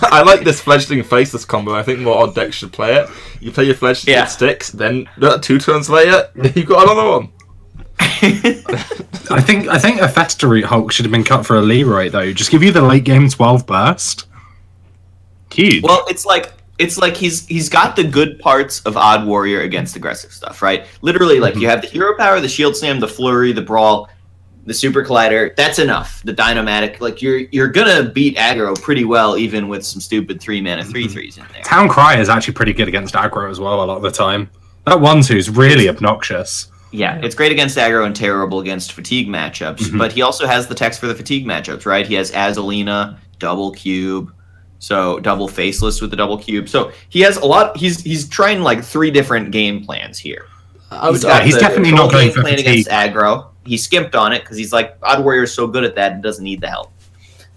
I like this fledgling faceless combo. I think more odd decks should play it. You play your fledgling with sticks, then 2 turns later, you've got another one. I think a Fester Root Hulk should have been cut for a Leroy though. Just give you the late game 12 burst. Huge. Well, it's like he's got the good parts of Odd Warrior against aggressive stuff, right? Literally, like you have the hero power, the shield slam, the flurry, the brawl, the super collider. That's enough. The dynamatic, like you're gonna beat aggro pretty well, even with some stupid 3-mana 3/3s in there. Town Cry is actually pretty good against aggro as well a lot of the time. That 1/2's really obnoxious. Yeah, it's great against aggro and terrible against fatigue matchups. But he also has the text for the fatigue matchups, right? He has Azalina, double cube. So double faceless with the double cube. So he has a lot. He's trying like 3 different game plans here. He's definitely not going for plan fatigue. against aggro. He skimped on it because he's like Odd Warrior is so good at that and doesn't need the help.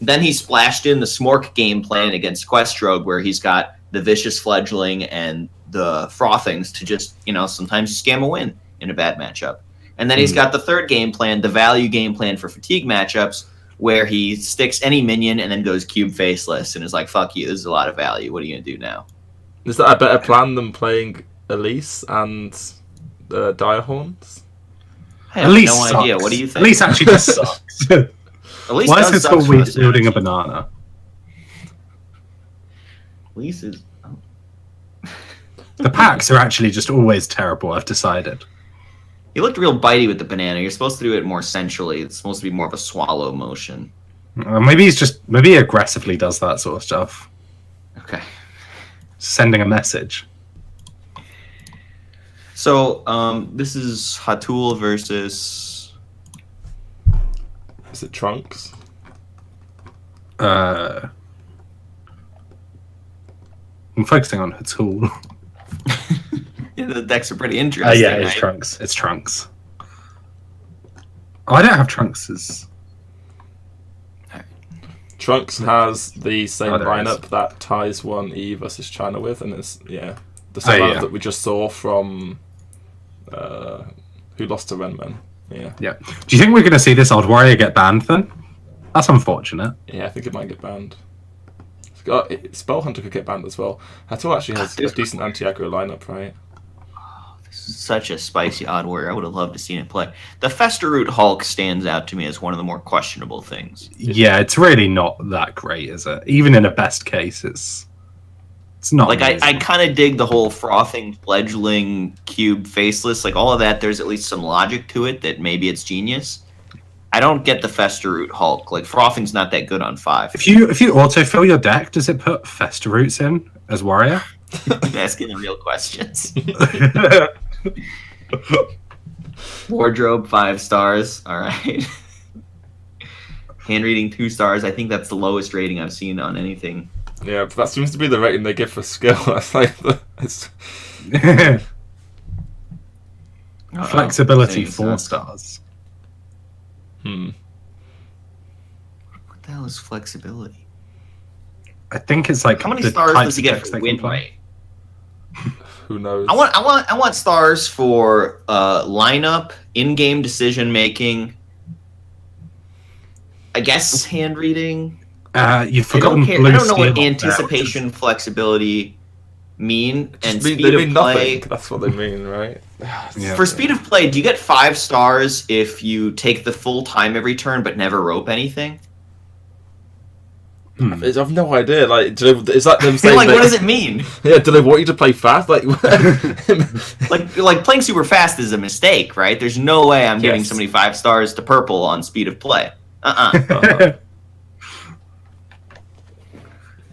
Then he splashed in the Smork game plan against Questrogue, where he's got the vicious fledgling and the frothings to just sometimes you scam a win in a bad matchup. And then he's got the third game plan, the value game plan for fatigue matchups, where he sticks any minion and then goes cube faceless and is like, fuck you, this is a lot of value. What are you going to do now? Is that a better plan than playing Elise and Direhorns? I have Elise no sucks. idea. What do you think? Elise actually just sucks. Elise Why is does it suck so for weird this building a matchup. banana? Elise is... The packs are actually just always terrible, I've decided. He looked real bitey with the banana. You're supposed to do it more centrally. It's supposed to be more of a swallow motion. Maybe he aggressively does that sort of stuff. Okay. Sending a message. So, this is Hatul versus... Is it Trunks? I'm focusing on Hatul. Yeah, the decks are pretty interesting. Yeah, it's right? Trunks. It's Trunks. Oh, I don't have Trunks' Trunks has the same Oh, there lineup is. that ties 1E versus China with, and it's the same lineup that we just saw from who lost to Renman. Yeah. Do you think we're going to see this Odd Warrior get banned then? That's unfortunate. Yeah, I think it might get banned. Spell Hunter could get banned as well. Hatul actually has a decent anti-aggro lineup, right? Such a spicy Odd Warrior. I would have loved to see it play. The Fester Root Hulk stands out to me as one of the more questionable things. Yeah, it's really not that great, is it? Even in a best case, it's not. Like, I amazing. kind of dig the whole frothing, fledgling, cube, faceless, like all of that. There's at least some logic to it that maybe it's genius. I don't get the Fester Root Hulk. Like, frothing's not that good on 5. If you autofill your deck, does it put Fester Roots in as Warrior? I'm asking the real questions. Wardrobe 5 stars. All right. Hand reading 2 stars. I think that's the lowest rating I've seen on anything. Yeah, but that seems to be the rating they give for skill. That's like Flexibility Thanks, 4 stars. What the hell is flexibility? I think it's like How many the stars types does he of get decks for they win can play. rate? who knows? I want stars for lineup, in-game decision making. I guess You've hand reading. forgotten I blue don't know what steel there, anticipation, flexibility mean, and They speed mean of play. nothing. That's what they mean, right? Yeah. For speed of play, do you get 5 stars if you take the full time every turn but never rope anything? I've no idea. Like, is that them saying? Like, what does it mean? Yeah, do they want you to play fast? Like, Like playing super fast is a mistake, right? There's no way I'm giving Yes. somebody 5 stars to purple on speed of play. But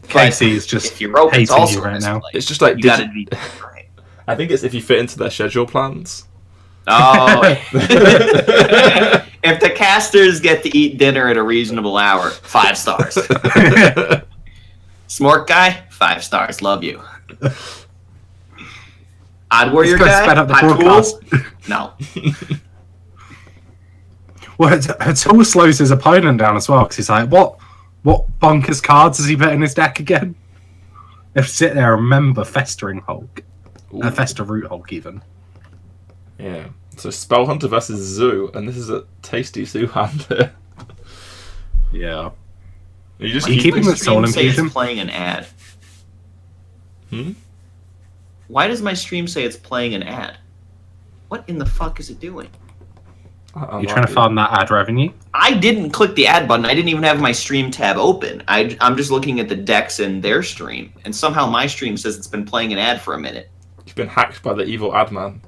Casey's just if you rope, it's hating also you a right now. misplay. it's just like You gotta be right. I think it's if you fit into their schedule plans. Oh, if the casters get to eat dinner at a reasonable hour, 5 stars. Smart guy, 5 stars. Love you. Odd Warrior This guy guy, sped up the hot broadcast. cool? No. Well, Hatul slows his opponent down as well because he's like, what bonkers cards has he put in his deck again? They have to sit there and remember Festering Hulk. Fester Root Hulk, even. Yeah. So Spell Hunter versus Zoo, and this is a tasty Zoo hand here. Yeah. You just Are you keep keeping the soul Say infusion? it's playing an ad. Hmm? Why does my stream say it's playing an ad? What in the fuck is it doing? You're trying to farm that ad revenue? I didn't click the ad button. I didn't even have my stream tab open. I'm just looking at the decks in their stream, and somehow my stream says it's been playing an ad for a minute. You've been hacked by the evil ad man.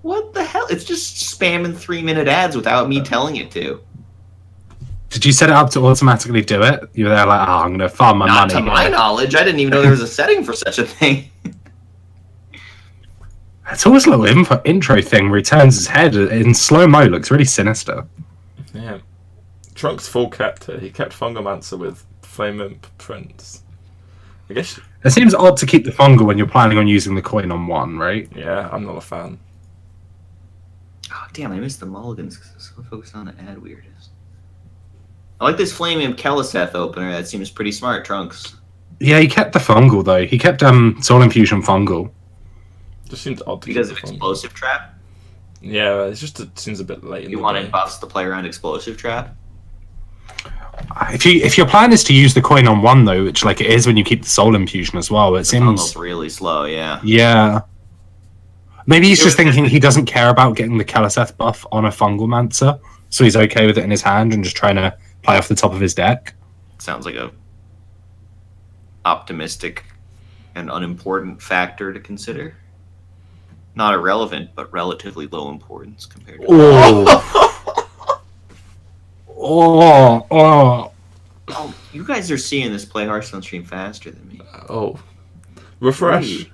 What the hell? It's just spamming 3-minute ads without me telling it to. Did you set it up to automatically do it? You were there like, oh, I'm going to farm my Not money. to my knowledge. I didn't even know there was a setting for such a thing. It's always a little intro thing where he turns his head in slow-mo. Looks really sinister. Yeah. Trunks full kept it. He kept Fungomancer with Flame Imp Prince. I guess... It seems odd to keep the fungal when you're planning on using the coin on one, right? Yeah, I'm not a fan. Oh, damn, I missed the mulligans because I was so focused on the ad weirdness. I like this Flame Imp Keliseth opener. That seems pretty smart, Trunks. Yeah, he kept the fungal, though. He kept Soul Infusion fungal. Just seems odd to Because keep of the Fungal. Explosive Trap? Yeah, it seems a bit late in You the wanted game. buffs to play around Explosive Trap? If your plan is to use the coin on one, though, which like it is when you keep the Soul Infusion as well, it seems... Fungal's really slow, yeah. Yeah. Maybe he's just thinking he doesn't care about getting the Keliseth buff on a Fungal Mancer, so he's okay with it in his hand and just trying to play off the top of his deck. Sounds like a optimistic and unimportant factor to consider. Not irrelevant, but relatively low importance compared to... Oh, Oh, you guys are seeing this Play Hearthstone stream faster than me. Oh. Refresh.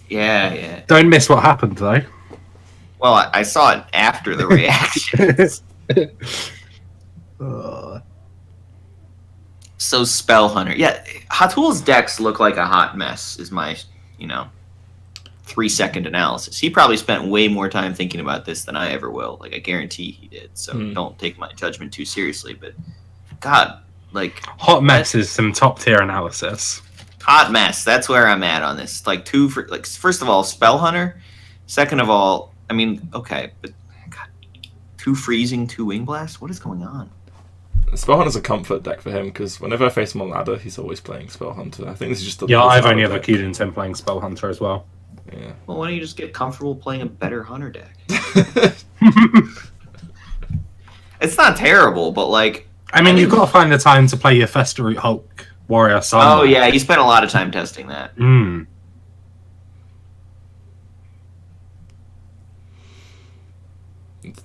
Yeah. Don't miss what happened, though. Well, I saw it after the reaction. So Spell Hunter. Yeah, Hatul's decks look like a hot mess, is my, 3-second analysis. He probably spent way more time thinking about this than I ever will. Like, I guarantee he did. So don't take my judgment too seriously. But, God, like... Hot mess is some top-tier analysis. Hot mess. That's where I'm at on this. First of all, Spell Hunter. Second of all, I mean, okay, but God, 2 freezing, 2 wing blast. What is going on? Spellhunter's a comfort deck for him because whenever I face him on ladder, he's always playing Spellhunter. I think this is just Yeah, I've only ever queued into him playing Spell Hunter as well. Yeah. Well, why don't you just get comfortable playing a better Hunter deck? It's not terrible, but like... I mean, you've got to find the time to play your Fester Root Hulk Warrior Sun. Oh, yeah, you spent a lot of time testing that.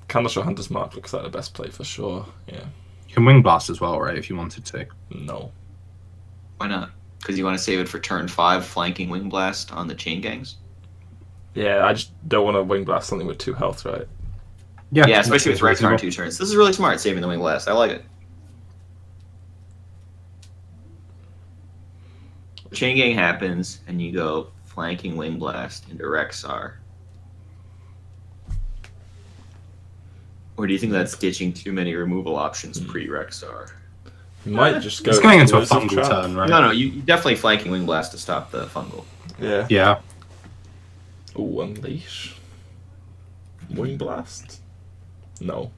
Candleshot Hunter's Mark looks like the best play for sure. Yeah. You can Wing Blast as well, right, if you wanted to. No. Why not? Because you want to save it for turn 5, flanking Wing Blast on the Chain Gangs? Yeah, I just don't want to Wing Blast something with 2 health, right? Yeah, especially with Rexar on 2 turns. This is really smart, saving the Wing Blast. I like it. Chain Gang happens, and you go flanking Wing Blast into Rexar. Or do you think that's ditching too many removal options pre-Rexar? You might just go... It's going into a Explosive fungal Trap. turn, right? No, you definitely flanking Wing Blast to stop the fungal. Yeah. Yeah. Ooh, Unleash. Wing Blast? No.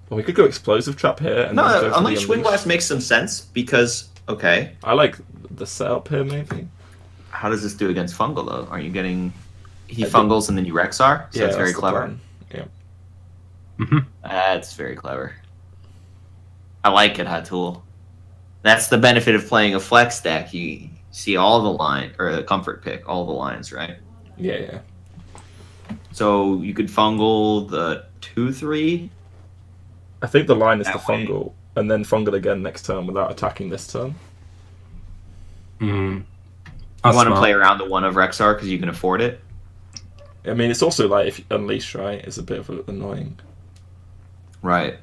Well, we could go Explosive Trap here. And then go for the Unleash Wing Blast makes some sense because, okay. I like the setup here, maybe. How does this do against fungal, though? Are you getting... He fungals and then you Rexar? So Yeah, that's very the clever. plan. Yeah. That's very clever. I like it, Hatul. That's the benefit of playing a flex deck. You see all the line, or a comfort pick, all the lines, right? Yeah. So you could fungal the 2/3. I think the line is the That way. fungal, and then fungal again next turn without attacking this turn. You want to play around the 1 of Rexar because you can afford it? I mean, it's also like if you unleash, right, it's a bit of annoying. Right.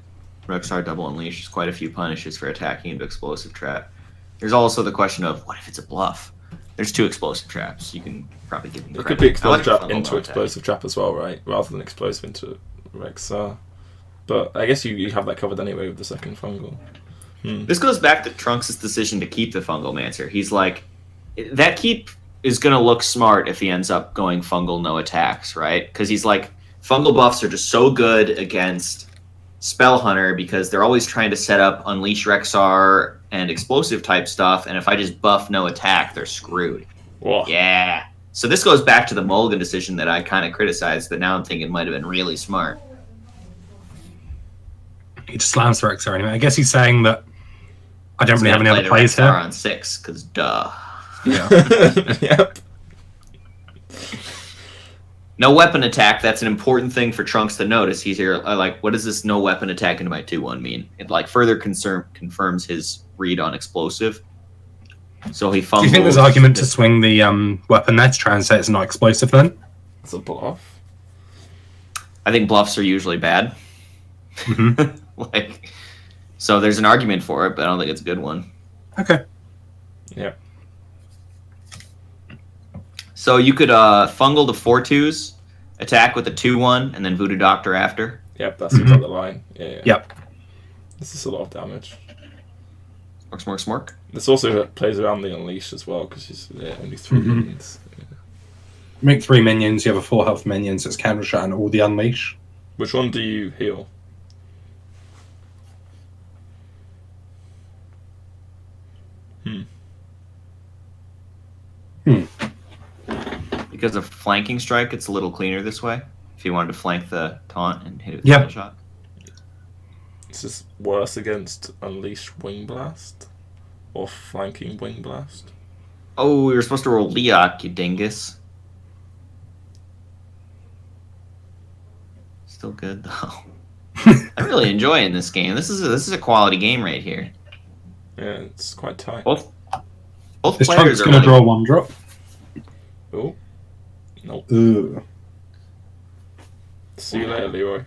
Rexar double unleash is quite a few punishes for attacking into Explosive Trap. There's also the question of, what if it's a bluff? There's 2 Explosive Traps. You can probably give them It credit. could be Explosive I like Trap fungal into no Explosive Trap as well, right? Rather than Explosive into Rexar. But I guess you have that covered anyway with the second fungal. This goes back to Trunks' decision to keep the Fungal Mancer. He's like, that keep is going to look smart if he ends up going fungal no attacks, right? Because he's like, fungal buffs are just so good against Spell Hunter because they're always trying to set up Unleash Rexar and explosive type stuff, and if I just buff no attack, they're screwed. Whoa. Yeah. So this goes back to the Mulligan decision that I kind of criticized, but now I'm thinking it might have been really smart. He just slams the Rexar anyway. I guess he's saying that I don't really have any other plays Rexar here. on 6, because duh. Yeah. Yep. No weapon attack, that's an important thing for Trunks to notice. He's here, like, what does this no weapon attack into my 2-1 mean? It, like, further confirms his read on explosive. So he fumbles. Do you think there's argument to swing the weapon there to try and say it's not explosive then? It's a bluff. I think bluffs are usually bad. Mm-hmm. Like, so there's an argument for it, but I don't think it's a good one. Okay. Yeah. So you could fungal the 4/2s, attack with the 2/1, and then Voodoo Doctor after. Yep, that seems like the line. Yeah. Yep. This is a lot of damage. Smork. This also plays around the Unleash as well, because he's only 3 minions. Yeah. Make 3 minions, you have a 4 health minion, so it's counter shot and all the unleash. Which one do you heal? Because of flanking strike, it's a little cleaner this way. If you wanted to flank the taunt and hit it with Yep. a shot. Is this worse against Unleash Wing Blast? Or flanking Wing Blast? Oh, we were supposed to roll Leok, you dingus. Still good though. I'm really enjoying this game. This is a quality game right here. Yeah, it's quite tight. Both This players Trump's are going to really, draw 1 drop. Oh. Nope. Ooh. See you later, Leroy.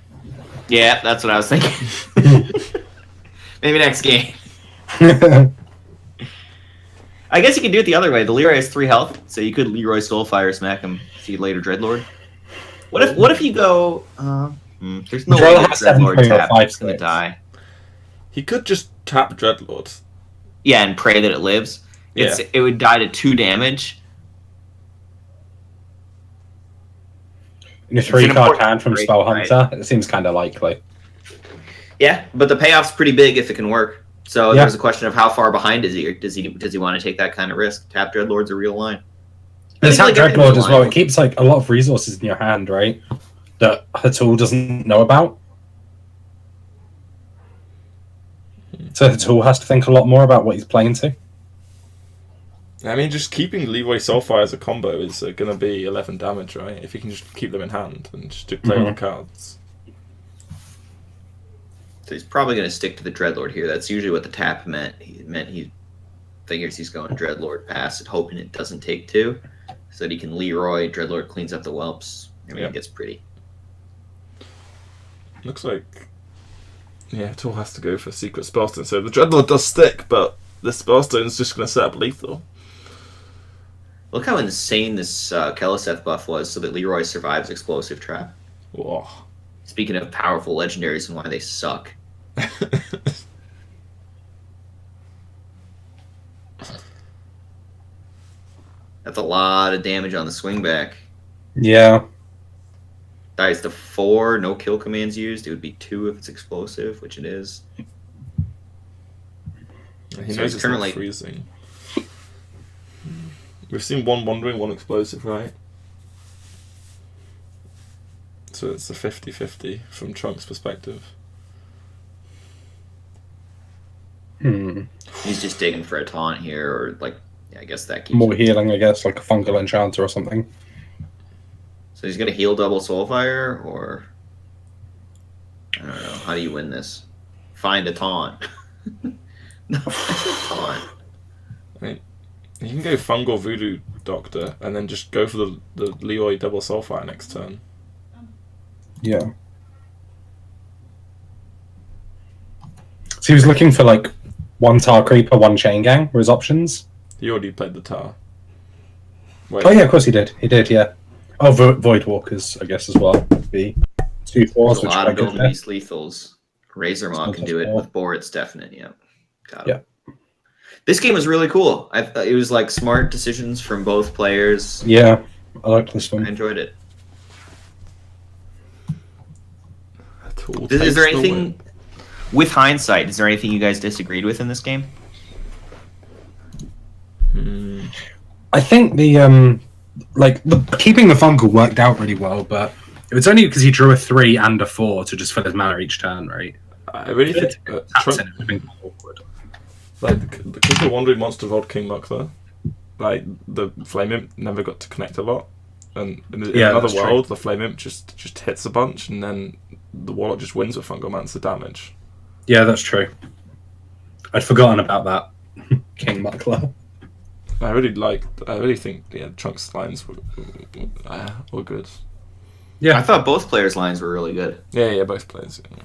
Yeah, that's what I was thinking. Maybe next game. I guess you can do it the other way. The Leroy has 3 health, so you could Leroy Soulfire smack him. See you later, Dreadlord. What if you go? There's no way Dreadlord that has 7 Dreadlord points, tap. 5 It's gonna sticks. die. He could just tap Dreadlord. Yeah, and pray that it lives. It would die to 2 damage. In a It's an 3-card important hand from break, Spell right? Hunter, it seems kind of likely. Yeah, but the payoff's pretty big if it can work. So Yeah. there's a question of how far behind is he? Or does he want to take that kind of risk? Tap Dreadlord's a real line. There's I that think, like, Dreadlord everything's as well. line. It keeps like a lot of resources in your hand, right? That Hatul doesn't know about. So Hatul has to think a lot more about what he's playing to. I mean, just keeping Leroy Soulfire as a combo is going to be 11 damage, right? If you can just keep them in hand and just play all the cards. So he's probably going to stick to the Dreadlord here. That's usually what the tap meant. He figures he's going Dreadlord past it, hoping it doesn't take 2, so that he can Leroy. Dreadlord cleans up the whelps. It gets pretty. Looks like... Yeah, Tool has to go for Secret Spellstone. So the Dreadlord does stick, but the Spellstone is just going to set up lethal. Look how insane this Keliseth buff was, so that Leroy survives Explosive Trap. Whoa. Speaking of powerful legendaries and why they suck. That's a lot of damage on the swing back. Yeah. Dies to 4, no kill commands used. It would be 2 if it's explosive, which it is. He So knows he's it's currently- not freezing. We've seen 1 Wandering, 1 Explosive, right? So it's a 50-50 from Trunk's perspective. He's just digging for a taunt here, or like, yeah, I guess that keeps. More healing, I guess, like a fungal enchanter or something. So he's gonna heal double Soulfire, or I don't know. How do you win this? Find a taunt. No, find a taunt. I mean, you can go Fungal Voodoo Doctor and then just go for the Leroy double Soulfire next turn. Yeah. So he was looking for like 1 Tar Creeper, 1 Chain Gang were his options. He already played the Tar. Wait, Oh yeah, of course he did. He did, yeah. Oh, Void Walkers, I guess, as well. Be 2 4s, There's a which lot I of guess. golden beast lethals. Razormaw can do it. Small. With Boar, it's definite. Yeah. Got it. Yeah. This game was really cool. It was like smart decisions from both players. Yeah, I liked this I one. enjoyed it. Cool. Is there Takes the anything, win. with hindsight, is there anything you guys disagreed with in this game? I think keeping the fungal worked out really well, but it was only because he drew a 3 and a 4 to just fill his mana each turn, right? I really think That's it would have been awkward. because the Wandering Monster of Old King Muckler, like the Flame Imp never got to connect a lot, and in another that's true. world, the Flame Imp just hits a bunch, and then the Warlock just wins with Fungalmancer damage. Yeah, that's true. I'd forgotten about that. King Muckler. I really think Trunks' lines were good. Yeah, I thought both players' lines were really good. Yeah, both players. Yeah.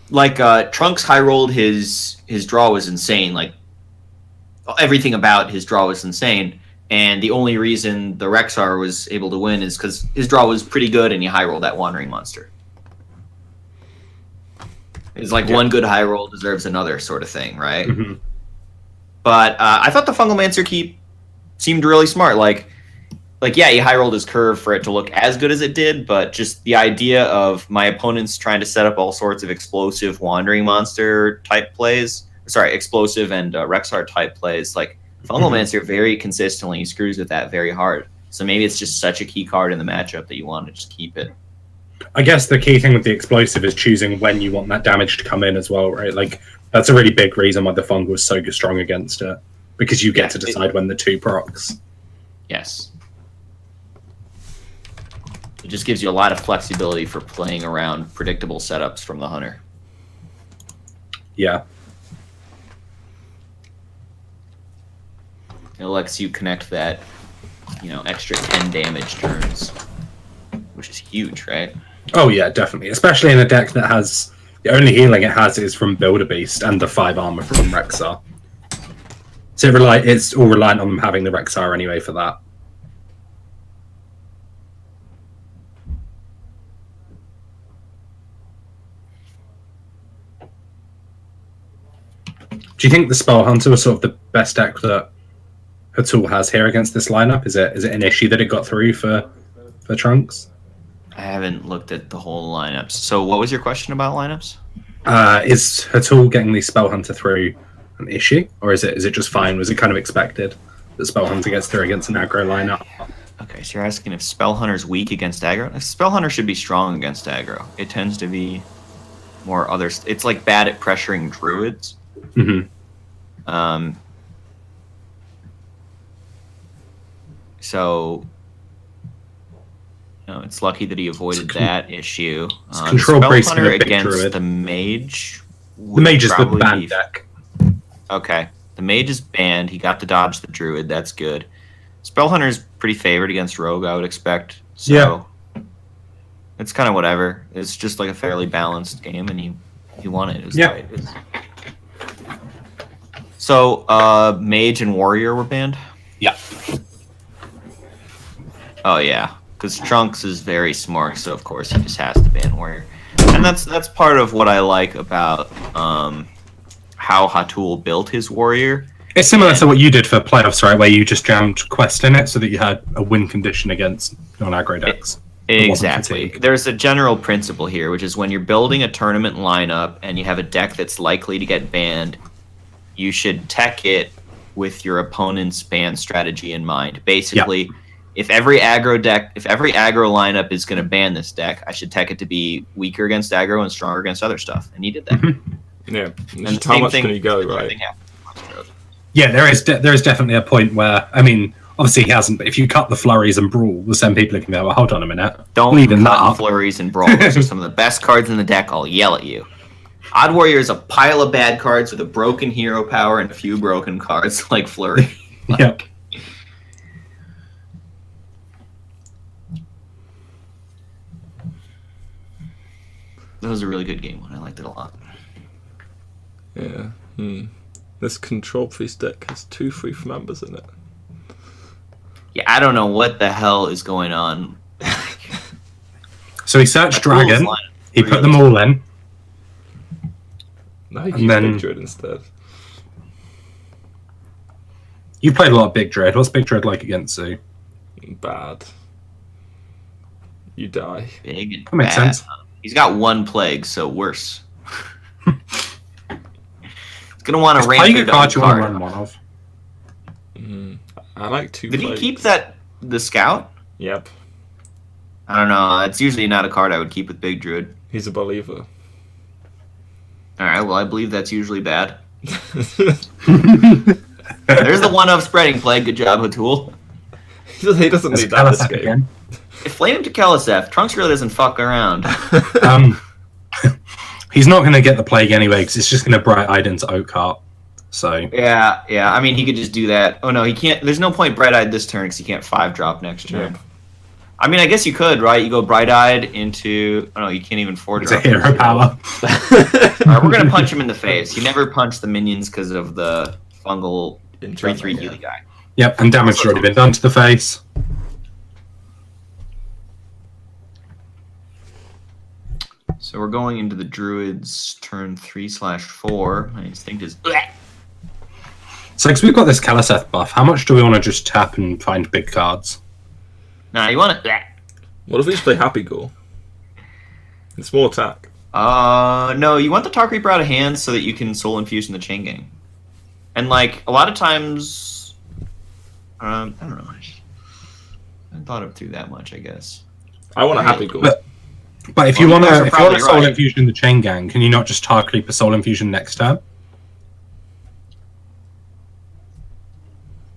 Like Trunks high rolled his draw was insane. Like everything about his draw was insane, and the only reason the Rexar was able to win is because his draw was pretty good, and he high rolled that Wandering Monster. It's like one good high roll deserves another sort of thing, right? Mm-hmm. But I thought the Fungalmancer keep seemed really smart. Like yeah, he high rolled his curve for it to look as good as it did, but just the idea of my opponents trying to set up all sorts of explosive Wandering Monster type plays, explosive and Rexar type plays, like Fungalmancer very consistently screws with that very hard. So maybe it's just such a key card in the matchup that you want to just keep it. I guess the key thing with the explosive is choosing when you want that damage to come in as well, right? Like that's a really big reason why the fungal was so strong against it, because you get to decide when the 2 procs. Yes. It just gives you a lot of flexibility for playing around predictable setups from the Hunter. Yeah. It lets you connect that, extra 10 damage turns, which is huge, right? Oh yeah, definitely. Especially in a deck that has the only healing it has is from Builder Beast and the 5 armor from Rexar. So it's all reliant on them having the Rexar anyway for that. Do you think the Spell Hunter was sort of the best deck that Hatul has here against this lineup? Is it an issue that it got through for Trunks? I haven't looked at the whole lineups. So what was your question about lineups? Is Hatul getting the Spell Hunter through an issue, or is it just fine? Was it kind of expected that Spell Hunter gets through against an aggro lineup? Okay, so you're asking if Spell Hunter's weak against aggro? Spell Hunter should be strong against aggro. It tends to be more others. It's like bad at pressuring druids. Mm-hmm. So it's lucky that he avoided that issue. Control Spell Priest Hunter and a big against druid. the Mage. The Mage is the probably banned be- deck. Okay, the Mage is banned. He got to dodge the Druid. That's good. Spell Hunter is pretty favored against Rogue, I would expect. So Yeah. It's kind of whatever. It's just like a fairly balanced game, and he won it. It was Yeah. tight. So, Mage and Warrior were banned? Yeah. Oh, yeah. Because Trunks is very smart, so of course he just has to ban Warrior. And that's part of what I like about how Hatul built his Warrior. It's similar to what you did for playoffs, right? Where you just jammed Quest in it so that you had a win condition against non-aggro decks. Exactly. There's a general principle here, which is when you're building a tournament lineup and you have a deck that's likely to get banned, you should tech it with your opponent's ban strategy in mind. Basically, if every aggro lineup is going to ban this deck, I should tech it to be weaker against aggro and stronger against other stuff. And he did that. Yeah. And How much can you go, right? Yeah, there is definitely a point where, I mean, obviously he hasn't, but if you cut the flurries and brawls, then people can go, well, hold on a minute. Don't leaving that cut up. flurries and brawls. Those are some of the best cards in the deck. I'll yell at you. Odd Warrior is a pile of bad cards with a broken hero power and a few broken cards like Flurry. Yep. That was a really good game one. I liked it a lot. Yeah. This Control Priest deck has 2 free from members in it. Yeah, I don't know what the hell is going on. So he searched Hatul's Dragon, lineup he really put them all in. No, he And used then- Big Druid instead. You played a lot of Big Dread. What's Big Dread like against Zoo? Bad. You die. Big and That makes bad. sense. He's got 1 plague, so worse. He's gonna want to Plague a Ranger card you want to card. run one of. I like 2 Did plagues. he keep the scout? Yep. I don't know. It's usually not a card I would keep with Big Druid. He's a believer. All right. Well, I believe that's usually bad. There's the 1 of spreading plague. Good job, Hatul. He doesn't That's need that this Kalaseth game. again. Flame him to Kalaseth. Trunks really doesn't fuck around. He's not going to get the plague anyway because it's just going to bright-eyed into Oakheart. So Yeah. I mean, he could just do that. Oh no, he can't. There's no point bright-eyed this turn because he can't 5-drop next turn. Yep. I mean, I guess you could, right? You go bright-eyed into. Oh no, you can't even 4-drop. it's a hero power. All right, we're gonna punch him in the face. You never punch the minions because of the fungal 3/3 Yeah. healing guy. Yep, and damage has already been done to the face. So we're going into the druid's turn 3/4. My instinct is. So because we've got this Kalaseth buff, how much do we want to just tap and find big cards? Nah, you want to. What if we just play Happy Go? It's more attack. No, you want the Tar Creeper out of hand so that you can Soul Infuse in the Chain Gang. And, like, a lot of times... I don't know. I haven't thought it through that much, I guess. I want a Happy Go. But if Well, you want you guys to are Soul probably right. Infusion in the Chain Gang, can you not just Tar Creeper Soul Infusion next turn?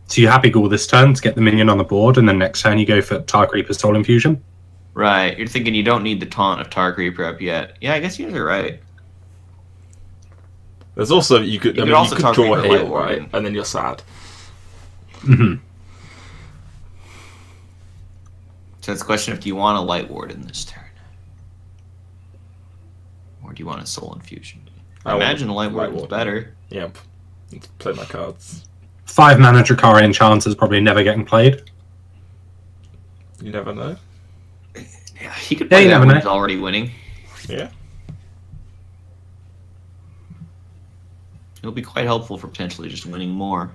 So you Happy Ghoul this turn to get the minion on the board, and then next turn you go for Tar Creeper Soul Infusion? Right. You're thinking you don't need the taunt of Tar Creeper up yet. Yeah, I guess you guys are right. There's also you could also draw Tar a Creeper hail, Light right? Warden. And then you're sad. Mm-hmm. So it's a question of do you want a Light Warden this turn? Or do you want a Soul Infusion? I want imagine a Light Light Warden's Warden. better. Yep. Let's play my cards. 5-mana Drakari Enchanter is probably never getting played. You never know. Yeah, he could play you that never when know. he's already winning. Yeah. It'll be quite helpful for potentially just winning more.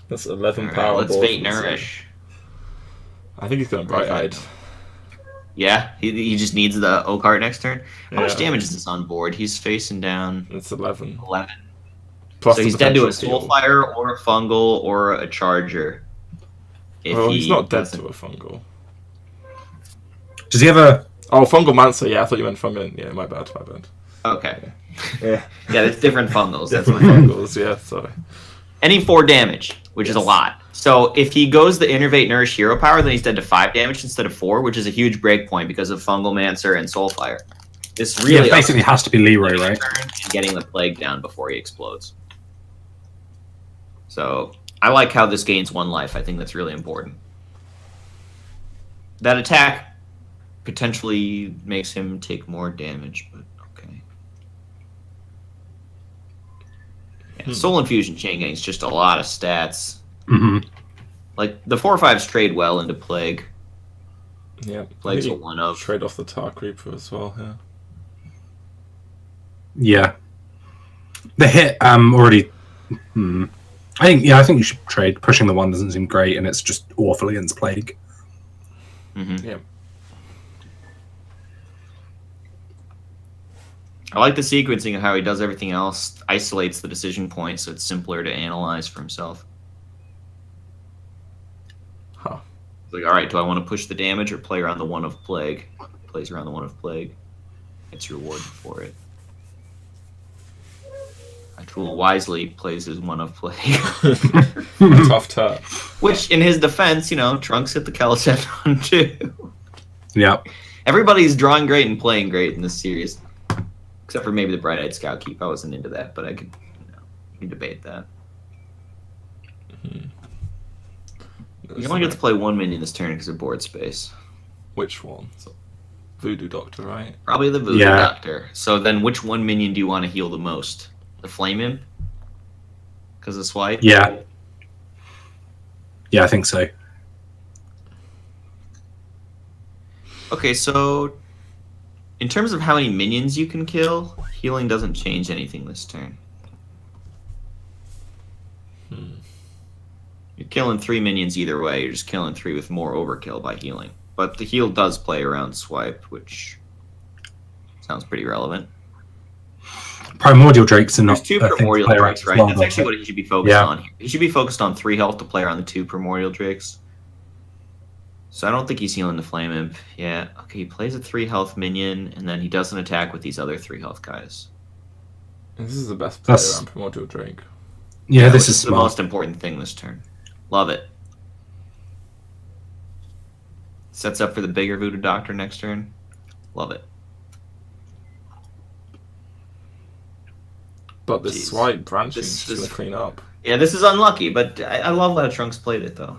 That's 11 All right, power. let's board Fate for this Nourish. one. I think he's going bright-eyed. Yeah, he just needs the Oakheart next turn. How much Yeah. damage is this on board? He's facing down It's 11. 11. Plus So the he's dead to a potential heal. Soulfire or a Fungal or a Charger. If Well, he's not dead doesn't- to a fungal. Does he ever... Oh, fungal mancer. Yeah, I thought you meant fungal. Yeah, my bad. Okay. Yeah. Yeah, it's different Fungals. That's Different my fungals. Yeah, sorry. Any 4 damage, which is a Yes. lot. So if he goes the Innervate Nourish Hero Power, then he's dead to 5 damage instead of 4, which is a huge break point because of Fungal Mancer and Soulfire. This really Yeah, basically has to be Leroy, right? and getting the plague down before he explodes. So I like how this gains 1 life. I think that's really important. That attack potentially makes him take more damage, but okay. Yeah, Soul Infusion Chain Gang is just a lot of stats. Mm-hmm. Like the 4/5s trade well into Plague. Yeah. Plague's a Maybe 1 of. trade off the Tar Creeper as well. Yeah. Yeah. The hit already... I think you should trade. Pushing the 1 doesn't seem great, and it's just awful against Plague. Mm-hmm. Yeah. I like the sequencing of how he does everything else, isolates the decision point, so it's simpler to analyze for himself. Huh. It's like, all right, do I want to push the damage or play around the 1 of Plague? Plays around the 1 of Plague. It's rewarded for it. Tool wisely plays his 1 of Plague. Tough turn. Which, in his defense, Trunks hit the Kalaseth on too. Yep. Everybody's drawing great and playing great in this series. Except for maybe the Bright-Eyed Scout Keep. I wasn't into that, but I could, you can debate that. You only get to play 1 minion this turn because of board space. Which one? Voodoo Doctor, right? Probably the Voodoo Yeah. Doctor. So then which 1 minion do you want to heal the most? The Flame Imp? Because of Swipe? Yeah. Yeah, I think so. Okay, so in terms of how many minions you can kill, healing doesn't change anything this turn. You're killing 3 minions either way. You're just killing 3 with more overkill by healing. But the heal does play around swipe, which sounds pretty relevant. Primordial Drakes are There's not 2 a thing to Primordial play Drakes, around right? as well, That's though. actually what he should be focused on here. He should be focused on 3 health to play around the 2 Primordial Drakes. So I don't think he's healing the Flame Imp. Yeah, okay, he plays a 3 health minion, and then he doesn't attack with these other 3 health guys. This is the best play That's- around Primordial Drake. Yeah, this which is the smart. most important thing this turn. Love it. Sets up for the bigger Voodoo Doctor next turn. Love it. But this Jeez. swipe branching This- is going this- to clean up. Yeah, this is unlucky, but I love how Trunks played it, though.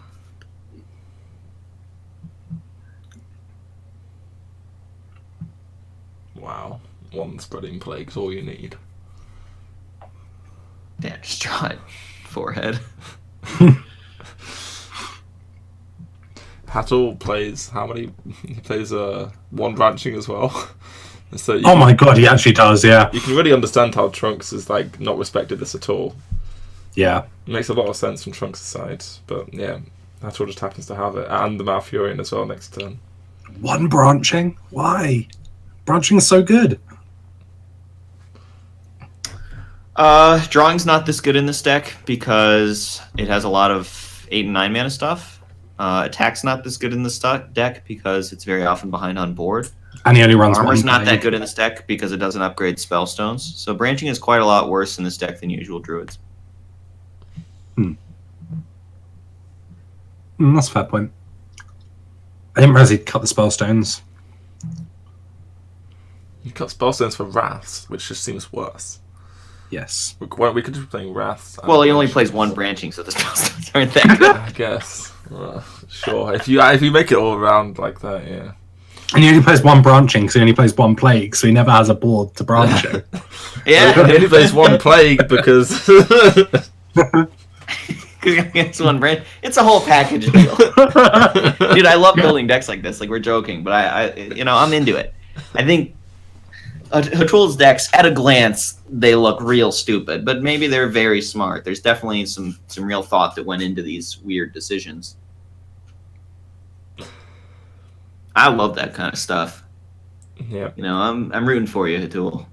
Wow. 1 spreading plague's all you need. Yeah, just draw it. Forehead. Hatul plays how many? He plays 1 branching as well. So you, Oh my god, he actually does, yeah. you can really understand how Trunks is like not respected this at all. Yeah. It makes a lot of sense from Trunks' side, but yeah, Hatul just happens to have it, and the Malfurion as well next turn. 1 branching? Why? Branching is so good. Drawing's not this good in this deck because it has a lot of 8 and 9 mana stuff. Attack's not this good in this deck because it's very often behind on board. And he only runs Armor's 1 not that plague. good in this deck because it doesn't upgrade spellstones. So branching is quite a lot worse in this deck than usual druids. That's a fair point. I didn't realize he'd cut the spellstones. You cut spellstones for Wraths, which just seems worse. Yes. We could just be playing Wraths. Well, he only plays 1 branching, so the spellstones aren't that good. I guess. Sure. If you make it all around like that, yeah. And he only plays 1 branching, because he only plays 1 plague, so he never has a board to branch it. Yeah, He only plays 1 plague because. it's 1 branch. It's a whole package deal. Dude, I love building decks like this. Like, we're joking, but I'm into it. I think Hatul's decks, at a glance, they look real stupid, but maybe they're very smart. There's definitely some real thought that went into these weird decisions. I love that kind of stuff. Yeah. I'm rooting for you, Hatul.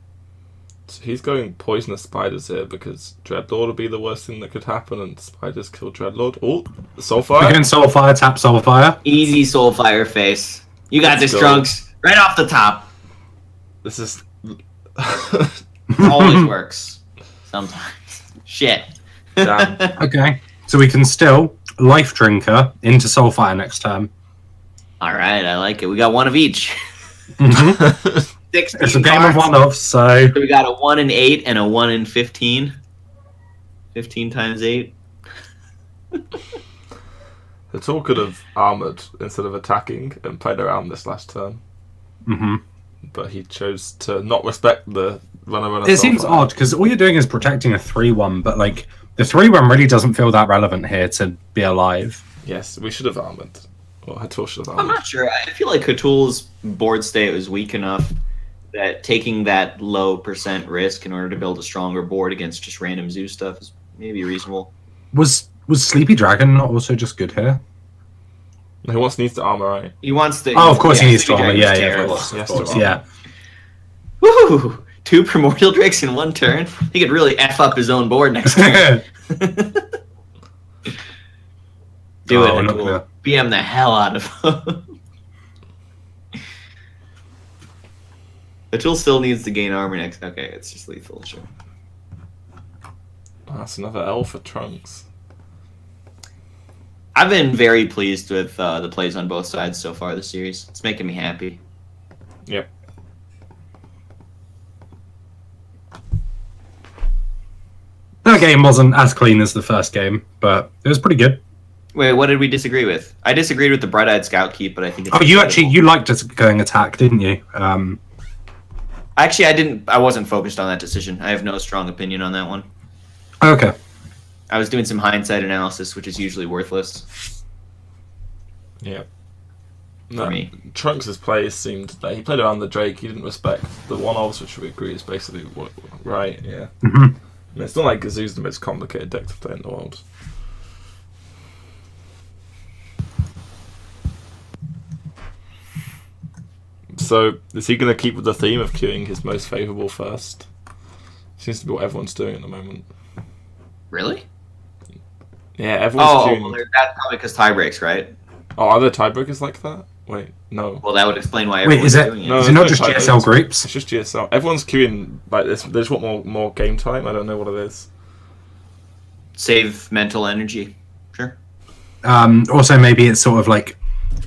So he's going Poisonous Spiders here because Dreadlord would be the worst thing that could happen, and Spiders kill Dreadlord. Oh, Soulfire. Again, Soulfire, tap Soulfire. Easy Soulfire face. You got Let's this, go. Trunks. Right off the top. This is. Always works. Sometimes. Shit. Damn. Okay. So we can still Life Drinker into Soulfire next turn. All right, I like it. We got 1 of each. Mm-hmm. 16 It's a game of cards. 1 of, so... So we got a 1 in 8 and a 1 in 15. 15 times 8. Hatul could have armored instead of attacking and played around this last turn, Mm-hmm. but he chose to not respect the runner. It seems odd, because all you're doing is protecting a 3-1, but, like, the 3-1 really doesn't feel that relevant here to be alive. Yes, we should have armored. Or Hatul should have I'm armored. not sure. I feel like Hatul's board state was weak enough that taking that low % risk in order to build a stronger board against just random zoo stuff is maybe reasonable. Was Sleepy Dragon not also just good here? He needs to armor, right? He wants to. Oh, of course he needs to Sleepy armor. Dragon's Yeah, of terrible. course. Yes, Of course, to yeah. Woo! 2 Primordial Drakes in 1 turn. He could really F up his own board next turn. Do Oh, it, not Hatul. gonna- BM the hell out of him. Hatul still needs to gain armor next. Okay, it's just lethal, sure. That's another L for Trunks. I've been very pleased with the plays on both sides so far this series. It's making me happy. Yep. That game wasn't as clean as the first game, but it was pretty good. Wait, what did we disagree with? I disagreed with the Bright-Eyed Scout Keep, but I think it's Oh, you incredible. liked us going attack, didn't you? Actually, I didn't. I wasn't focused on that decision. I have no strong opinion on that one. Okay. I was doing some hindsight analysis, which is usually worthless Yep. for me. Trunks' plays seemed that he played around the Drake. He didn't respect the one-offs, which we agree is basically right. Yeah. Mhm. I mean, it's not like Gazoo's the most complicated deck to play in the world. So, is he going to keep with the theme of queuing his most favourable first? Seems to be what everyone's doing at the moment. Really? Yeah, everyone's queuing. Well, that's probably because tie breaks, right? Oh, are there tiebreakers like that? Wait, no. Well, that would explain why Wait, everyone's is it? doing it. No, Is it not there's just no GSL tiebreakers. groups? It's just GSL. Everyone's queuing like this. They just want more game time. I don't know what it is. Save mental energy. Sure. Also, maybe it's sort of like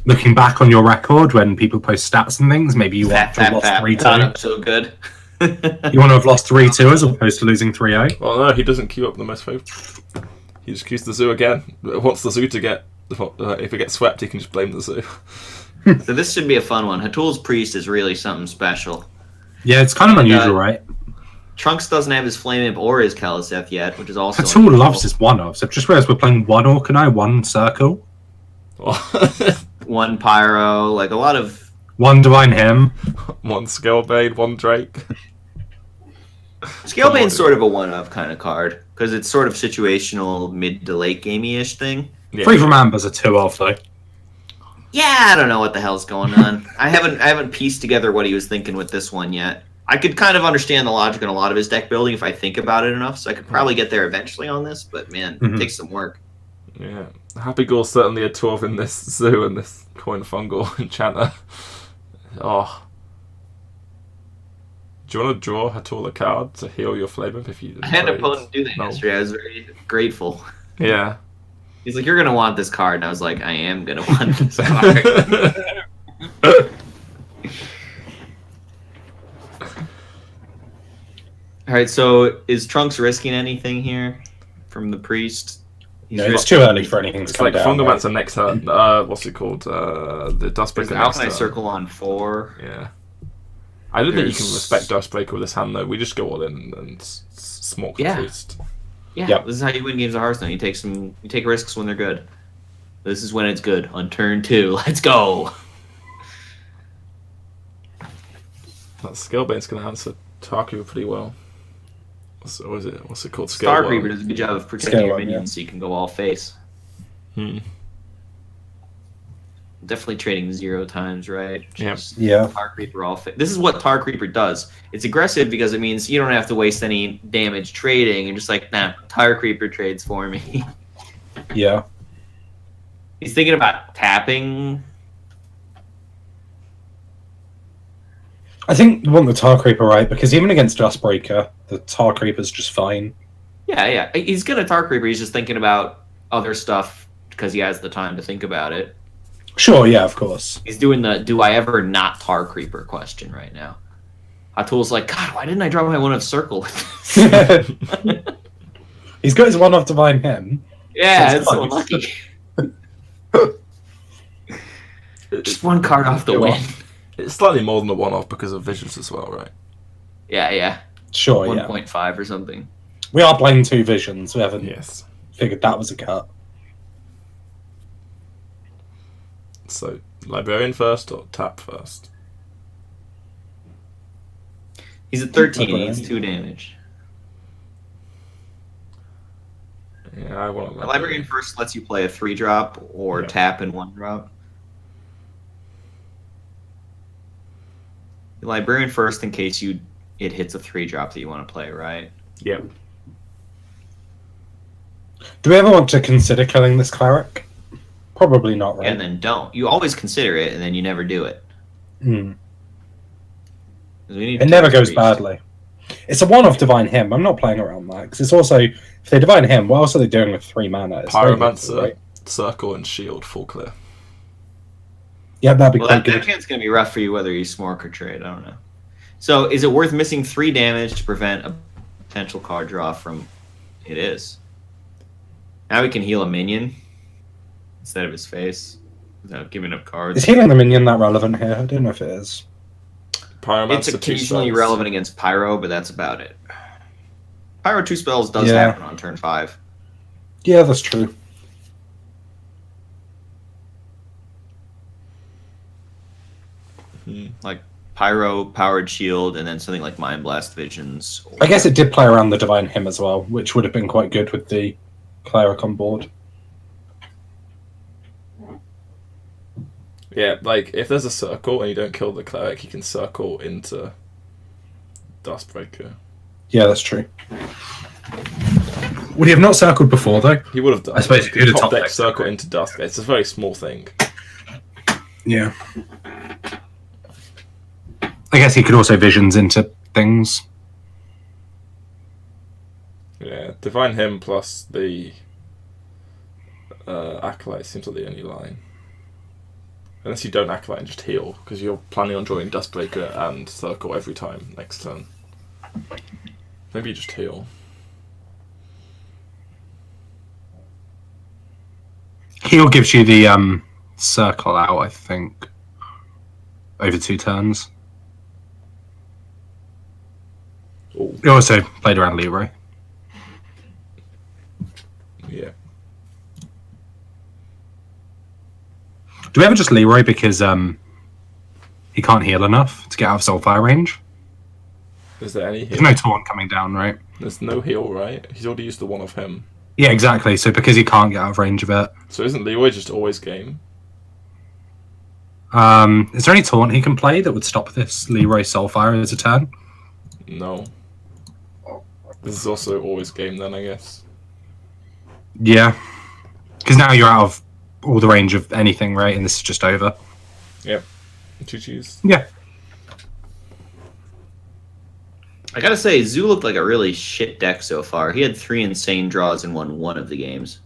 looking back on your record when people post stats and things. Maybe you want to have lost 3-2. Not up so good. You want to have lost 3-2 as opposed to losing 3-0. Well, no, he doesn't queue up the most favourable. He just queues the zoo again. Wants the zoo to get. If it gets swept, he can just blame the zoo. So this should be a fun one. Hatul's Priest is really something special. Yeah, it's kind of unusual, right? Trunks doesn't have his Flame Imp or his Kaliseth yet, which is also Hatul unusual. loves his one-offs. I've just realised we're playing one Orkanai, one Circle, One Pyro, like a lot of... one Divine Hymn. One Scalebane, one Drake. Scalebane's sort of a one-of kind of card, because it's sort of situational, mid to late gamey-ish thing. Yeah. Free from Amber's a 2-of, though. Yeah, I don't know what the hell's going on. I haven't pieced together what he was thinking with this one yet. I could kind of understand the logic in a lot of his deck building if I think about it enough, so I could probably get there eventually on this, but man, it takes some work. Yeah. Happy Ghoul's certainly a 12 in this zoo and this Coin Fungal enchanter. Oh. Do you want to draw Hatul a card to heal your Flame Imp if you... I had an trade? opponent do that No. yesterday. I was very grateful. Yeah. He's like, "You're gonna want this card," and I was like, "I am gonna want this card." All right, so is Trunks risking anything here from the priest? He's No, it's risking- too early for anything to It's come like down. right? Fungalmancer next turn. What's it called? The There's Dustbreaker the next Alkanite turn. Circle on 4. Yeah. I don't think you can There's- respect Dustbreaker with this hand though. We just go all in and smoke the Yeah. priest. Yeah, Yep. this is how you win games of Hearthstone. You take risks when they're good. This is when it's good. On turn 2, let's go. That Scalebane's going to answer Tarku pretty well. What's it called? Star Scalewell. Creeper does a good job of protecting your Scalewell, minions, so you can go all face. Hmm. Definitely trading 0 times, right? Yep. Just Yeah. Tar Creeper all face. This is what Tar Creeper does. It's aggressive because it means you don't have to waste any damage trading. You're just like, nah, Tar Creeper trades for me. Yeah. He's thinking about tapping. I think you want the Tar Creeper, right? Because even against Dustbreaker, the Tar Creeper's just fine. Yeah. He's gonna Tar Creeper. He's just thinking about other stuff because he has the time to think about it. Sure, yeah, of course. He's doing the "Do I ever not Tar Creeper" question right now. Hatul's like, God, why didn't I draw my one of Circle with this? He's got his one-off Divine Hymn. Yeah, That's it's so nice. lucky. Just one card off the Go win. on. It's slightly more than a one-off because of visions as well, right? Yeah. Sure, yeah. 1.5 or something. We are playing 2 visions. We haven't Yes. figured that was a cut. So, Librarian first or tap first? He's at 13. He needs 2 damage. Yeah, I want The Librarian first lets you play a 3-drop or Yeah. tap and 1-drop. The Librarian first in case it hits a 3-drop that you want to play, right? Yep. Do we ever want to consider killing this cleric? Probably not, right? And then don't. You always consider it, and then you never do it. Hmm. 'Cause we need to It never kill goes this priest. badly. It's a one-off Divine Hymn. I'm not playing around that because it's also if they Divine Hymn, what else are they doing with 3 mana? It's very little, Pyromancer, right? Circle, and Shield full clear. Yeah, that'd be Well, quite that good. hand's going to be rough for you whether you smork or trade. I don't know. So, is it worth missing 3 damage to prevent a potential card draw from... It is. Now we can heal a minion instead of his face without giving up cards. Is healing the minion that relevant here? I don't know if it is. Pyromancer, It's 2 occasionally spells. relevant against Pyro, but that's about it. Pyro 2 spells does Yeah. happen on turn 5. Yeah, that's true. Like Pyro, Powered Shield, and then something like Mind Blast Visions. Or... I guess it did play around the Divine Hymn as well, which would have been quite good with the cleric on board. Yeah, like if there's a circle and you don't kill the cleric, he can circle into Dustbreaker. Yeah, that's true. Would he have not circled before though? He would have done. I suppose if he the had a top top deck deck circle into Dustbreaker. It's a very small thing. Yeah. I guess he could also visions into things. Yeah, Divine Hymn plus the Acolyte seems like the only line. Unless you don't Acolyte and just heal, because you're planning on drawing Dustbreaker and Circle every time next turn. Maybe you just heal. Heal gives you the circle out, I think, over 2 turns. Ooh. He also played around Leroy. Yeah. Do we ever just Leroy because he can't heal enough to get out of Soulfire range? Is there any heal? There's no taunt coming down, right? There's no heal, right? He's already used the one of him. Yeah, exactly. So because he can't get out of range of it. So isn't Leroy just always game? Is there any taunt he can play that would stop this Leroy Soulfire as a turn? No. This is also always game then, I guess. Yeah. Because now you're out of all the range of anything, right? And this is just over. Yep. GG's. Yeah. I gotta say, Zoo looked like a really shit deck so far. He had 3 insane draws and won 1 of the games.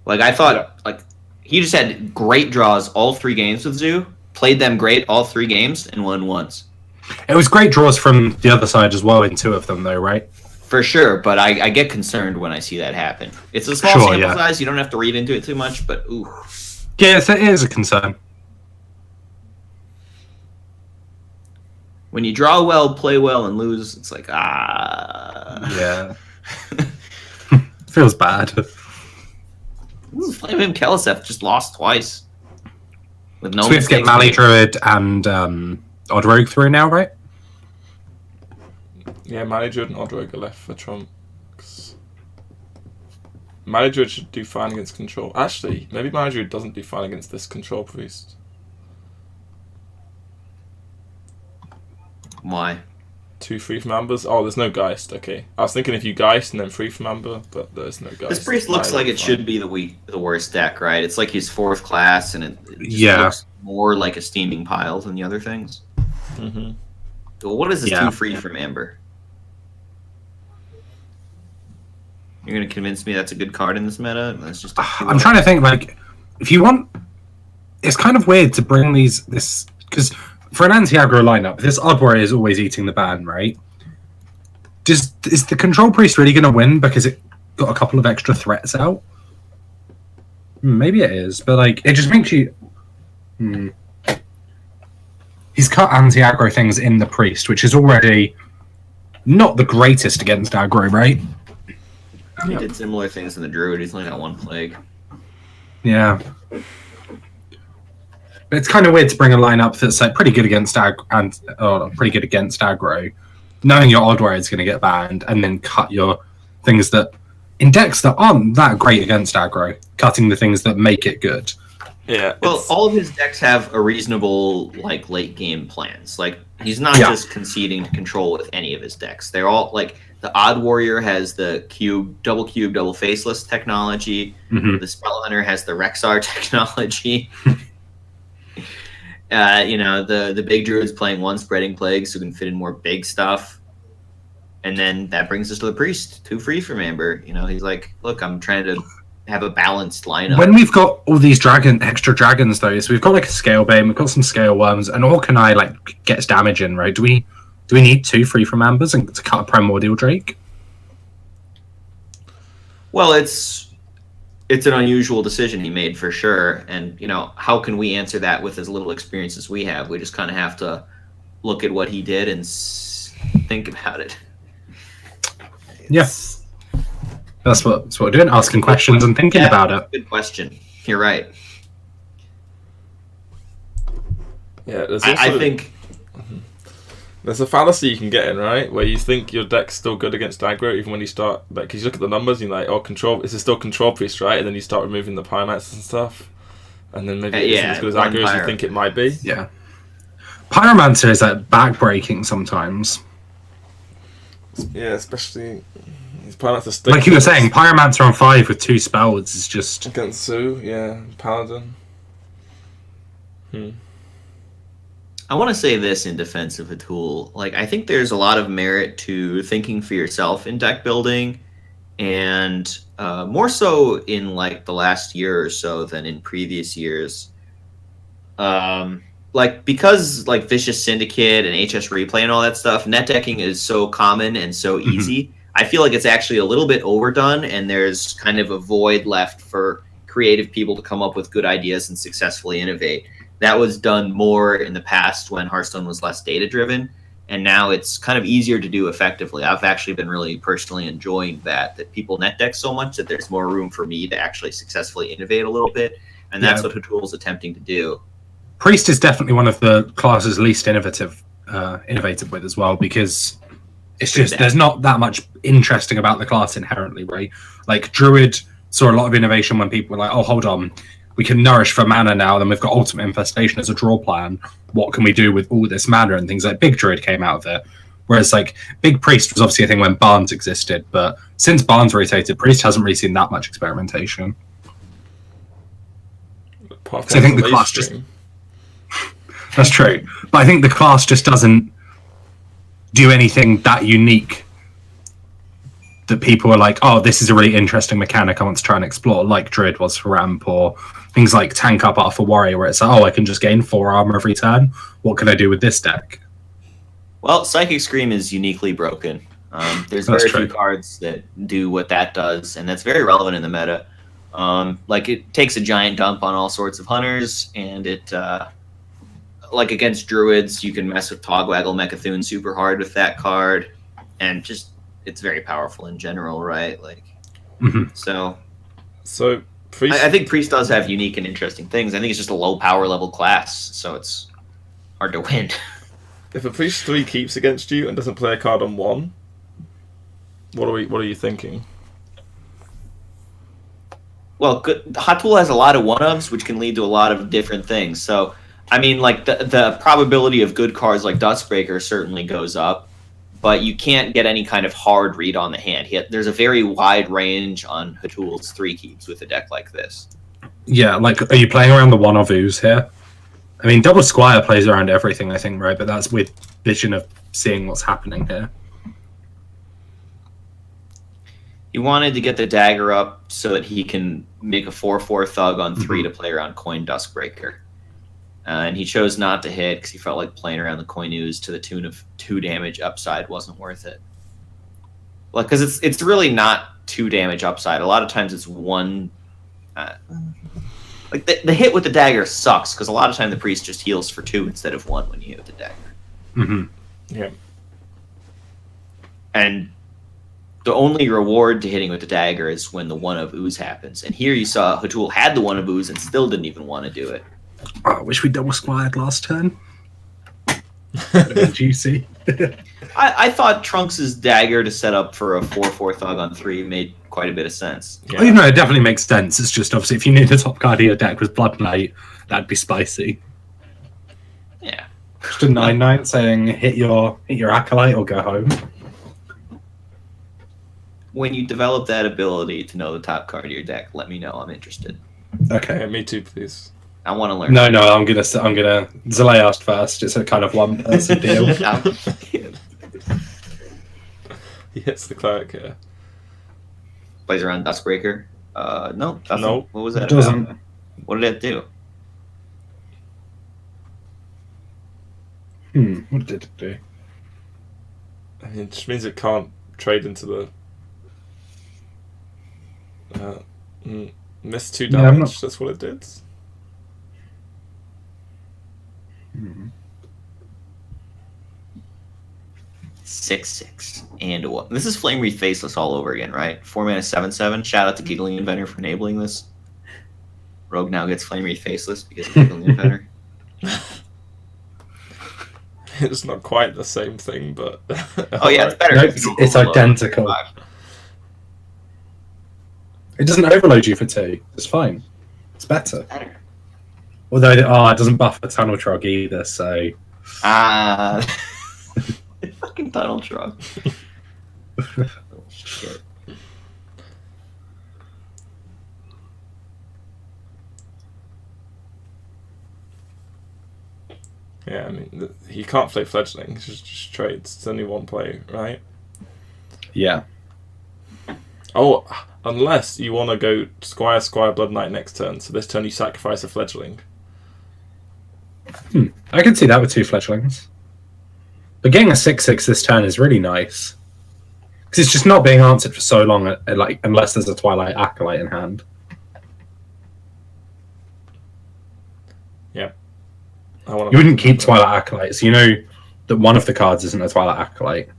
Like, I thought, like, he just had great draws all 3 games with Zoo, played them great all 3 games, and won once. It was great draws from the other side as well in 2 of them, though, right? For sure, but I get concerned when I see that happen. It's a small sample size, you don't have to read into it too much, but ooh. Yeah, it is a concern. When you draw well, play well, and lose, it's like, ah. Yeah. Feels bad. Ooh, Flame Keliseth just lost twice. With no So we have to get Mali Druid and Odd Rogue through now, right? Yeah, Mali Druid and Odd Rogue are left for Trunks. Mali Druid should do fine against control. Actually, maybe Mali Druid doesn't do fine against this control priest. Why? 2 free from Ambers? Oh, there's no Geist. Okay. I was thinking if you Geist and then free from Amber, but there's no Geist. This priest looks like it should be the worst deck, right? It's like he's 4th class, and it just looks more like a steaming pile than the other things. Mm-hmm. Well, what is this 2 free from Amber? You're going to convince me that's a good card in this meta? That's just I'm trying to think, like, if you want... It's kind of weird to bring this... Because for an anti-aggro lineup, this Odd Warrior is always eating the ban, right? Is the Control Priest really going to win because it got a couple of extra threats out? Maybe it is, but, like, it just makes you... He's cut anti-aggro things in the Priest, which is already not the greatest against aggro, right? He did similar things in the Druid. He's only got 1 plague. Yeah. But it's kind of weird to bring a lineup that's like pretty good against aggro, knowing your Odd Warrior is going to get banned, and then cut your things that in decks that aren't that great against aggro, cutting the things that make it good. Yeah. Well, all of his decks have a reasonable like late game plans. Like he's not just conceding to control with any of his decks. They're all like the Odd Warrior has the cube, double faceless technology. Mm-hmm. The Spell Hunter has the Rexar technology. The big Druid's playing 1 spreading plague, so can fit in more big stuff. And then that brings us to the Priest, 2 free from Amber. You know, he's like, look, I'm trying to have a balanced lineup. When we've got all these extra dragons, though, so we've got like a Scale Bane, we've got some Scale Worms, and Orkanai like gets damage in, right? Do we need 2 free from Ambers and to cut a Primordial Drake? Well, it's an unusual decision he made for sure, and how can we answer that with as little experience as we have? We just kind of have to look at what he did and think about it. Yes, that's what we're doing, asking questions and thinking about it. Good question. You're right. Yeah, I think There's a fallacy you can get in, right? Where you think your deck's still good against aggro, even when you start, like, because you look at the numbers and you're like, oh, control, is it still control priest, right? And then you start removing the Pyromancer and stuff. And then maybe it isn't as good as aggro as you think it might be. Yeah. Pyromancer is like backbreaking sometimes. Yeah, especially Pyromancer. Like you were saying, Pyromancer on 5 with 2 spells is just... Against Sue, yeah, Paladin. I want to say this in defense of a tool. Like, I think there's a lot of merit to thinking for yourself in deck building, and more so in like the last year or so than in previous years. Like, because like Vicious Syndicate and HS Replay and all that stuff, net decking is so common and so easy. I feel like it's actually a little bit overdone, and there's kind of a void left for creative people to come up with good ideas and successfully innovate. That was done more in the past when Hearthstone was less data-driven, and now it's kind of easier to do effectively. I've actually been really personally enjoying that people net deck so much that there's more room for me to actually successfully innovate a little bit, and that's what Hatool's attempting to do. Priest is definitely one of the classes least innovative with as well, because it's just there's not that much interesting about the class inherently, right? Like Druid saw a lot of innovation when people were like, oh, hold on, we can nourish for mana now, then we've got Ultimate Infestation as a draw plan. What can we do with all this mana? And things like Big Druid came out of it. Whereas like Big Priest was obviously a thing when Barnes existed, but since Barnes rotated, Priest hasn't really seen that much experimentation. So I think the class just... That's true. But I think the class just doesn't do anything that unique that people are like, oh, this is a really interesting mechanic I want to try and explore, like Druid was for Ramp, or things like Tank Up Alpha Warrior, where it's like, oh, I can just gain 4 armor every turn. What can I do with this deck? Well, Psychic Scream is uniquely broken. There's very few cards that do what that does, and that's very relevant in the meta. Like, it takes a giant dump on all sorts of hunters, and it... like against Druids, you can mess with Togwaggle Mechathoon super hard with that card, and just it's very powerful in general, right? Like, so Priest... I think Priest does have unique and interesting things. I think it's just a low power level class, so it's hard to win. If a Priest 3 keeps against you and doesn't play a card on 1, what are you thinking? Well, Hatool has a lot of 1-ofs, which can lead to a lot of different things. So, I mean, like, the probability of good cards like Dustbreaker certainly goes up, but you can't get any kind of hard read on the hand. There's a very wide range on Hatool's 3 keeps with a deck like this. Yeah, like, are you playing around the 1-of ooze here? I mean, Double Squire plays around everything, I think, right? But that's with vision of seeing what's happening here. He wanted to get the dagger up so that he can make a 4/4 thug on 3 to play around Coin Duskbreaker. And he chose not to hit because he felt like playing around the Coin Ooze to the tune of 2 damage upside wasn't worth it. Well, because it's really not 2 damage upside. A lot of times it's 1. Like the hit with the dagger sucks because a lot of time the Priest just heals for 2 instead of 1 when you hit with the dagger. Yeah. And the only reward to hitting with the dagger is when the 1-of ooze happens. And here you saw Hatool had the 1-of ooze and still didn't even want to do it. Oh, I wish we double squired last turn. That'd been juicy. I thought Trunks' dagger to set up for a 4/4 thug on 3 made quite a bit of sense. Yeah. Well, you know, it definitely makes sense. It's just obviously if you knew the top card of your deck was Blood Knight, that'd be spicy. Yeah. Just a 9/9 saying hit your Acolyte or go home. When you develop that ability to know the top card of your deck, let me know. I'm interested. Okay. Yeah, me too, please. I want to learn. No, I'm gonna. Zalay asked first. It's a kind of one-person deal. He hits the cleric here. Plays around Duskbreaker. No. No. What was that? It doesn't. About? What did it do? What did it do? I mean, it just means it can't trade into the miss 2 damage. That's what it did. 6/6 and 1. This is Flame Wreath Faceless all over again, right? 4 mana 7/7. Shout out to Giggling Inventor for enabling this. Rogue now gets Flame Wreath Faceless because of Giggling Inventor. It's not quite the same thing, but... Oh yeah, it's better. No, it's identical. It doesn't overload you for 2. It's fine. It's better. Although, it doesn't buff the tunnel trog either, so... Fucking tunnel trog. Oh, shit. Yeah, I mean, he can't play fledgling. It's just trades. It's only one play, right? Yeah. Oh, unless you want to go Squire, Blood Knight next turn. So this turn you sacrifice a fledgling. I can see that with 2 fledglings. But getting a 6/6 this turn is really nice. Because it's just not being answered for so long, unless there's a Twilight Acolyte in hand. Yeah. You wouldn't keep Twilight Acolyte, so you know that one of the cards isn't a Twilight Acolyte.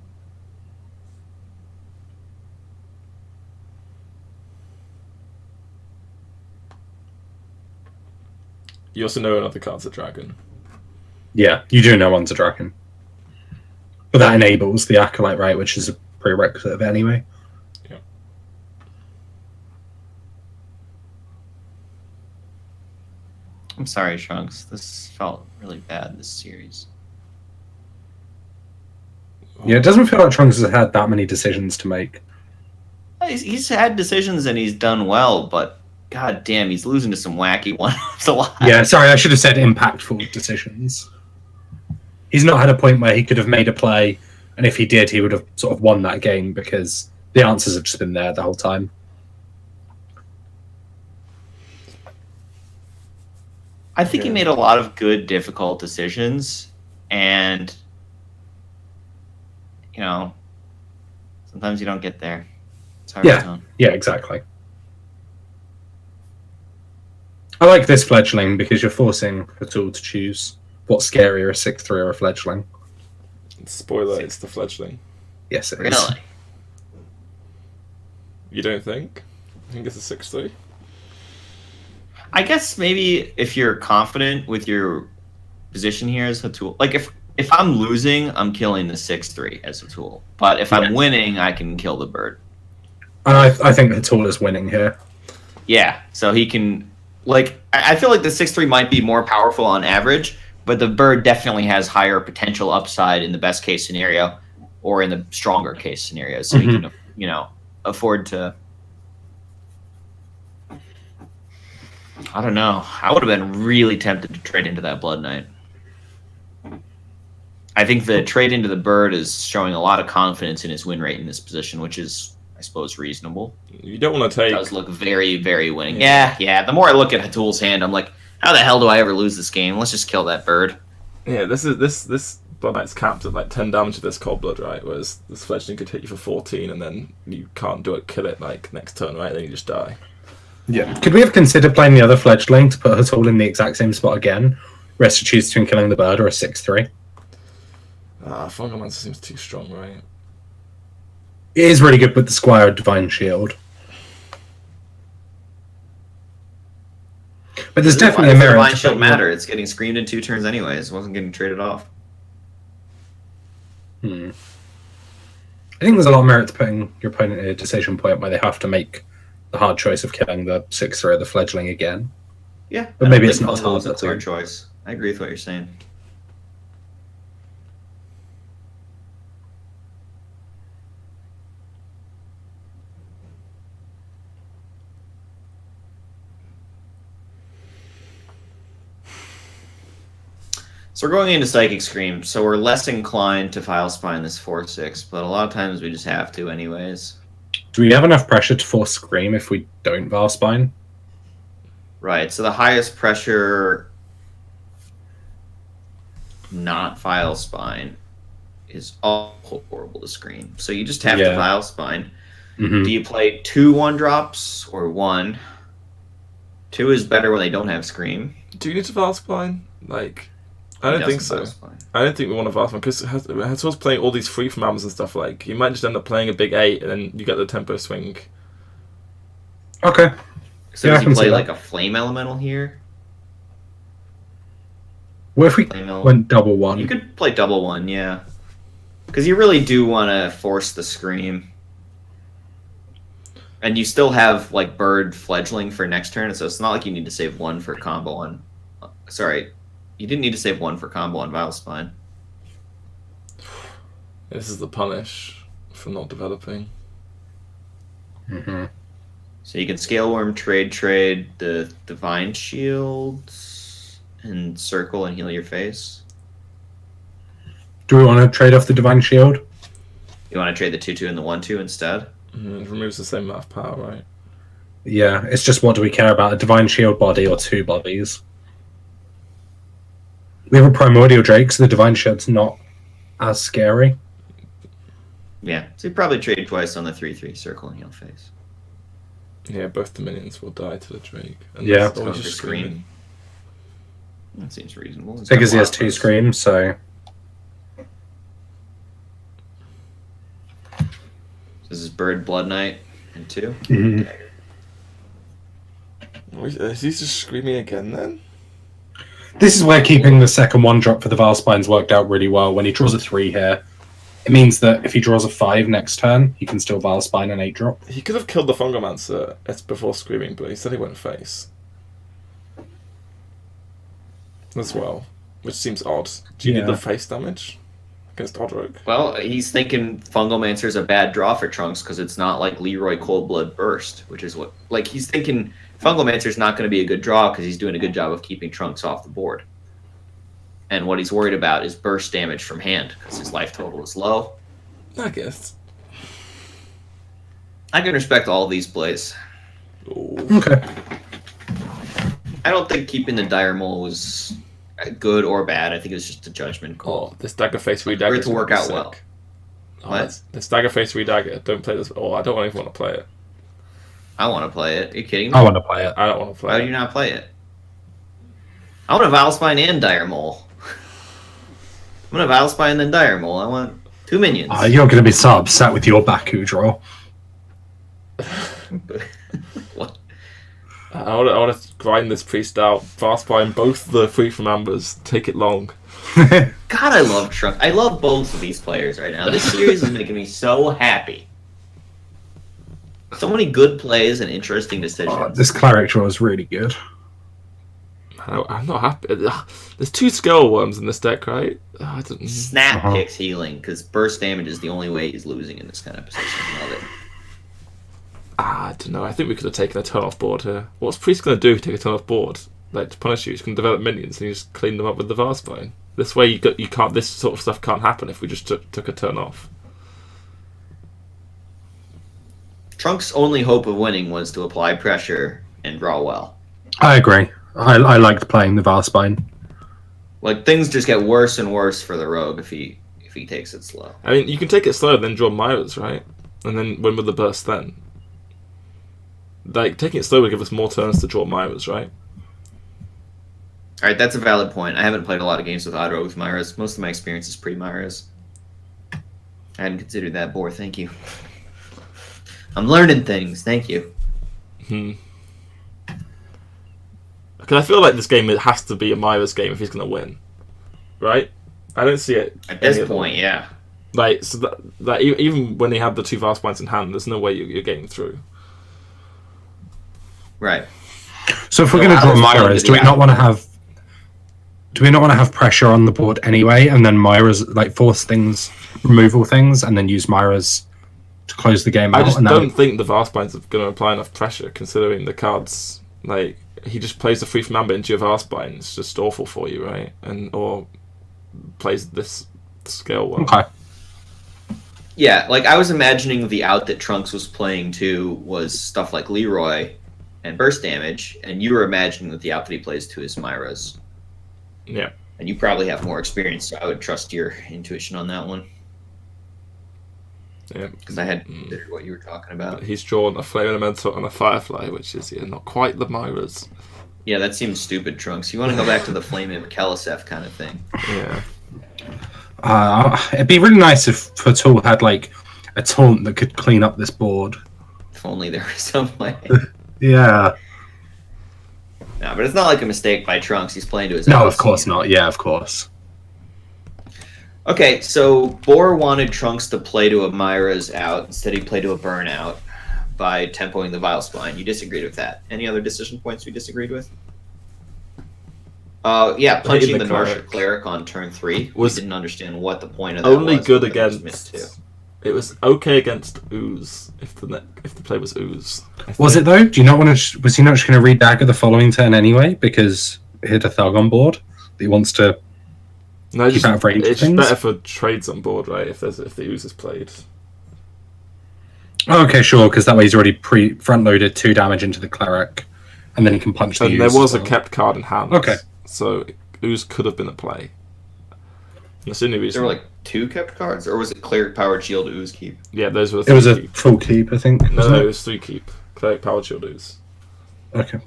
You also know another card's a dragon. Yeah, you do know one's a dragon. But that enables the Acolyte, right, which is a prerequisite of it anyway. Yeah. I'm sorry, Trunks. This felt really bad, this series. Yeah, it doesn't feel like Trunks has had that many decisions to make. He's had decisions and he's done well, but god damn, he's losing to some wacky ones a lot. Yeah, sorry, I should have said impactful decisions. He's not had a point where he could have made a play, and if he did, he would have sort of won that game because the answers have just been there the whole time. I think he made a lot of good, difficult decisions, and sometimes you don't get there. It's Hearthstone. Yeah, exactly. I like this fledgling because you're forcing a tool to choose what's scarier, a 6/3 or a fledgling. Spoiler, it's the fledgling. Yes, it is. Really? You don't think? I think it's a 6/3. I guess maybe if you're confident with your position here as a tool, like if I'm losing, I'm killing the 6/3 as a tool. But if I'm winning, I can kill the bird. And I think the tool is winning here. Yeah, so he can, I feel like the 6/3 might be more powerful on average, but the bird definitely has higher potential upside in the best case scenario or in the stronger case scenario. So he can, afford to. I don't know. I would have been really tempted to trade into that Blood Knight. I think the trade into the bird is showing a lot of confidence in his win rate in this position, which is, I suppose, reasonable. You don't want to take... It does look very, very winning. Yeah. The more I look at Hatul's hand, I'm like, how the hell do I ever lose this game? Let's just kill that bird. Yeah, this Blood Knight's capped at 10 damage to this Cold Blood, right? Whereas this fledgling could hit you for 14 and then you can't kill it next turn, right? Then you just die. Yeah. Could we have considered playing the other fledgling to put Hatul in the exact same spot again? Rest to choose between killing the bird or a 6/3. Fungalmancer seems too strong, right? It is really good with the Squire Divine Shield. But there's definitely a merit. Divine Shield matter. It's getting screamed in 2 turns anyways. It wasn't getting traded off. I think there's a lot of merit to putting your opponent in a decision point where they have to make the hard choice of killing the 6/3 of the fledgling again. Yeah, but maybe it's not a clear choice. I agree with what you're saying. So we're going into Psychic Scream, so we're less inclined to File Spine this 4/6, but a lot of times we just have to anyways. Do we have enough pressure to force Scream if we don't File Spine? Right, so the highest pressure not File Spine is all horrible to Scream. So you just have to File Spine. Do you play 2 1-drops or 1? 2 is better when they don't have Scream. Do you need to File Spine? I don't think so. I don't think we want to File Spine because Hatul's playing all these free from Amazon stuff. You might just end up playing a big 8 and then you get the tempo swing. Okay. So does he play a Flame Elemental here? What if we went double one? You could play double one, yeah. Because you really do want to force the scream. And you still have, like, bird fledgling for next turn, so it's not like you need to save one for combo on... Sorry, you didn't need to save one for combo on Vile Spine. This is the punish for not developing. Mm-hmm. So you can Scale Worm, trade the Divine Shields, and circle and heal your face. Do we want to trade off the Divine Shield? You want to trade the 2/2 and the 1/2 instead? It removes the same amount of power, right? Yeah, it's just what do we care about, a Divine Shield body or 2 bodies? We have a Primordial Drake, so the Divine Shield's not as scary. Yeah, so you probably trade twice on the 3/3 circle and heal face. Yeah, both the minions will die to the Drake. And Yeah. Let's go for Scream. That seems reasonable. Because he has 2 Screams, so... This is Bird, Blood Knight, and 2. Mm-hmm. Is he just screaming again then? This is where keeping the second 1-drop for the Vile Spines worked out really well. When he draws a 3 here, it means that if he draws a 5 next turn, he can still Vile Spine an 8-drop. He could have killed the Fungomancer before screaming, but he said he went face. As well. Which seems odd. Do you need the face damage against Odric? Well, he's thinking Fungomancer's a bad draw for Trunks because it's not like Leroy Coldblood Burst, which is what... Like, he's thinking Fungomancer's not going to be a good draw because he's doing a good job of keeping Trunks off the board. And what he's worried about is burst damage from hand because his life total is low. I guess. I can respect all of these plays. Ooh. Okay. I don't think keeping the Dire Mole was good or bad. I think it was just a judgment call. Oh, this Dagger Face For Redagger it to work out well. What? This Dagger Face Redagger. Don't play this. Oh, I don't even want to play it. I want to play it. Are you kidding me? I want to play it. I don't want to play Why it. do you not play it? I want a Vile Spine and Dire Mole. I'm going to Vile Spine and then Dire Mole. I want 2 minions. You're going to be so upset with your Baku draw. What? I want to grind this priest out. Fast Spine, both the Free from Ambers. Take it long. God, I love Trunk. I love both of these players right now. This series is making me so happy. So many good plays and interesting decisions. This Cleric draw is really good. I'm not happy. There's 2 Skull Worms in this deck, right? I don't... Snap picks healing because burst damage is the only way he's losing in this kind of position. Love it. I don't know. I think we could have taken a turn off board here. What's Priest going to do if you take a turn off board? Like, to punish you, he's going to develop minions and you just clean them up with the Varspine. This way, you can't. This sort of stuff can't happen if we just took a turn off. Trunk's only hope of winning was to apply pressure and draw well. I agree. I liked playing the Varspine. Like, things just get worse and worse for the rogue if he takes it slow. I mean, you can take it slow, then draw Myras, right? And then win with the burst then. Like, taking it slow would give us more turns to draw Myras, right? Alright, that's a valid point. I haven't played a lot of games with Odd Rogue with Myras. Most of my experience is pre-Myras. I hadn't considered that before, thank you. I'm learning things, thank you. Because I feel like this game, it has to be a Myra's game if he's going to win. Right? I don't see it. At this point, yeah. Like, so that even when he had the 2 Vast Points in hand, there's no way you're getting through. Right. So if we're going to draw Myra's, do we not want to have... Do we not want to have pressure on the board anyway, and then Myra's, like, force things, removal things, and then use Myra's to close the game out? I just don't think the Vast Points are going to apply enough pressure, considering the cards, like... He just plays the Free from Amber into your Varspine. It's just awful for you, right? Or plays this scale one. Okay. Yeah, like I was imagining the out that Trunks was playing too was stuff like Leroy and burst damage, and you were imagining that the out that he plays to is Myra's. Yeah. And you probably have more experience, so I would trust your intuition on that one. Yeah. Because I had considered what you were talking about. He's drawn a Flame Elemental and a Firefly, which is not quite the Myra's. Yeah, that seems stupid, Trunks. You want to go back to the Flame and Kelisef kind of thing. Yeah. It'd be really nice if Fatul had, like, a taunt that could clean up this board. If only there was some way. Yeah. No, No, but it's not like a mistake by Trunks. He's playing to his No, of course not. Yeah, of course. Okay, so Boar wanted Trunks to play to a Myra's out. Instead, he played to a Burnout by tempoing the Vile Spine. You disagreed with that. Any other decision points we disagreed with? Yeah, punching the Norsha Cleric on turn 3. We didn't understand what the point of that only was. Good against... It was okay against Ooze if the play was Ooze. Was it though? Do you not want to? Was he not just going to re-dagger the following turn anyway because he had a Thug on board that he wants to keep out of range? It's just better for trades on board, right? If the Ooze is played. Oh, okay, sure, because that way he's already front-loaded 2 damage into the Cleric, and then he can punch the Ooze. And there was a kept card in hand. Okay. So Ooze could have been a play. That's the only reason. There were like 2 kept cards, or was it Cleric Powered Shield Ooze keep? Yeah, those were. It was a full keep, I think. No, it was 3 keep. Cleric Powered Shield Ooze. Okay.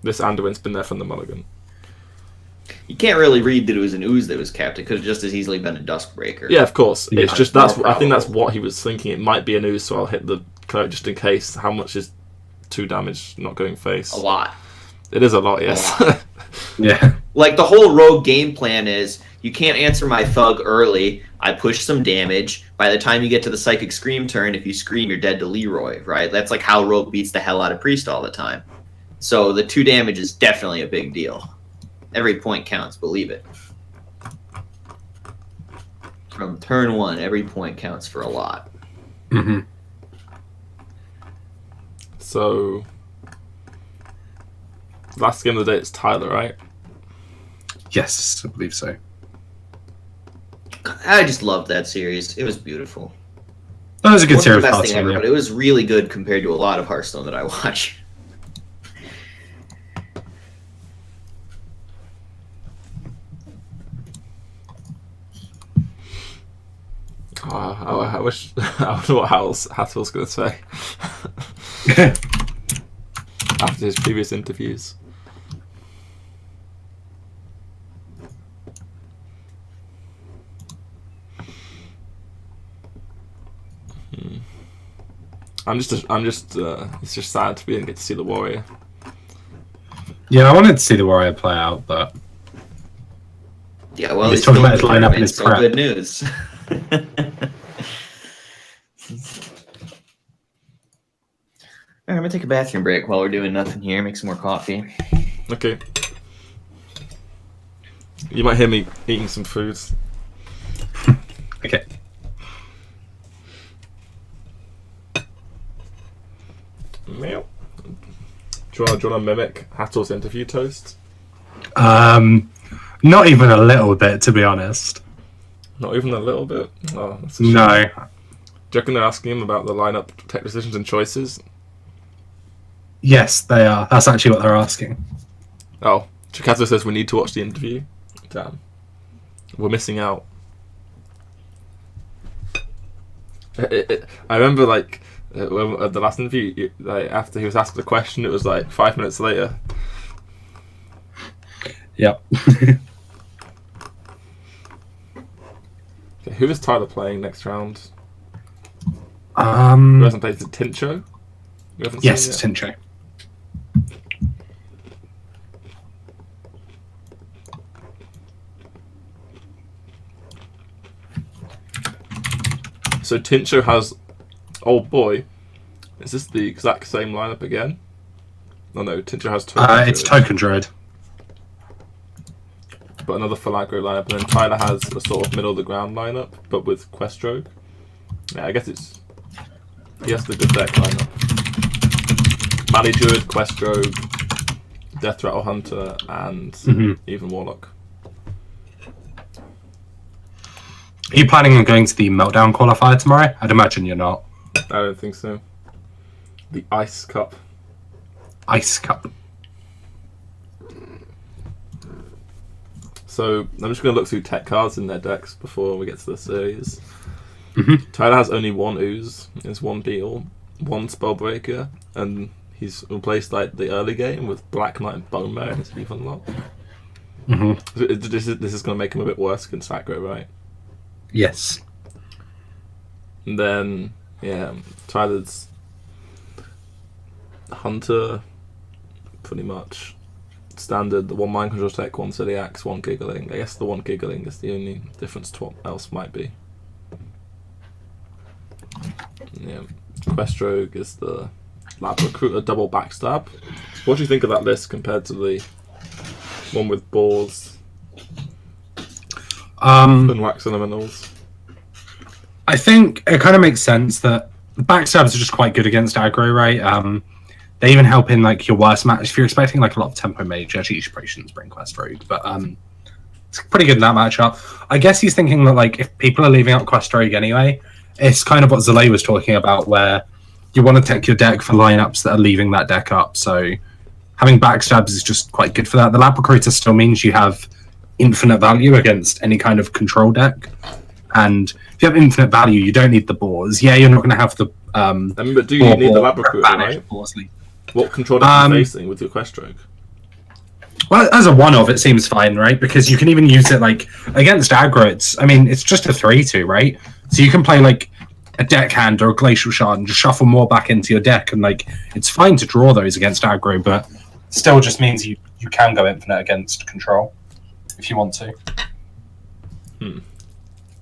This Anduin's been there from the mulligan. You can't really read that it was an Ooze that was capped. It could have just as easily been a Duskbreaker. Yeah, of course. Yeah. It's just I think that's what he was thinking. It might be an Ooze, so I'll hit the Cleric just in case. How much is 2 damage not going face? A lot. It is a lot, yes. A lot. Yeah. Like, the whole rogue game plan is, you can't answer my Thug early, I push some damage, by the time you get to the Psychic Scream turn, if you scream, you're dead to Leroy, right? That's like how rogue beats the hell out of Priest all the time. So the 2 damage is definitely a big deal. Every point counts, believe it. From turn 1, every point counts for a lot. Mm-hmm. So... last game of the day, it's Tyler, right? Yes, I believe so. I just loved that series. It was beautiful. That was a good It series. wasn't the best thing ever, but it was really good compared to a lot of Hearthstone that I watch. I wish I wonder what Hattle's going to say after his previous interviews. It's just sad we didn't get to see the Warrior. Yeah, I wanted to see the Warrior play out, but yeah, well, he's talking about his lineup and his so prep. good news. I'm gonna take a bathroom break while we're doing nothing here. Make some more coffee. Okay. You might hear me eating some food. Okay. Meow. Do you want to mimic Hattle's interview toast? Not even a little bit, to be honest. Not even a little bit? Oh, that's a shame. No. Do you reckon they're asking him about the lineup, tech decisions and choices? Yes, they are. That's actually what they're asking. Oh, Chikato says we need to watch the interview. Damn. We're missing out. I remember, like, at the last interview, like, after he was asked the question, it was like 5 minutes later. Yep. Okay, who is Tyler playing next round? Who Um. hasn't played? Is it Tincho? You haven't Yes, seen it's it yet? Tincho. So Tincho has... Oh boy. Is this the exact same lineup again? Oh no, Tincho has Token It's Druid, Token Druid. but another full aggro lineup, and then Tyler has a sort of middle of the ground lineup, but with Quest Rogue. Yeah, I guess it's... He has the good deck lineup. Mali Druid, Quest Rogue, Death Rattle Hunter, and even Warlock. Are you planning on going to the Meltdown qualifier tomorrow? I'd imagine you're not. I don't think so. The Ice Cup. Ice Cup. So I'm just going to look through tech cards in their decks before we get to the series. Mm-hmm. Tyler has only 1 Ooze, is 1 Beetle, 1 Spellbreaker, and he's replaced like the early game with Black Knight and Bone Mare in his even lot. Mm-hmm. This is going to make him a bit worse against aggro, right? Yes. And then, yeah, Tyler's Hunter, awfully much. Standard, the 1 mind control tech, 1 Zodiacs, 1 giggling. I guess the 1 giggling is the only difference to what else might be. Yeah. Quest Rogue is the Lab Recruiter double backstab. What do you think of that list compared to the one with Boars and Wax Elementals? I think it kind of makes sense that the backstabs are just quite good against aggro, right? They even help in like your worst match. If you're expecting like a lot of tempo mage, actually you should probably shouldn't bring Quest Rogue, but it's pretty good in that matchup. I guess he's thinking that like if people are leaving out Quest Rogue anyway, it's kind of what Zalay was talking about, where you want to take your deck for lineups that are leaving that deck up. So having backstabs is just quite good for that. The Lab Recruiter still means you have infinite value against any kind of control deck. And if you have infinite value, you don't need the Boars. Yeah, you're not going to have the... but do you need the Lab Recruiter, right? What control deck are you facing with your Quest Rogue? Well, as a one-of, it seems fine, right? Because you can even use it, like, against aggro. It's just a 3-2, right? So you can play, like, a deck hand or a Glacial Shard and just shuffle more back into your deck. And, like, it's fine to draw those against aggro, but still just means you can go infinite against control if you want to.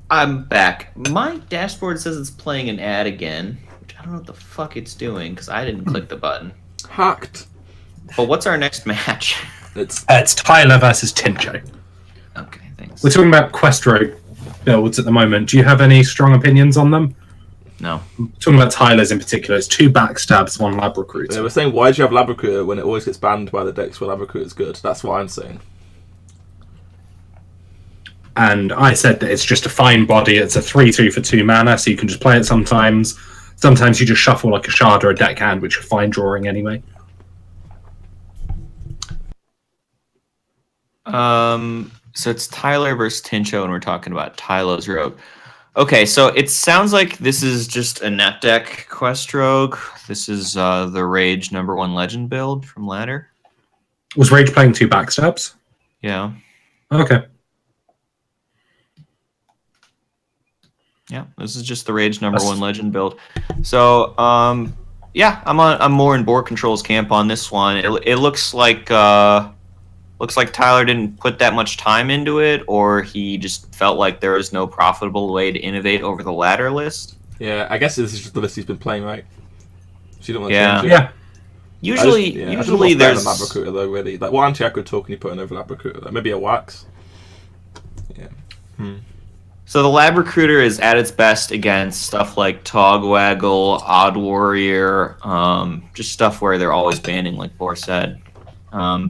I'm back. My dashboard says it's playing an ad again, which I don't know what the fuck it's doing because I didn't click the button. Hacked. But what's our next match? It's Tyler versus Tincho. Okay, thanks. We're talking about Quest Rogue builds at the moment. Do you have any strong opinions on them? No. Talking about Tyler's in particular, it's 2 backstabs, 1 Lab Recruiter. Yeah, we're saying, why do you have Lab Recruiter when it always gets banned by the decks where Lab Recruiter's good? That's what I'm saying. And I said that it's just a fine body. It's a 3-2 for 2 mana, so you can just play it sometimes. Sometimes you just shuffle like a shard or a deck hand, which you're fine drawing anyway. So it's Tyler versus Tincho, and we're talking about Tylo's Rogue. Okay, so it sounds like this is just a net deck Quest Rogue. This is the Rage #1 Legend build from Ladder. Was Rage playing 2 backstabs? Yeah. Okay. Yeah, this is just the Rage #1 Legend build. So, yeah, I'm more in Board Control's camp on this one. It looks like Tyler didn't put that much time into it, or he just felt like there was no profitable way to innovate over the ladder list. Yeah, I guess this is just the list he's been playing, right? So you don't want to change it. Yeah. Usually there's Lab Recruiter though, really. Like, what anti-aggro token you put in over Lab Recruiter? Like, maybe a Wax. Yeah. So the Lab Recruiter is at its best against stuff like Togwaggle, Odd Warrior, just stuff where they're always banning, like Boar said.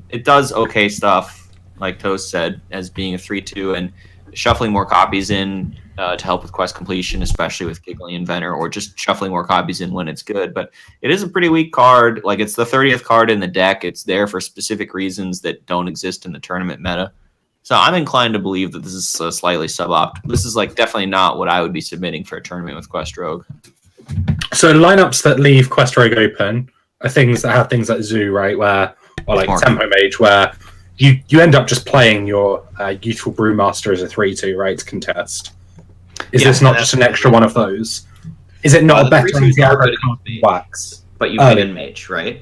It does okay stuff, like Toast said, as being a 3-2 and shuffling more copies in to help with quest completion, especially with Giggling Inventor, or just shuffling more copies in when it's good. But it is a pretty weak card. Like, it's the 30th card in the deck. It's there for specific reasons that don't exist in the tournament meta. So I'm inclined to believe that this is slightly suboptimal. This is like definitely not what I would be submitting for a tournament with Quest Rogue. So lineups that leave Quest Rogue open are things that have things like Zoo, right, or like Tempo Mage, where you end up just playing your Youthful Brewmaster as a 3-2, right, to contest. Is this not just an extra one of those? Is it not a better Wax? But you ban Mage, right?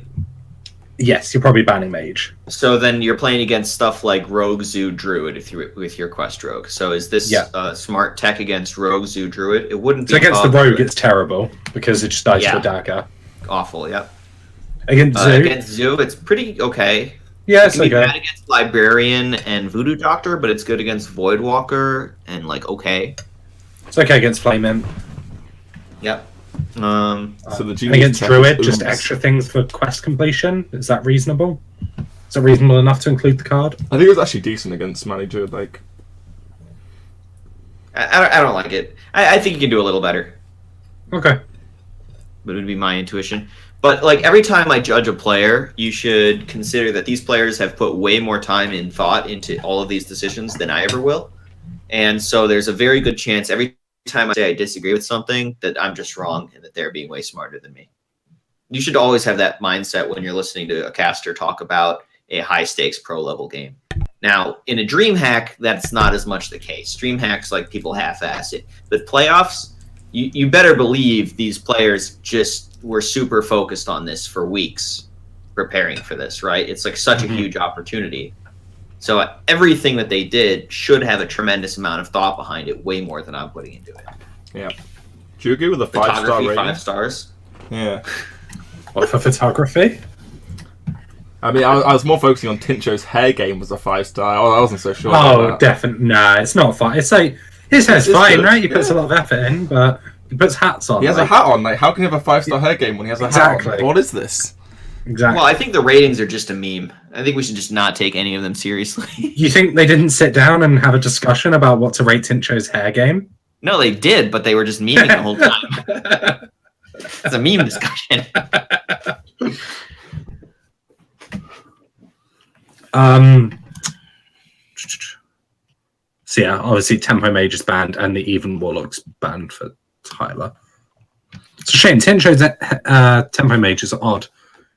Yes, you're probably banning Mage. So then you're playing against stuff like Rogue, Zoo, Druid with your Quest Rogue. So is this smart tech against Rogue, Zoo, Druid? It wouldn't be. So against the Rogue, it's terrible because it just dies to a dagger. Awful, yep. Against Zoo, it's pretty okay. Yeah, it's okay. Bad against Librarian and Voodoo Doctor, but it's good against Voidwalker and okay. It's okay against Flame Imp. Yep. So the against Druid, just extra things for quest completion. Is that reasonable? Is it reasonable enough to include the card? I think it was actually decent against Manny Druid. Like, I don't like it. I think you can do a little better. Okay. But it would be my intuition. But every time I judge a player, you should consider that these players have put way more time and thought into all of these decisions than I ever will. And so there's a very good chance every time I say I disagree with something that I'm just wrong and that they're being way smarter than me. You should always have that mindset when you're listening to a caster talk about a high stakes pro level game. Now, in a dream hack, that's not as much the case. Dream hacks, people half-ass it. But playoffs, you better believe these players just were super focused on this for weeks. preparing for this, right? It's like such a huge opportunity. So everything that they did should have a tremendous amount of thought behind it, way more than I'm putting into it. Yeah. Do you agree with the 5-star rating? 5 stars. Yeah. What for photography? I mean, I was more focusing on Tincho's hair game was a 5-star. I wasn't so sure. Oh, definitely. Nah, it's not fun. It's like his hair's fine, right? He puts a lot of effort in, but he puts hats on. He has a hat on. Like, how can he have a 5-star hair game when he has a hat on? What is this? Exactly. Well, I think the ratings are just a meme. I think we should just not take any of them seriously. You think they didn't sit down and have a discussion about what to rate Tincho's hair game? No, they did, but they were just memeing the whole time. It's a meme discussion. So yeah, obviously Tempo Mage is banned and the Even Warlock's banned for Tyler. It's a shame. Tincho's Tempo Mage is odd.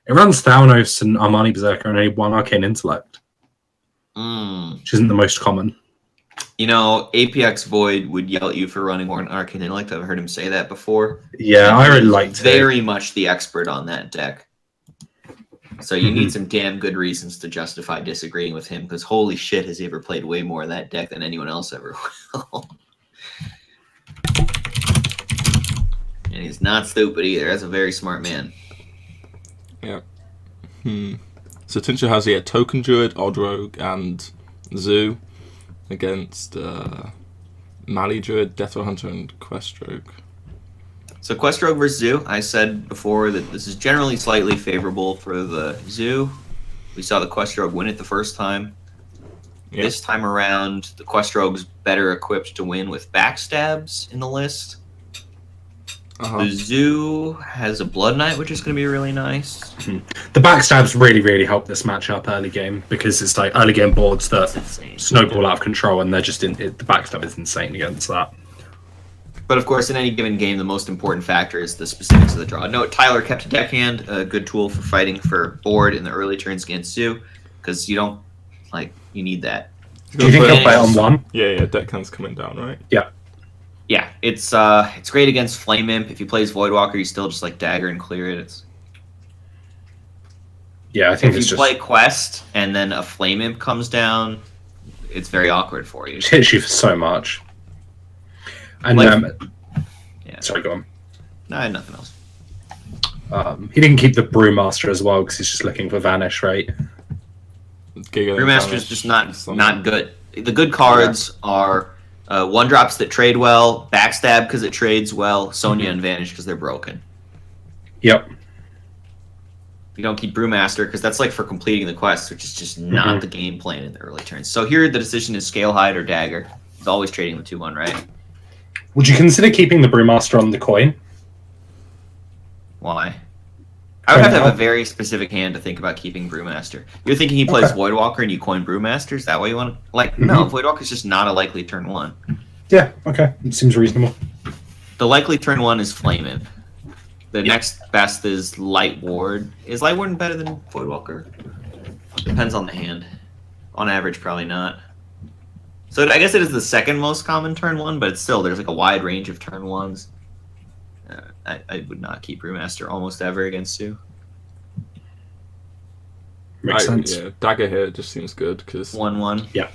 It runs Thalnos and Armani Berserker and only 1 Arcane Intellect. Which isn't the most common. You know, APX Void would yell at you for running more than Arcane Intellect. I've heard him say that before. Yeah, I really liked it. Very much the expert on that deck. So you need some damn good reasons to justify disagreeing with him, because holy shit, has he ever played way more of that deck than anyone else ever will. And he's not stupid either. That's a very smart man. Yeah. So Tincho has here Token Druid, Odd Rogue, and Zoo against Mali Druid, Death Hunter, and Quest Rogue. So Quest Rogue versus Zoo, I said before that this is generally slightly favorable for the Zoo. We saw the Quest Rogue win it the first time. Yep. This time around, the Quest Rogue's better equipped to win with backstabs in the list. The Zoo has a Blood Knight, which is going to be really nice. The backstabs really, really help this matchup early game, because it's like early game boards that snowball out of control, and they're just the backstab is insane against that. But of course, in any given game, the most important factor is the specifics of the draw. Note, Tyler kept a deckhand, a good tool for fighting for board in the early turns against Zoo, because you don't, you need that. Do you think he'll play on 1? Yeah, deckhand's coming down, right? Yeah. Yeah, it's great against Flame Imp. If he plays Voidwalker, you still just dagger and clear it. Yeah, I think if you play Quest and then a Flame Imp comes down, it's very awkward for you. It hits you for so much. And yeah. Sorry, go on. No, I had nothing else. He didn't keep the Brewmaster as well because he's just looking for Vanish, right? Brewmaster is just not good. The good cards are 1-drops that trade well, Backstab because it trades well, Sonya and Vanish because they're broken. Yep. You don't keep Brewmaster because that's for completing the quest, which is just not the game plan in the early turns. So here the decision is Scalehide or Dagger. It's always trading the 2-1, right? Would you consider keeping the Brewmaster on the coin? Why? I would have to have a very specific hand to think about keeping Brewmaster. You're thinking he plays Voidwalker and you coin Brewmaster? Is that what you want to... No, Voidwalker's just not a likely turn 1. Yeah, okay. It seems reasonable. The likely turn 1 is Flame Imp. The next best is Light Ward. Is Light Ward better than Voidwalker? Depends on the hand. On average, probably not. So I guess it is the second most common turn 1, but it's still, there's a wide range of turn 1s. I would not keep Brewmaster almost ever against Sue. Makes sense. Yeah, Dagger here just seems good because 1/1. Yeah.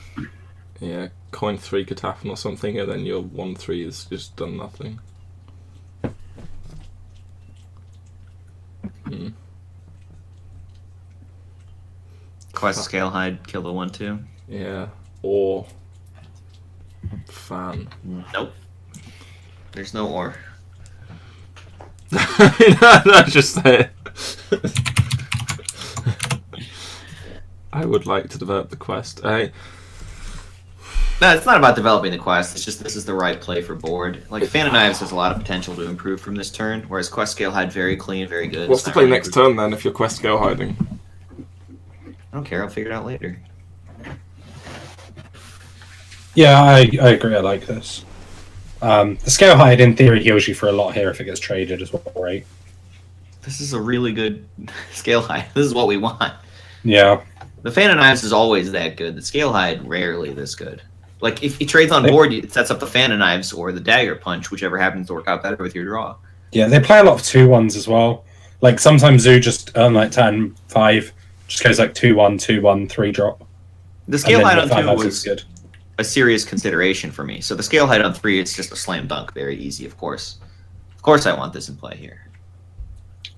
Yeah, coin 3 Cataphan or something, and then your 1/3 has just done nothing. Quest Scalehide, kill the 1/2. Yeah, or Fan. Nope. There's no or. No, just say it. I would like to develop the quest. No, it's not about developing the quest. It's just this is the right play for board. Fan of Knives has a lot of potential to improve from this turn, whereas Quest Scalehide very clean, very good. What's to play next turn then if you're Quest Scale hiding? I don't care. I'll figure it out later. Yeah, I agree. I like this. The Scale Hide in theory heals you for a lot here if it gets traded as well, right? This is a really good Scalehide. This is what we want. Yeah. The Fan of Knives is always that good. The Scalehide rarely this good. If he trades on board, it sets up the Fan of Knives or the Dagger Punch, whichever happens to work out better with your draw. Yeah, they play a lot of 2-1s as well. Like sometimes Zoo just on like turn 5 just goes like 2-1, 2-1, 3-drop. The scale height on 2 was was good. a serious consideration for me. So the scale height on 3 is just a slam dunk, very easy, of course. Of course, I want this in play here.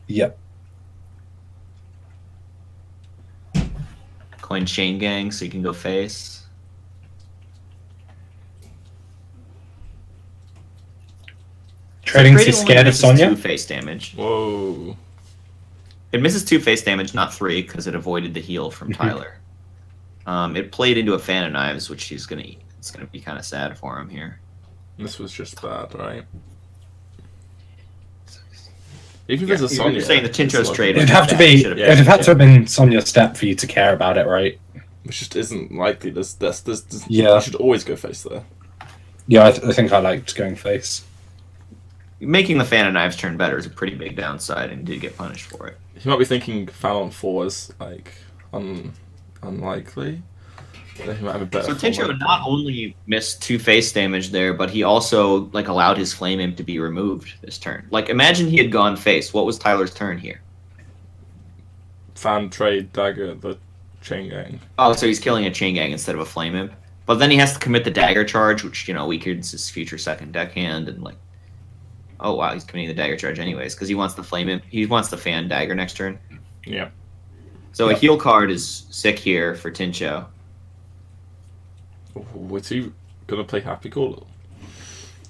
Yep. Coin chain gang, so you can go face. Trading too scared of Sonya. 2 face damage. Whoa. It misses 2 face damage, not 3, because it avoided the heal from Tyler. It played into a Fan of Knives, which he's gonna eat. It's gonna be kind of sad for him here. This was just bad, right? Even if there's a Sonya, you're saying the Tincho's trade. It'd have to be. It'd have had to have been Sonya's step for you to care about it, right? Which just isn't likely. There's Yeah. You should always go face there. Yeah, I think I liked going face. Making the Fan of Knives turn better is a pretty big downside, and did get punished for it. You might be thinking Fan on 4 is like unlikely. He might have a better. So Tincho not only missed 2 face damage there, but he also like allowed his Flame Imp to be removed this turn. Like imagine he had gone face. What was Tyler's turn here? Fan trade dagger the chain gang. Oh, so he's killing a chain gang instead of a Flame Imp. But then he has to commit the dagger charge, which weakens his future second deckhand, and like, oh wow, he's committing the dagger charge anyways because he wants the Flame Imp. He wants the Fan dagger next turn. Yeah. So a heal card is sick here for Tincho. Was he gonna play Happy Call?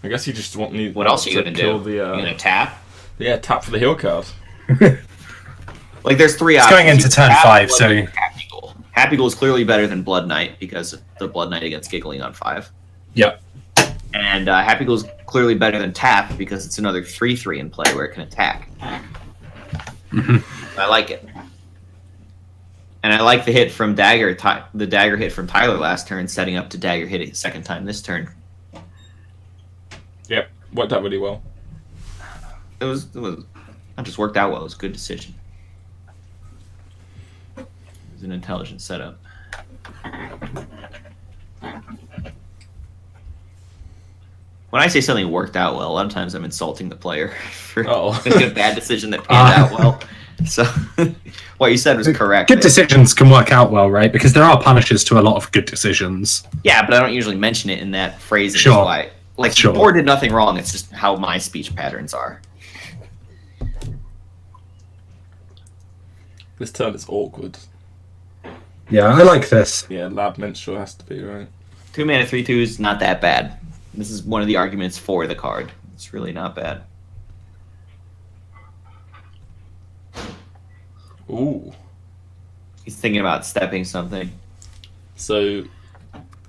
I guess he just need. What else are you gonna do? You're gonna tap? Yeah, tap for the heal card. Like there's 3 It's options. going into turn 5, so Happy Goal. Happy Goal is clearly better than Blood Knight because of the Blood Knight against Giggling on 5. yep. And Happy Goal is clearly better than Tap because it's another 3/3 in play where it can attack. I like it. And I like the hit from Dagger, the Dagger hit from Tyler last turn, setting up to Dagger hit it second time this turn. Yep, worked out really well. It just worked out well. It was a good decision. It was an intelligent setup. When I say something worked out well, a lot of times I'm insulting the player for making a bad decision that panned out well. So what you said was correct. Good decisions can work out well, right? Because there are punishes to a lot of good decisions. Yeah, but I don't usually mention it in that phrase. Sure. Why. Like, the board did nothing wrong. It's just how my speech patterns are. This turn is awkward. Yeah, I like this. Yeah, Lab Minstrel has to be, right? 2 mana, 3/2 is not that bad. This is one of the arguments for the card. It's really not bad. Ooh. He's thinking about stepping something. So,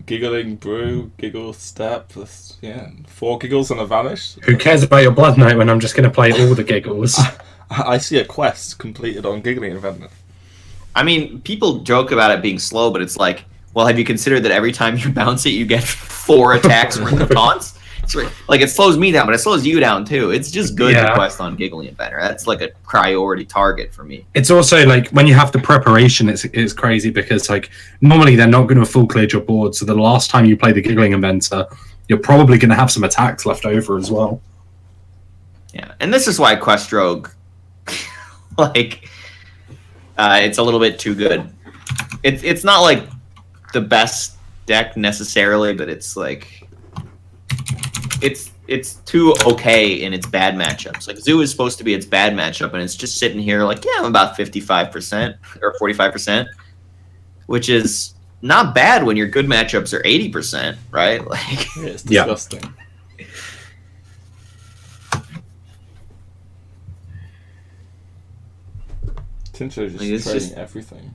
Giggling Brew, Giggle Step, 4 giggles and a vanish. Who cares about your Blood Knight when I'm just going to play all the giggles? I see a quest completed on Giggling Event. I mean, people joke about it being slow, but it's like, well, have you considered that every time you bounce it, you get 4 attacks worth of taunts? It's like, it slows me down, but it slows you down too. It's just good to quest on Giggling Inventor. That's like a priority target for me. It's also like when you have the preparation, it's crazy because like normally they're not going to full clear your board. So the last time you play the Giggling Inventor, you're probably going to have some attacks left over as well. Yeah, and this is why Quest Rogue, it's a little bit too good. It's not like the best deck necessarily, but it's like it's too okay in its bad matchups. Like Zoo is supposed to be its bad matchup, and it's just sitting here like, yeah, I'm about 55% or 45%, which is not bad when your good matchups are 80%, right? Like, yeah, it's disgusting. Tincho just trading everything.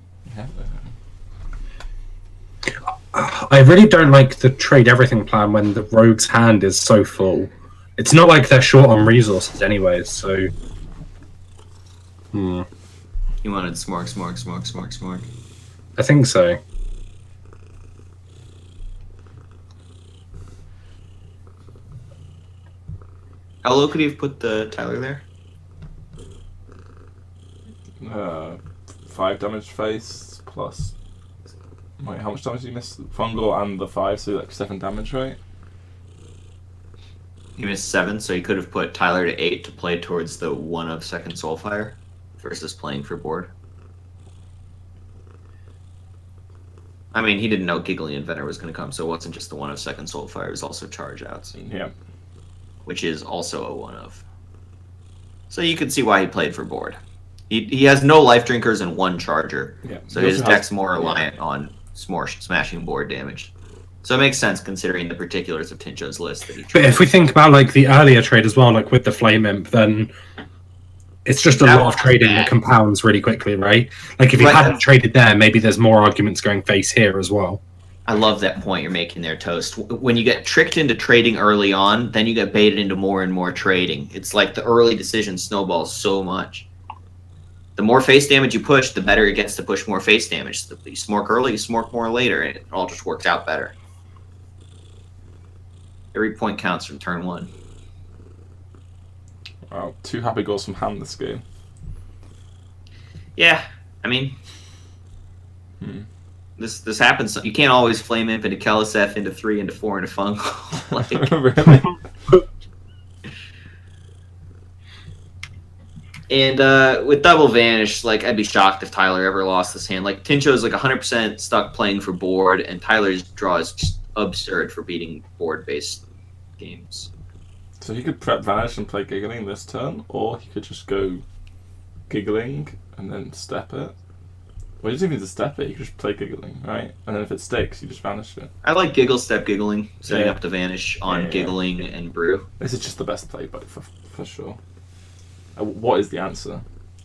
I really don't like the trade everything plan when the rogue's hand is so full. It's not like they're short on resources anyways, so... You wanted smork. I think so. How low could he have put the Tyler there? 5 damage face plus... Wait, how much damage did you miss? Fungal and the 5, so like 7 damage, right? He missed 7, so he could have put Tyler to 8 to play towards the 1 of second Soulfire. versus playing for board. I mean, he didn't know Giggling Inventor was going to come, so it wasn't just the 1 of Second Soulfire, it was also Charge Outs. Yeah. Which is also a 1 of. So you can see why he played for board. He has no Life Drinkers and 1 Charger, so his deck's more reliant on smashing board damage. So it makes sense considering the particulars of Tincho's list that he But if we think about like the earlier trade as well, like with the Flame Imp, then it's just a lot of trading that compounds really quickly, right? Like if he hadn't traded there, maybe there's more arguments going face here as well. I love that point you're making there, Toast. When you get tricked into trading early on, then you get baited into more and more trading. It's like the early decision snowballs so much. The more face damage you push, the better it gets to push more face damage. You smork early, you smork more later, and it all just works out better. Every point counts from turn 1. Wow, 2 happy goals from hand this game. Yeah, I mean, this happens. You can't always Flame Imp into Kelisef into 3 into 4 into Fungal. Like, Really? And with Double Vanish, like I'd be shocked if Tyler ever lost this hand. Like Tincho's like 100% stuck playing for board, and Tyler's draw is just absurd for beating board-based games. So he could prep Vanish and play Giggling this turn, or he could just go Giggling and then step it. Well, he doesn't even need to step it, he could just play Giggling, right? And then if it stakes, you just Vanish it. I like Giggle, Step, Giggling, setting up the Vanish on Giggling and Brew. This is just the best play, but for sure. What is the answer?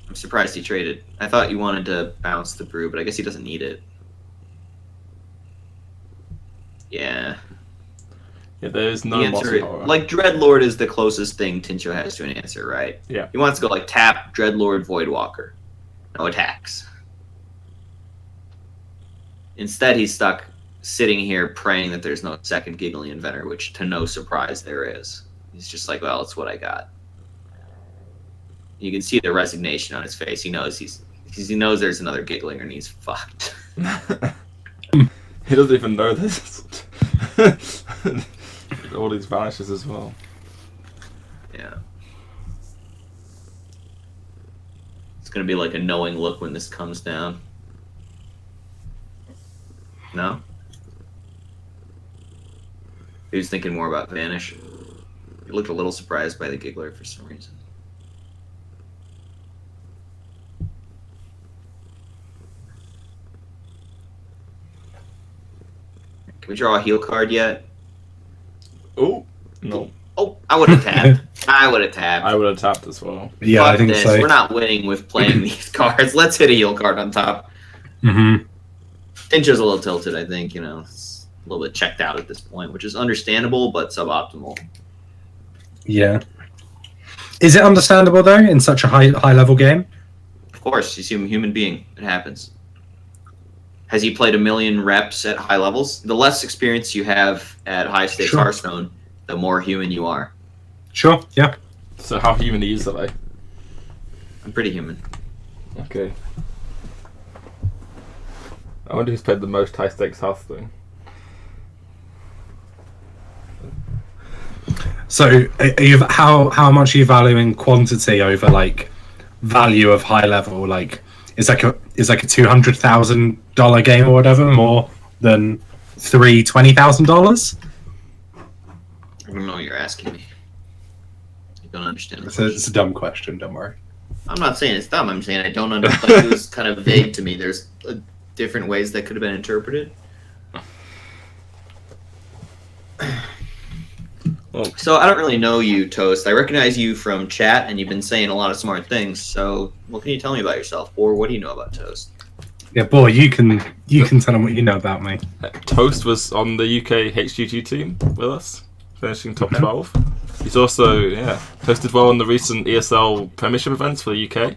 I'm surprised he traded. I thought you wanted to bounce the Brew, but I guess he doesn't need it. Yeah. Yeah, there's no Mossy Horror. Like, Dreadlord is the closest thing Tincho has to an answer, right? Yeah. He wants to go, like, tap, Dreadlord, Voidwalker. No attacks. Instead, he's stuck sitting here praying that there's no second Giggling Inventor, which, to no surprise, there is. He's just like, well, it's what I got. You can see the resignation on his face. He knows he knows there's another Giggling and he's fucked. He doesn't even know this. All these vanishes as well. Yeah. It's gonna be like a knowing look when this comes down. No? He was thinking more about Vanish. He looked a little surprised by the Giggler for some reason. Can we draw a heal card yet? Oh, no. Oh, I would have tapped. I would have tapped. I would have tapped as well. Yeah, Fuck I think this. so. We're not winning with playing these cards. Let's hit a heal card on top. Mm-hmm. Tincho's a little tilted, I think. You know, it's a little bit checked out at this point, which is understandable, but suboptimal. Yeah. Is it understandable, though, in such a high-level game? Of course, he's a human being. It happens. Has he played a million reps at high levels? The less experience you have at high-stakes Hearthstone, the more human you are. Sure, yeah. So how human are they? I'm pretty human. Okay. I wonder who's played the most high-stakes Hearthstone. So, how much are you valuing quantity over like value of high level? Like, is like a $200,000 game or whatever more than $20,000? I don't know what you're asking me. I don't understand. It's a dumb question. Don't worry. I'm not saying it's dumb. I'm saying I don't understand. Like, it was kind of vague to me. There's different ways that could have been interpreted. So I don't really know you, Toast. I recognize you from chat, and you've been saying a lot of smart things. So what can you tell me about yourself, or what do you know about Toast? Yeah, boy, you can tell them what you know about me. Toast was on the UK HGG team with us, finishing top 12. He's also, toasted well in the recent ESL Premiership events for the UK.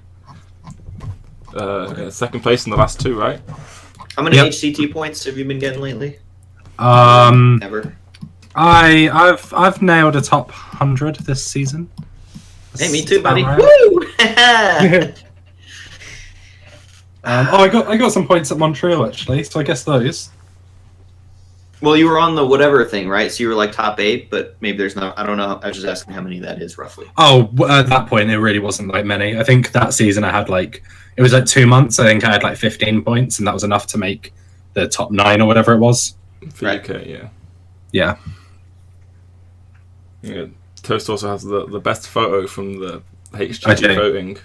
Second place in the last 2, right? How many HCT points have you been getting lately? Never. I've nailed a top 100 this season. Hey, me too, buddy. Right. Woo! I got some points at Montreal actually, so I guess those. Well, you were on the whatever thing, right? So you were like top 8, but maybe there's no. I don't know. I was just asking how many that is roughly. Oh, at that point, it really wasn't like many. I think that season I had like, it was like 2 months. I think I had like 15 points, and that was enough to make the top 9 or whatever it was. For Right. UK, yeah. Yeah. Yeah. Toast also has the best photo from the I HGG do. voting.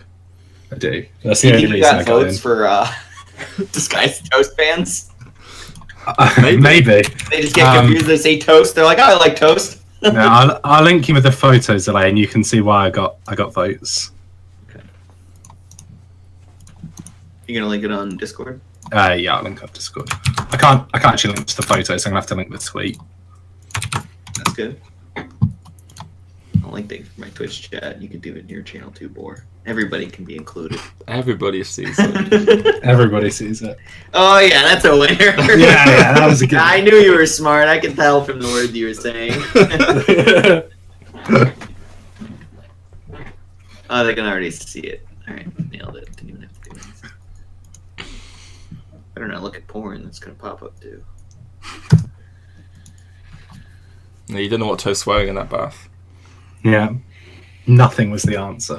I do. That's Do the you only think you reason I got got in. votes for Disguised Toast fans? Maybe. They just get confused. They say toast. They're like, oh, I like toast. No, I'll link you with the photos delay, and you can see why I got votes. You gonna link it on Discord? Yeah, I'll link up Discord. I can't actually link to the photos, so I'm gonna have to link the tweet. That's good. I'll link it for my Twitch chat. You can do it in your channel too, Boar. Everybody can be included. Everybody sees it. Everybody sees it. Oh yeah, that's a winner. Yeah, that was a good. I knew you were smart. I could tell from the words you were saying. Oh, they can already see it. All right, nailed it. Didn't even have to do anything. Better not look at porn. That's gonna pop up too. No, you didn't know what Toast's wearing in that bath. Yeah, nothing was the answer.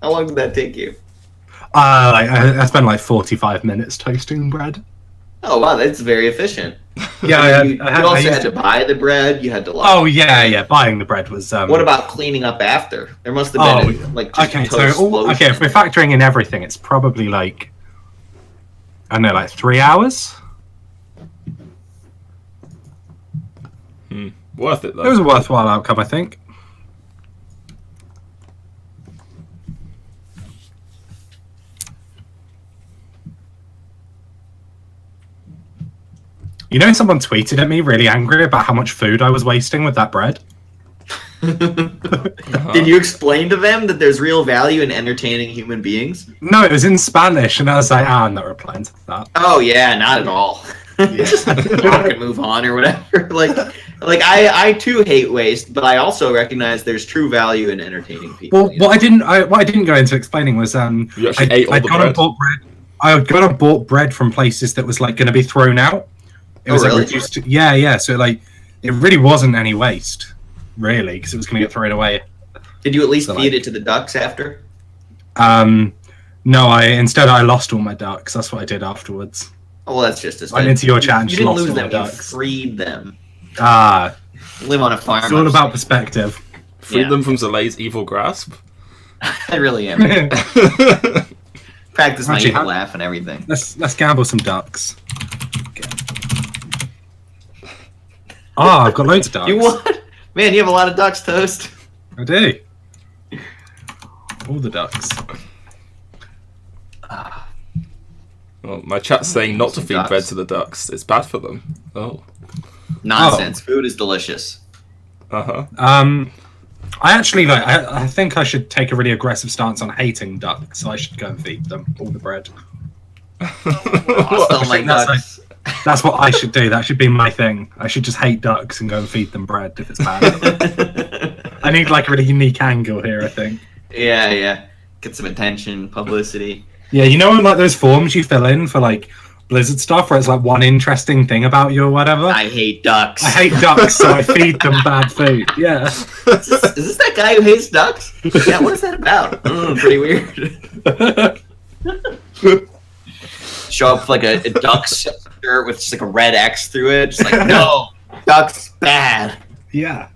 How long did that take you? I spent like 45 minutes toasting bread. Oh wow, that's very efficient. Yeah, you also had to buy the bread. You had to. Oh yeah. Buying the bread was. What about cleaning up after? There must have been like just okay. a toast So if we're factoring in everything, it's probably like I don't know, like 3 hours. Worth it though. It was a worthwhile outcome, I think. You know, someone tweeted at me really angry about how much food I was wasting with that bread. Did you explain to them that there's real value in entertaining human beings? No, it was in Spanish, and I was like, I'm not replying to that. Oh yeah, not at all. Just walk and move on or whatever. Like I too hate waste, but I also recognize there's true value in entertaining people. Well, what I didn't go into explaining was You actually ate all the bread? I had gone and bought bread from places that was like going to be thrown out. It was really? like reduced. Yeah. So like, it really wasn't any waste, really, because it was going to get thrown away. Did you at least feed it to the ducks after? No, instead I lost all my ducks. That's what I did afterwards. Oh, well, that's just as I went into your chat and you didn't lost lose all them. my You ducks. freed them. Ah, Live on a farm. it's all about perspective. Freed them from Zalay's evil grasp. I really am. Practice my Actually, evil laugh and everything. Let's gamble some ducks. Okay. Ah, I've got loads of ducks. You what? Man, you have a lot of ducks, Toast. I do. All the ducks. Well, my chat's saying not to feed ducks. bread to the ducks. It's bad for them. Oh. Nonsense. Food is delicious. Uh-huh. I actually like. I think I should take a really aggressive stance on hating ducks. So I should go and feed them all the bread. Oh my ducks. That's what I should do. That should be my thing. I should just hate ducks and go and feed them bread if it's bad. I need like a really unique angle here, I think. Yeah. Get some attention, publicity. Yeah, you know, like those forms you fill in for like Blizzard stuff, where it's like one interesting thing about you or whatever. I hate ducks. I hate ducks, so I feed them bad food. Yeah. Is this that guy who hates ducks? Yeah, what is that about? Pretty weird. Show up like a duck shirt with just like a red X through it. Just like, no, ducks bad. Yeah.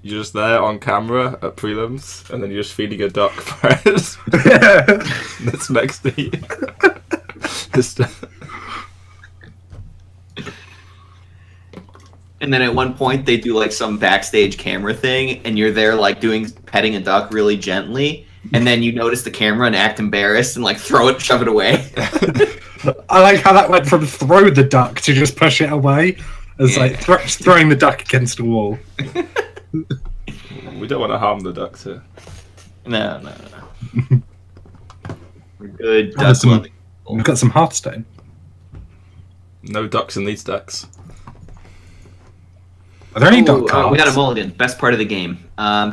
You're just there on camera at prelims, and then you're just feeding a duck bread that's next to you. And then at one point they do like some backstage camera thing, and you're there like petting a duck really gently, and then you notice the camera and act embarrassed and like shove it away. I like how that went from throw the duck to just push it away. It's like throwing the duck against a wall. We don't want to harm the ducks here. No. We're good. Duck loving. We've got some Hearthstone. No ducks in these decks. Are there any duck cards? We got a mulligan. Best part of the game.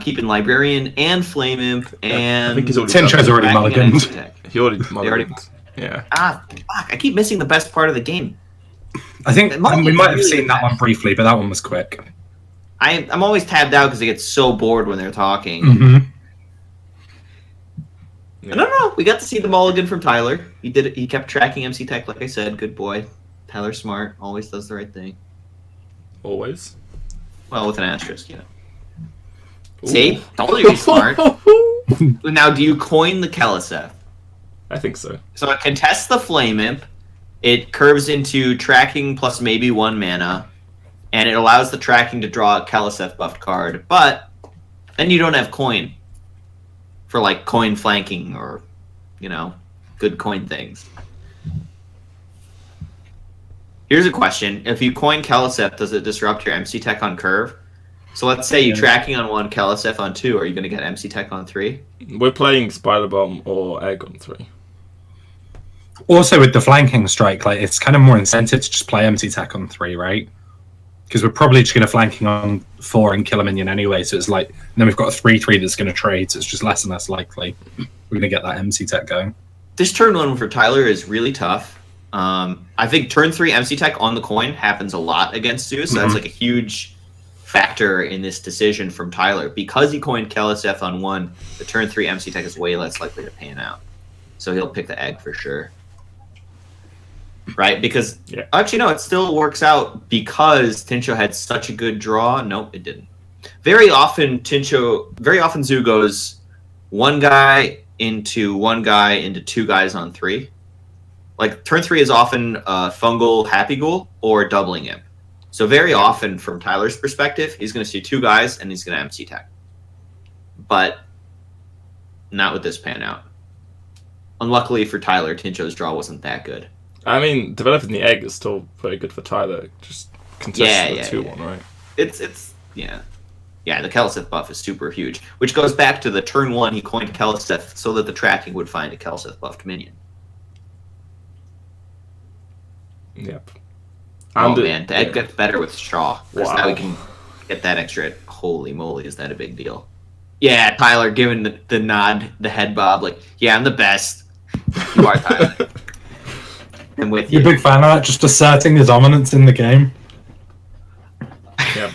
Keeping Librarian and Flame Imp and... I think he's already Tincho's already mulliganed. He already mulliganed. Yeah. Fuck! I keep missing the best part of the game. I think we might have seen that one briefly, but that one was quick. I'm always tabbed out because I get so bored when they're talking. Mm-hmm. Yeah. I don't know. We got to see the mulligan from Tyler. He did it. He kept tracking MC Tech, like I said. Good boy. Tyler's smart. Always does the right thing. Always. Well, with an asterisk, you know. Ooh. See? Told you he's smart. Now, do you coin the Keliseth? I think so. So it contests the Flame Imp. It curves into tracking plus maybe 1 mana. And it allows the tracking to draw a Keliseth buffed card. But then you don't have coin. For like coin flanking or, you know, good coin things. Here's a question. If you coin Keliseth, does it disrupt your MC Tech on curve? So let's say you're tracking on 1, Keliseth on 2. Are you going to get MC Tech on 3? We're playing Spider Bomb or Egg on 3. Also, with the flanking strike, like it's kind of more incentive to just play MC Tech on 3, right? Because we're probably just going to flanking on 4 and kill a minion anyway. So it's like, and then we've got a 3/3 that's going to trade. So it's just less and less likely we're going to get that MC Tech going. This turn 1 for Tyler is really tough. I think turn 3 MC Tech on the coin happens a lot against Zeus. So that's like a huge factor in this decision from Tyler. Because he coined Keliseth on 1, the turn 3 MC Tech is way less likely to pan out. So he'll pick the egg for sure. Right? Because, actually, no, it still works out because Tincho had such a good draw. Nope, it didn't. Very often, Zoo goes 1 guy into 2 guys on 3. Like, turn 3 is often Fungal Happy Ghoul or Doubling Imp. So very often, from Tyler's perspective, he's going to see 2 guys and he's going to MC Tech. But not with this pan out. Unluckily for Tyler, Tincho's draw wasn't that good. I mean, developing the egg is still very good for Tyler. Just contesting the 2-1, right? It's yeah. Yeah, the Keliseth buff is super huge. Which goes back to the turn 1 he coined Keliseth so that the tracking would find a Keliseth buffed minion. Yep. And man, the egg gets better with Straw. Wow. Now we can get that extra. Holy moly, is that a big deal? Yeah, Tyler giving the nod, the head bob, like, yeah, I'm the best. You are, Tyler. I'm with you. You're a big fan of that, just asserting his dominance in the game. Yeah.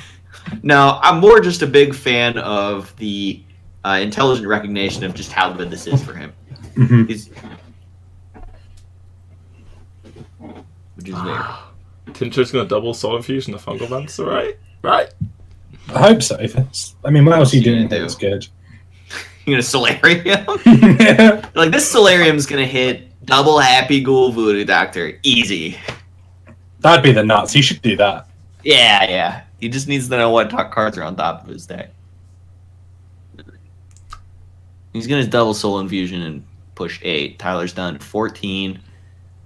No, I'm more just a big fan of the intelligent recognition of just how good this is for him. Mm-hmm. Which is weird. Tincho's going to double Soul Infusion the Fungal Mancer, right? Right? I hope so. I mean, what else are you doing that's good? You're going to Solarium? Yeah. Like, this Solarium's going to hit double Happy Ghoul Voodoo Doctor. Easy. That'd be the nuts. You should do that. Yeah. He just needs to know what cards are on top of his deck. He's going to double Soul Infusion and push 8. Tyler's down to 14.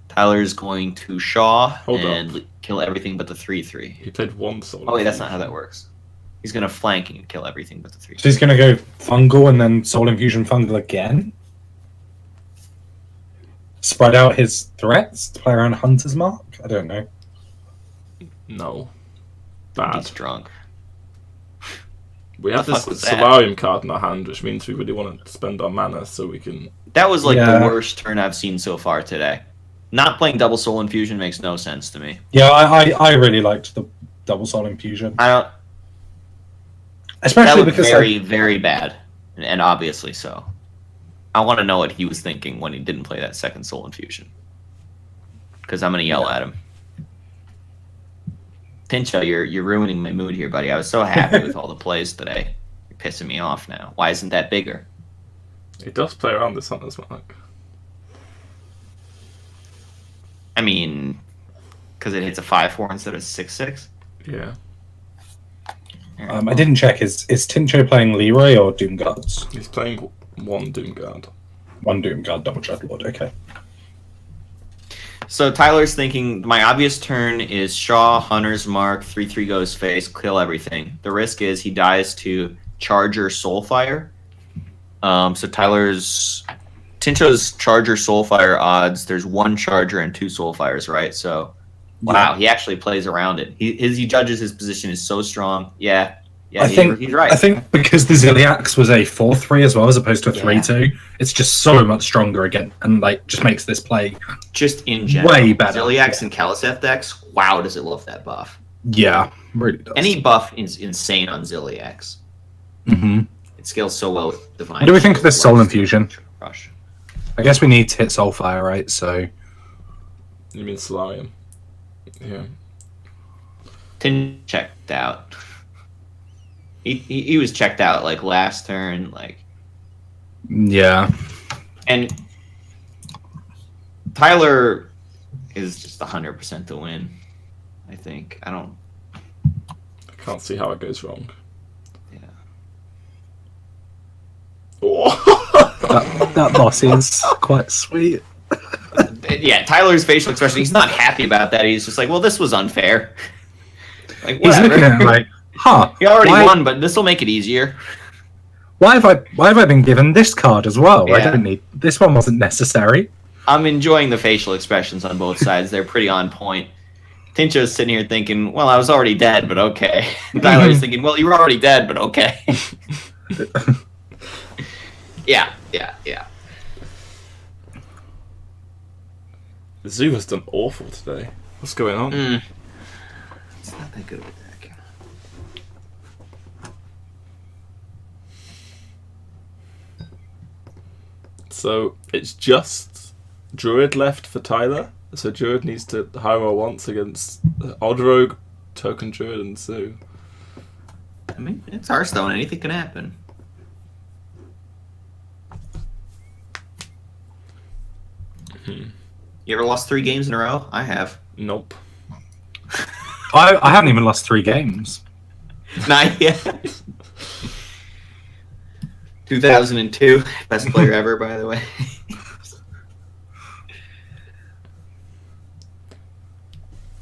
Tyler's going to Shaw and kill everything but the 3/3. He played 1 Soul. Oh, wait, that's not how that works. He's going to flanking and kill everything but the 3/3. So he's going to go Fungal and then Soul Infusion Fungal again? Spread out his threats to play around Hunter's Mark? I don't know. No. Bad. He's drunk. We have this Solarium card in our hand, which means we really want to spend our mana so we can... That was like the worst turn I've seen so far today. Not playing double Soul Infusion makes no sense to me. Yeah, I really liked the double Soul Infusion. I don't... Especially that because... very, very bad. And obviously so. I want to know what he was thinking when he didn't play that second Soul Infusion. Because I'm going to yell at him. Tincho, you're ruining my mood here, buddy. I was so happy with all the plays today. You're pissing me off now. Why isn't that bigger? It does play around this Hunter's Mark. I mean, because it hits a 5/4 instead of 6/6? Yeah. I didn't check. Is Tincho playing Leroy or Doomguards? He's playing 1 Doomguard. 1 Doomguard, double Dreadlord, okay. So Tyler's thinking, my obvious turn is Shaw, Hunter's Mark, 3/3 goes face, kill everything. The risk is he dies to Charger Soulfire. So Tincho's Charger Soulfire odds, there's 1 Charger and 2 Soulfires, right? So, wow, he actually plays around it. He judges his position is so strong. Yeah, Yeah, he's right. I think because the Ziliax was a 4-3 as well, as opposed to a 3-2, it's just so much stronger again, and like just makes this play just in general way better. Ziliax and Kaliseth decks. Wow, does it love that buff? Yeah, really does. Any buff is insane on Ziliax. Mm-hmm. It scales so well with Divine. What do we think of this Soul Infusion? Rush. I guess we need to hit Soulfire, right? So. You mean Solarium? Yeah. Tin checked out. He was checked out like last turn, like. Yeah. And Tyler is just 100% to win. I think. I can't see how it goes wrong. Yeah. that boss is quite sweet. Yeah, Tyler's facial expression, he's not happy about that. He's just like, well, this was unfair. Like, he's whatever. looking at it like, huh. He already won, but this will make it easier. Why have I been given this card as well? Yeah. I don't need this one. Wasn't necessary. I'm enjoying the facial expressions on both sides. They're pretty on point. Tincho's sitting here thinking, well, I was already dead, but okay. Tyler's thinking, well, you were already dead, but okay. Yeah. The Zoo has done awful today. What's going on? It's not that good of a deck. So it's just Druid left for Tyler. So Druid needs to high roll once against Odd Rogue, Token Druid, and Zoo. I mean, it's Hearthstone. Anything can happen. You ever lost 3 games in a row? I have. Nope. I haven't even lost 3 games. Not yet. 2002, best player ever, by the way.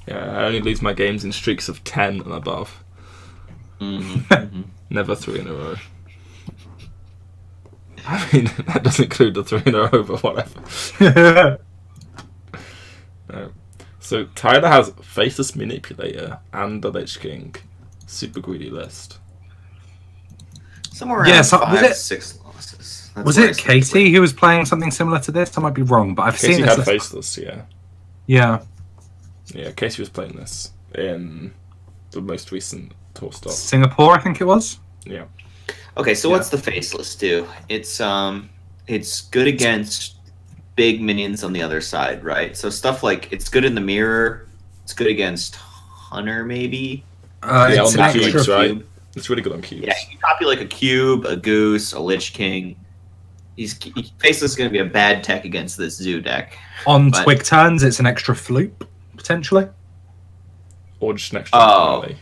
Yeah, I only lose my games in streaks of 10 and above. Mm-hmm. Never 3 in a row. I mean, that doesn't include the 3 in a row, but whatever. No. So Tyler has Faceless Manipulator and the Lich King. Super greedy list. Somewhere around so, 6 losses. That's was where it Katie who was playing something similar to this? I might be wrong, but I've Casey seen had this. Faceless, yeah. Yeah. Yeah, Casey was playing this in the most recent tour stop. Singapore, I think it was. Yeah. Okay, so what's the Faceless do? It's good against big minions on the other side, right? So stuff like it's good in the mirror. It's good against Hunter, mayy. Yeah, It's on an the extra cubes, right? cube. It's really good on cubes. Yeah, you can copy like a cube, a goose, a Lich King. Faceless is going to be a bad tech against this Zoo deck. On But- twig turns, it's an extra floop, potentially. Or just an extra rally.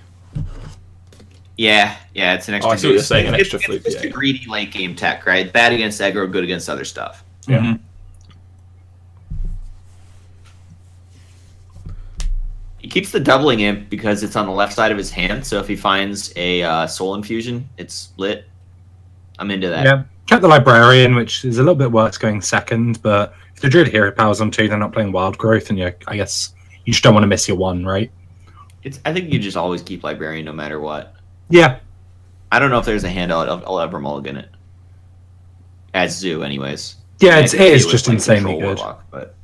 Yeah, it's an extra. Oh, I see what you're goose. saying, an extra It's flip, just yeah. a greedy late game tech, right? Bad against aggro, good against other stuff. Yeah. Mhm. He keeps the doubling imp because it's on the left side of his hand. So if he finds a soul infusion, it's lit. I'm into that. Yeah. Check the Librarian, which is a little bit worse going second, but if the Druid Hero powers on 2, they're not playing Wild Growth, and I guess you just don't want to miss your 1, right? I think you just always keep Librarian no matter what. Yeah. I don't know if there's a hand I'll ever mulligan it. As Zoo, anyways. Yeah, I it could see is with, just like, insanely Control good. Warlock, but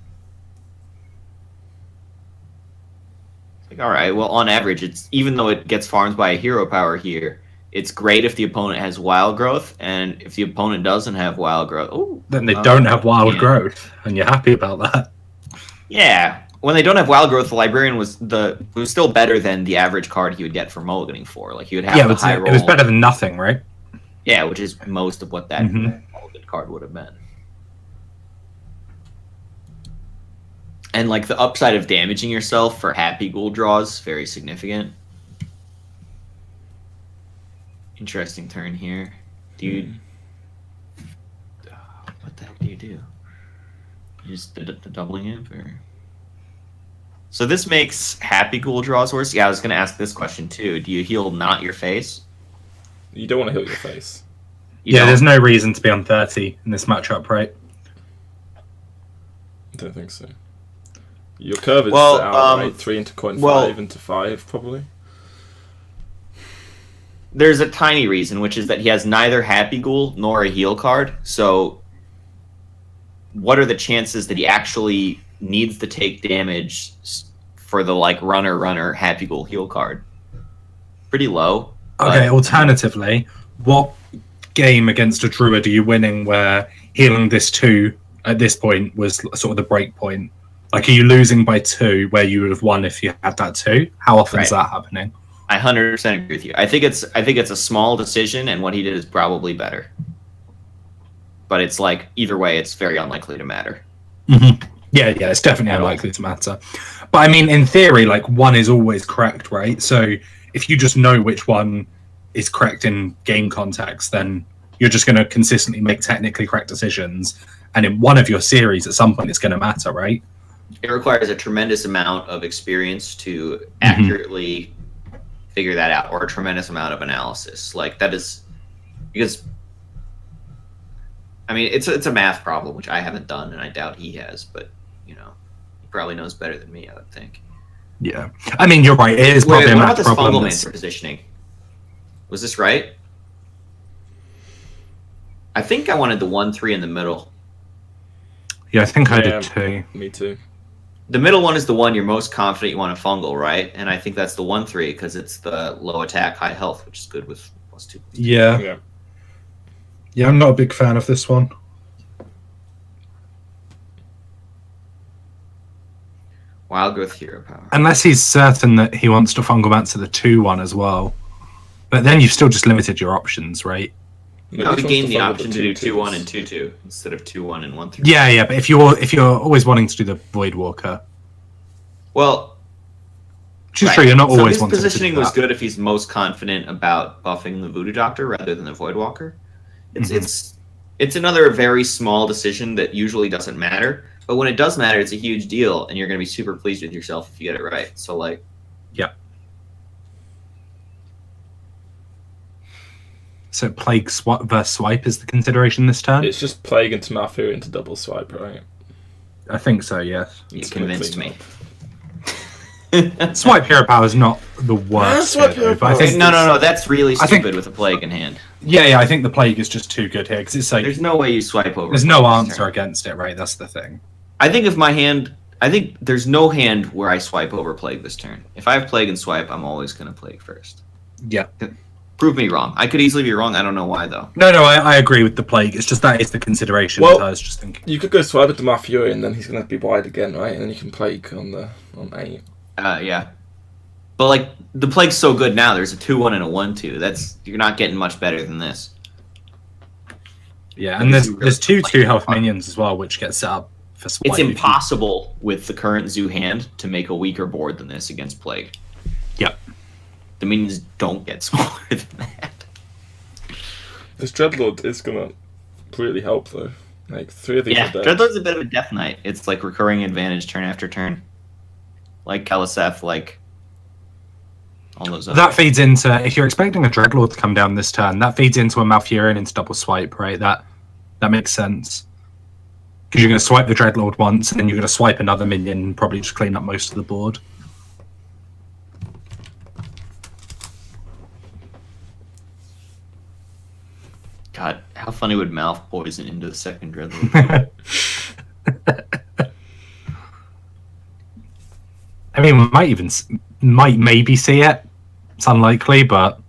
it's like, all right, well, on average, it's even though it gets farmed by a hero power here, it's great if the opponent has Wild Growth, and if the opponent doesn't have Wild Growth, Then they don't have Wild yeah. Growth, and you're happy about that. Yeah. When they don't have Wild Growth, the Librarian was still better than the average card he would get for mulliganing for. Like he would have Yeah, the but high roll. it was better than nothing, right? Yeah, which is most of what that Mhm. mulligan card would have been. And like the upside of damaging yourself for Happy Ghoul draws, very significant. Interesting turn here. Dude. What the heck do? You just did the doubling imp or? So this makes Happy Ghoul draws worse? Yeah, I was going to ask this question too. Do you heal not your face? You don't want to heal your face. You don't? There's no reason to be on 30 in this matchup, right? I don't think so. Your curve is Well, set out, right? 3 into coin 5 into 5, probably. there's a tiny reason, which is that he has neither Happy Ghoul nor a heal card. So, what are the chances that he actually needs to take damage for the like runner Happy Ghoul heal card? Pretty low. Okay. Alternatively, what game against a druid are you winning where healing this 2 at this point was sort of the break point? Like, are you losing by 2 where you would have won if you had that 2? How often is that happening? I 100% agree with you. I think it's a small decision, and what he did is probably better. But it's like, either way, it's very unlikely to matter. Mm-hmm. Yeah, it's definitely unlikely to matter. But I mean, in theory, like, one is always correct, right? So if you just know which one is correct in game context, then you're just going to consistently make technically correct decisions. And in one of your series, at some point, it's going to matter, right? It requires a tremendous amount of experience to accurately figure that out, or a tremendous amount of analysis. Like, that is because, I mean, it's a math problem, which I haven't done, and I doubt he has, but, you know, he probably knows better than me, I would think. Yeah. I mean, you're right. It is probably a math problem. What about this fungal positioning? Was this right? I think I wanted the 1-3 in the middle. Yeah, I think I did too. Me too. The middle one is the one you're most confident you want to fungal, right? And I think that's the 1-3 because it's the low attack, high health, which is good with +2. Yeah, I'm not a big fan of this one. Wild growth hero power. Unless he's certain that he wants to fungal back to the 2-1 as well. But then you've still just limited your options, right? No, we gained the option to do 2-1 and 2-2 instead of 2-1 and 1-3. Yeah, but if you're always wanting to do the Void Walker, well, true, you're not always wanting to do that. His positioning was that. good if he's most confident about buffing the Voodoo Doctor rather than the Void Walker. It's another very small decision that usually doesn't matter, but when it does matter, it's a huge deal, and you're going to be super pleased with yourself if you get it right. So, like, yeah. So Plague versus Swipe is the consideration this turn? It's just Plague into Malfurion into double swipe, right? I think so, yes. You convinced me. Swipe Hero Power is not the worst. Swipe Hero Power. I think No, that's really stupid with a Plague in hand. Yeah, I think the Plague is just too good here, because it's like... There's no way you swipe over. There's no answer against it, right? That's the thing. I think there's no hand where I swipe over Plague this turn. If I have Plague and swipe, I'm always going to Plague first. Yeah. Prove me wrong. I could easily be wrong. I don't know why, though. No, I agree with the Plague. It's just that is the consideration. Well, I was just thinking. You could go swipe it to Malfurion, and then he's going to be wide again, right? And then you can Plague on 8. Yeah. But, like, the Plague's so good now. There's a 2-1 and a 1-2. You're not getting much better than this. Yeah, and there's 2 health minions as well, which get set up for swipe. It's impossible with the current Zoo hand to make a weaker board than this against Plague. Yep. The minions don't get smaller than that. This Dreadlord is going to really help, though. Like, 3 of these are dead. Dreadlord's a bit of a Death Knight. It's like recurring advantage turn after turn. Like Kaliseth, like all those other. That feeds into, if you're expecting a Dreadlord to come down this turn, that feeds into a Malfurion into double swipe, right? That makes sense. Because you're going to swipe the Dreadlord once, and then you're going to swipe another minion and probably just clean up most of the board. God, how funny would Mouth poison into the second Dreadlord? I mean, we might maybe see it. It's unlikely, but...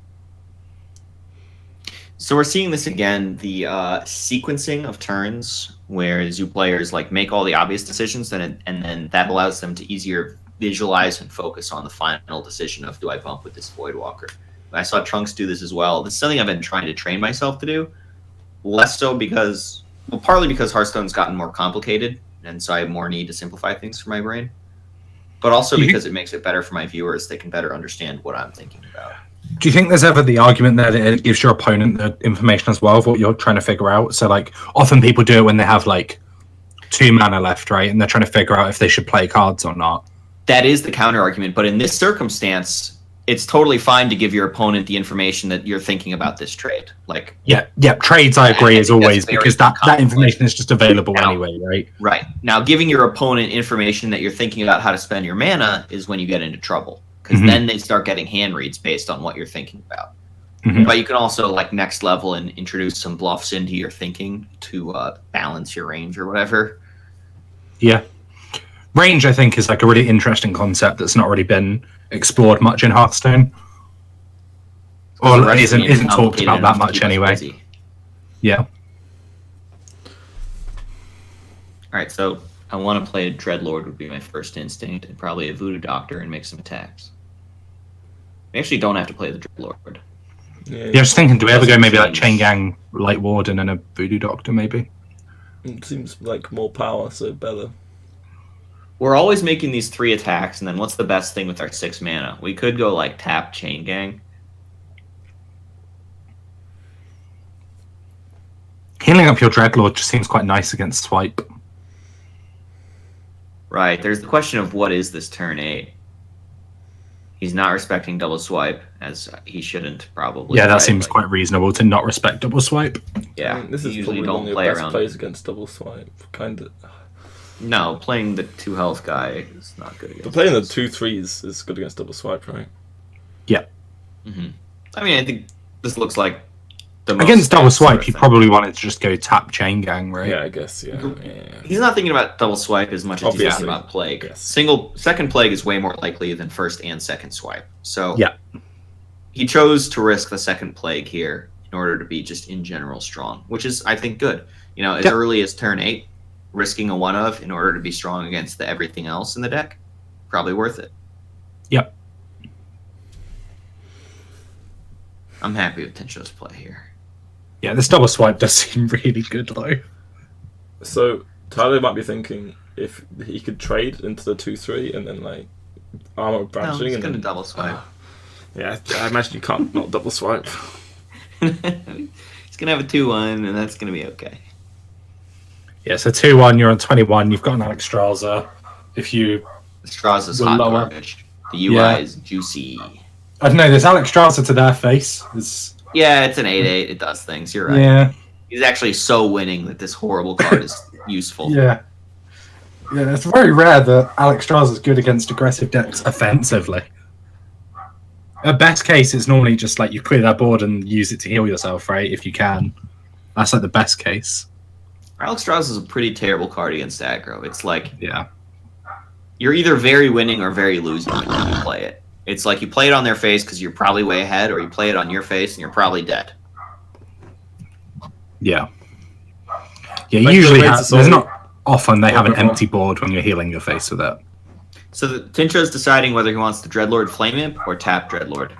So we're seeing this again, the sequencing of turns, where Zoo players like make all the obvious decisions, and then that allows them to easier visualize and focus on the final decision of, do I bump with this Void Walker? I saw Trunks do this as well. This is something I've been trying to train myself to do. Less so because, well, partly because Hearthstone's gotten more complicated, and so I have more need to simplify things for my brain. But also because it makes it better for my viewers. They can better understand what I'm thinking about. Do you think there's ever the argument there that it gives your opponent the information as well of what you're trying to figure out? So, like, often people do it when they have, like, 2 mana left, right? And they're trying to figure out if they should play cards or not. That is the counter argument. But in this circumstance, it's totally fine to give your opponent the information that you're thinking about this trade. Like, yeah, trades, I agree, as always, because that information is just available anyway, right? Right. Now, giving your opponent information that you're thinking about how to spend your mana is when you get into trouble, because then they start getting hand reads based on what you're thinking about. But you can also like next level and introduce some bluffs into your thinking to balance your range or whatever. Yeah. Range, I think, is like a really interesting concept that's not really been explored much in Hearthstone. Or isn't talked about that much anyway. Yeah. Alright, so I want to play a Dreadlord would be my first instinct, and probably a Voodoo Doctor and make some attacks. We actually don't have to play the Dreadlord. Yeah, I was thinking, do we ever go maybe like Chain Gang, Light Warden, and a Voodoo Doctor, maybe? It seems like more power, so better. We're always making these 3 attacks, and then what's the best thing with our 6 mana? We could go like tap Chain Gang. Healing up your Dreadlord just seems quite nice against Swipe. Right, there's the question of what is this turn 8? He's not respecting double swipe, as he shouldn't probably. Yeah, that seems quite reasonable to not respect double swipe. Yeah, I mean, this is usually probably don't one of play your best around. plays against double swipe, kind of. No, playing the 2 health guy is not good against. But playing the 2/3s is good against double swipe, right? Yeah. I mean, I think this looks like the most against double sort swipe. of You thing. probably wanted to just go tap Chain Gang, right? Yeah, I guess. Yeah. He's not thinking about double swipe as much as he's Obviously. thinking about plague. Yes. Second plague is way more likely than first and second swipe. So Yeah. he chose to risk the second plague here in order to be just in general strong, which is, I think, good. You know, as early as turn 8, risking a 1-of in order to be strong against the everything else in the deck, probably worth it. Yep. I'm happy with Tencho's play here. Yeah, this double swipe does seem really good, though. So Tyler might be thinking if he could trade into the 2/3 and then like armor No, branching he's and going to then, double swipe. yeah, I imagine you can't not double swipe. He's going to have a 2-1, and that's going to be okay. Yeah, so 2-1, you're on 21, you've got an Alex Strasser. If you... Straws is We're hot lower. garbage. The UI Yeah. is juicy. I don't know, there's Alex Strasser to their face. It's, Yeah, it's an 8/8. It does things. You're right. yeah, He's actually so winning that this horrible card is useful. yeah. Yeah, it's very rare that Alex Strasser's good against aggressive decks offensively. At best case, it's normally just like you clear that board and use it to heal yourself, right? If you can. That's like the best case. Alex Strauss is a pretty terrible card against aggro. It's like Yeah. you're either very winning or very losing when you play it. It's like you play it on their face because you're probably way ahead, or you play it on your face and you're probably dead. Yeah. Yeah, Like, usually the rates are there's so- not often they have an before. empty board when you're healing your face with it. So Tincho's deciding whether he wants the Dreadlord Flame Imp or tap Dreadlord.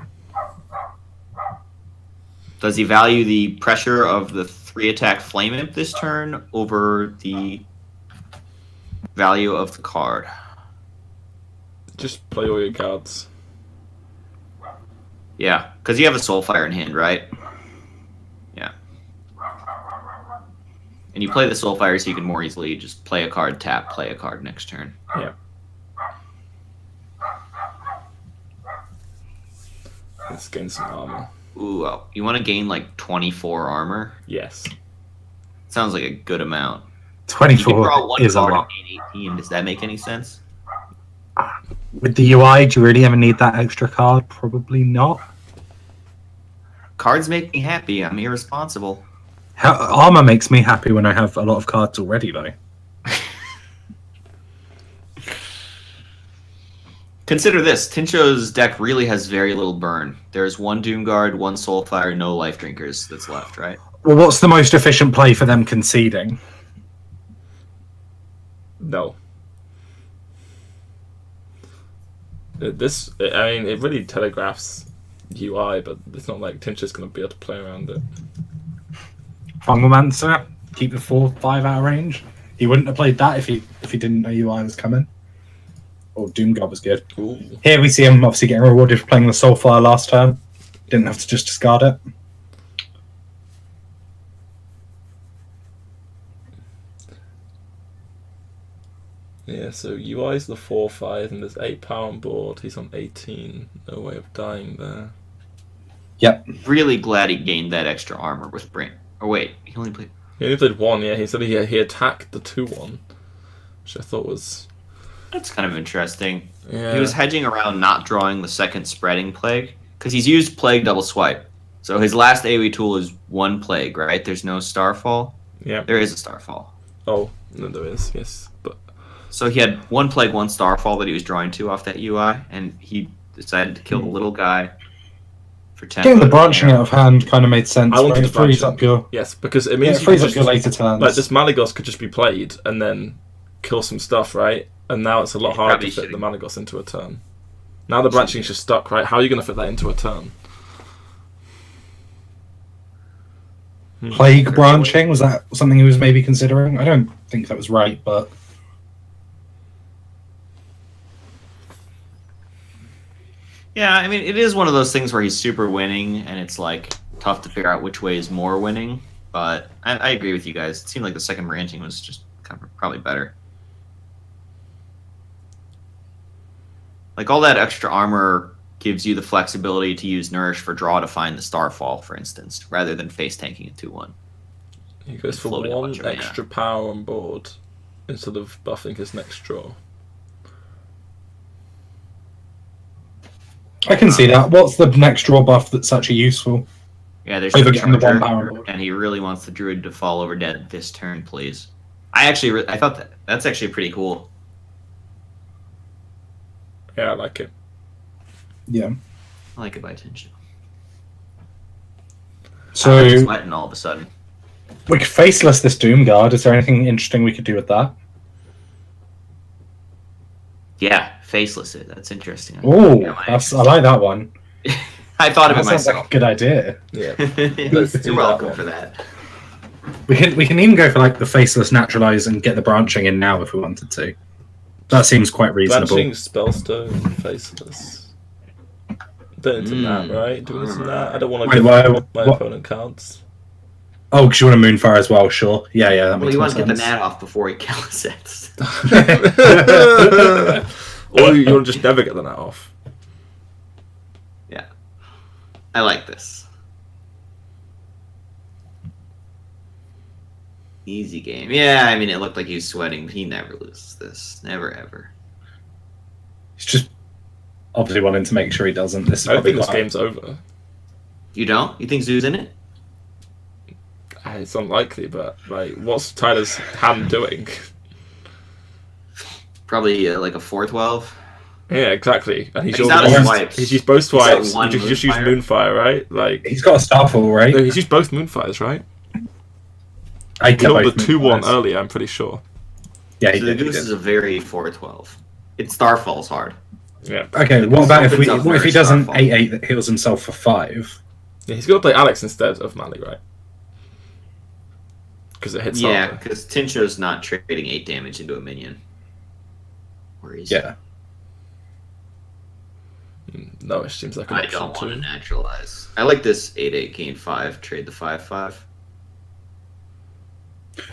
Does he value the pressure of the 3-attack Flame Imp this turn over the value of the card? Just play all your cards. Yeah, because you have a Soulfire in hand, right? Yeah. And you play the Soulfire so you can more easily just play a card, tap, play a card next turn. Yeah. Let's gain some armor. Ooh, you want to gain like 24 armor? Yes. Sounds like a good amount. You can draw 24 one is a card lot. and gain 18. Does that make any sense? With the UI, do you really ever need that extra card? Probably not. Cards make me happy. I'm irresponsible. Armor makes me happy when I have a lot of cards already, though. Consider this. Tincho's deck really has very little burn. There's 1 Doomguard, 1 Soulfire, no Life Drinkers that's left, right? Well, what's the most efficient play for them conceding? No. I mean, it really telegraphs UI, but it's not like Tincher's going to be able to play around it. Fungalmancer, keep the 4-5 out of range. He wouldn't have played that if he didn't know UI was coming. Or Doomguard was good. Ooh. Here we see him obviously getting rewarded for playing the Soulfire last turn. Didn't have to just discard it. Yeah, so UI's the 4/5, and there's 8 power on board. He's on 18. No way of dying there. Yep. Really glad he gained that extra armor with Brain. Oh wait, he only played. He only played 1, yeah. He said he attacked the 2/1, which I thought was... That's kind of interesting. Yeah. He was hedging around not drawing the second spreading plague because he's used plague double swipe. So his last AoE tool is one plague, right? There's no Starfall? Yeah. There is a Starfall. Oh, no, there is, yes. But so he had one plague, one Starfall that he was drawing to off that UI, and he decided to kill the little guy for 10. Getting the branching out of hand kind of made sense. I wanted right? It frees up your yes, because it means it frees up your later turns. Like this Malygos could just be played and then kill some stuff, right? And now it's a lot harder to fit the Malygos into a turn. Now the branching is just stuck, right? How are you going to fit that into a turn? Plague branching, was that something he was maybe considering? I don't think that was right, but yeah, I mean, it is one of those things where he's super winning, and it's like tough to figure out which way is more winning. But I agree with you guys. It seemed like the second branching was just kind of probably better. Like all that extra armor gives you the flexibility to use Nourish for draw to find the Starfall, for instance, rather than face tanking it 2-1. He goes for one extra power on board instead of buffing his next draw. I can see that. What's the next draw buff that's actually useful? Yeah, there's over getting the one power on board. And he really wants the Druid to fall over dead this turn, please. I thought that's actually pretty cool. Yeah, I like it. Yeah. I like it by Tenchu. So I'm sweating all of a sudden. We could faceless this Doom Guard. Is there anything interesting we could do with that? Yeah, faceless it. That's interesting. Oh, I like that one. I thought of it sounds myself. like a good idea. Yeah. You're welcome for that. We can even go for like the faceless naturalize and get the branching in now if we wanted to. That seems quite reasonable. Branching, Spellstone, faceless. Don't into that, right? Do we into that? I don't want to give my opponent cards. Oh, because you want a Moonfire as well, sure. Yeah, that makes sense. Well, you want to get the Nat off before he Calisets. Or you want to just never get the Nat off. Yeah. I like this. Easy game. Yeah, I mean, it looked like he was sweating, but he never loses this. Never, ever. He's just obviously wanting to make sure he doesn't. I don't think this game's over. You don't? You think Zoo's in it? It's unlikely, but like, what's Tyler's hand doing? Probably like a 4-12. Yeah, exactly. And he's out of swipes. He's used both swipes. He just used Moonfire, right? Like he's got a Starfall, right? No, he's used both Moonfires, right? I killed the 2-1 earlier, I'm pretty sure. Yeah, so the Goose is a very 4-12. It's Starfall's hard. Yeah. Okay, what about if he does an 8-8 that heals himself for 5? Yeah, he's got to play Alex instead of Mali, right? Because it hits harder. Yeah, because Tincho's not trading 8 damage into a minion. Yeah. No, it seems like an I don't want to naturalize. I like this 8-8 gain 5, trade the 5-5.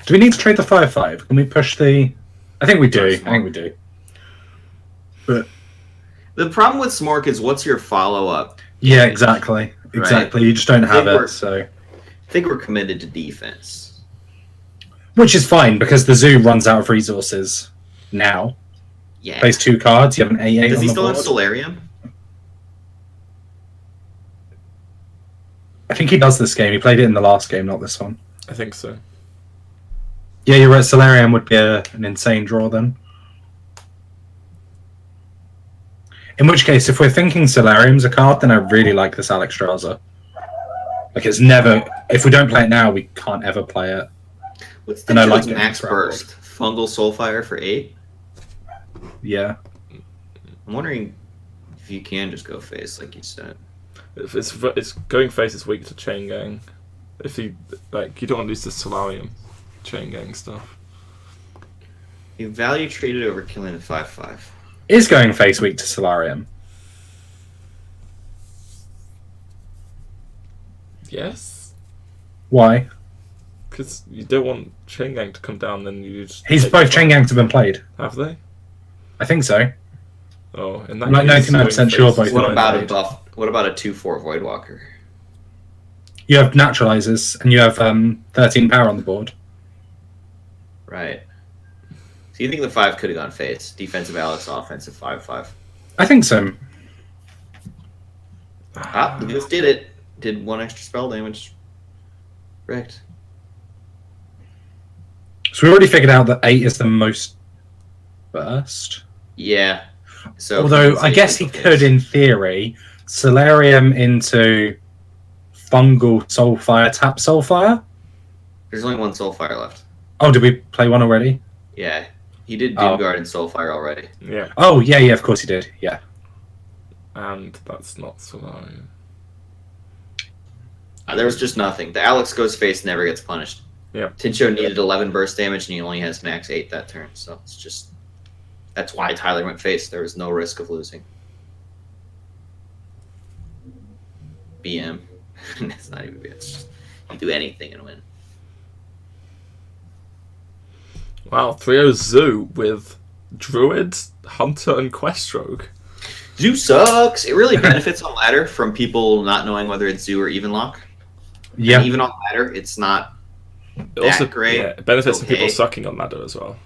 Do we need to trade the 5-5? Can we push the... I think we do. But the problem with Smork is what's your follow-up? Yeah, exactly. Exactly. Right? You just don't have it, so... I think we're committed to defense. Which is fine, because the Zoo runs out of resources now. Yeah. Plays 2 cards, you have an 8-8 Does on he the still board. have Solarium? I think he does this game. He played it in the last game, not this one. I think so. Yeah, you're right. Solarium would be an insane draw then. In which case, if we're thinking Solarium's a card, then I really like this Alexstrasza. Like, it's never... If we don't play it now, we can't ever play it. What's the max burst? Fungal Soulfire for 8? Yeah. I'm wondering if you can just go face, like you said. If it's going face, it's weak to Chain Gang. If you you don't want to lose the Solarium Chain Gang stuff. You value traded over killing the 5/5. Is going face weak to Solarium? Yes. Why? Because you don't want Chain Gang to come down, then you just... Both Chain Gangs have been played. Have they? I think so. Oh, in that I'm like 99% sure both. What about a buff? What about a 2/4 Voidwalker? You have naturalizers, and you have 13 power on the board. Right. So you think the 5 could have gone face? Defensive Alex, offensive 5/5. I think so. Ah, the Goose did it. did 1 extra spell damage. Correct. So we already figured out that 8 is the most burst. Yeah. So although I guess he could, in theory, Solarium into fungal Soulfire, tap Soulfire. There's only 1 Soulfire left. Oh, did we play one already? Yeah, he did Doomguard and Soulfire already. Yeah. Oh, yeah, of course he did. Yeah. And that's not Solarium. There was just nothing. The Alex goes face, never gets punished. Yeah. Tincho needed 11 burst damage, and he only has max 8 that turn. So it's just... That's why Tyler went face. There was no risk of losing. BM. It's not even BM. It's just, you do anything and win. Wow, 3-0 Zoo with Druid, Hunter, and Quest Rogue. Zoo sucks. It really benefits on ladder from people not knowing whether it's Zoo or even lock. Yeah. And even on ladder, it's not that great. Yeah, it benefits from people sucking on ladder as well.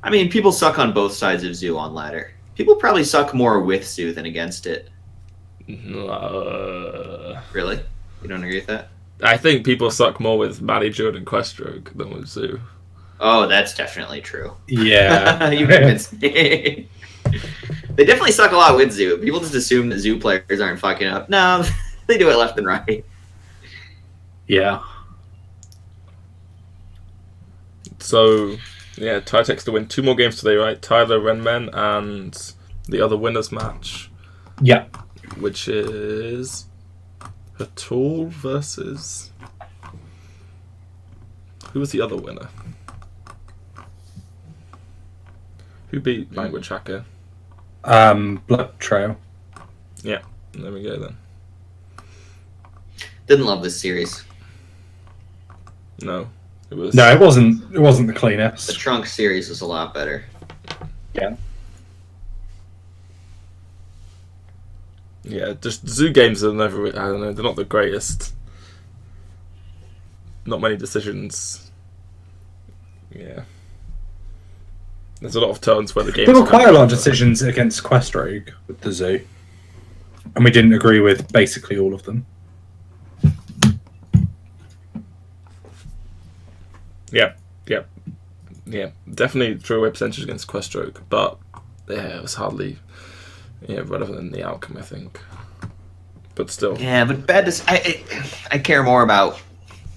I mean, people suck on both sides of Zoo on ladder. People probably suck more with Zoo than against it. Really? You don't agree with that? I think people suck more with Maddie, Druid, and Quest Rogue than with Zoo. Oh, that's definitely true. Yeah. You convinced me. They definitely suck a lot with Zoo. People just assume that Zoo players aren't fucking up. No, they do it left and right. Yeah. So, yeah, Tytex to win 2 more games today, right? Tyler, Renmen, and the other winners match. Yeah. Which is Hatul versus... Who was the other winner? Who beat Language Hacker? Blood Trail. Yeah, there we go then. Didn't love this series. No, it was. No, it wasn't. It wasn't the The cleanest. Trunk series was a lot better. Yeah. Yeah, just Zoo games are never. I don't know. They're not the greatest. Not many decisions. Yeah. There's a lot of turns where the game. There were quite a lot of decisions against Quest Rogue with the Zoo, and we didn't agree with basically all of them. Yeah. Definitely drew away percentage against Quest Rogue, but yeah, it was hardly relevant in the outcome, I think. But still. Yeah, but bad. I care more about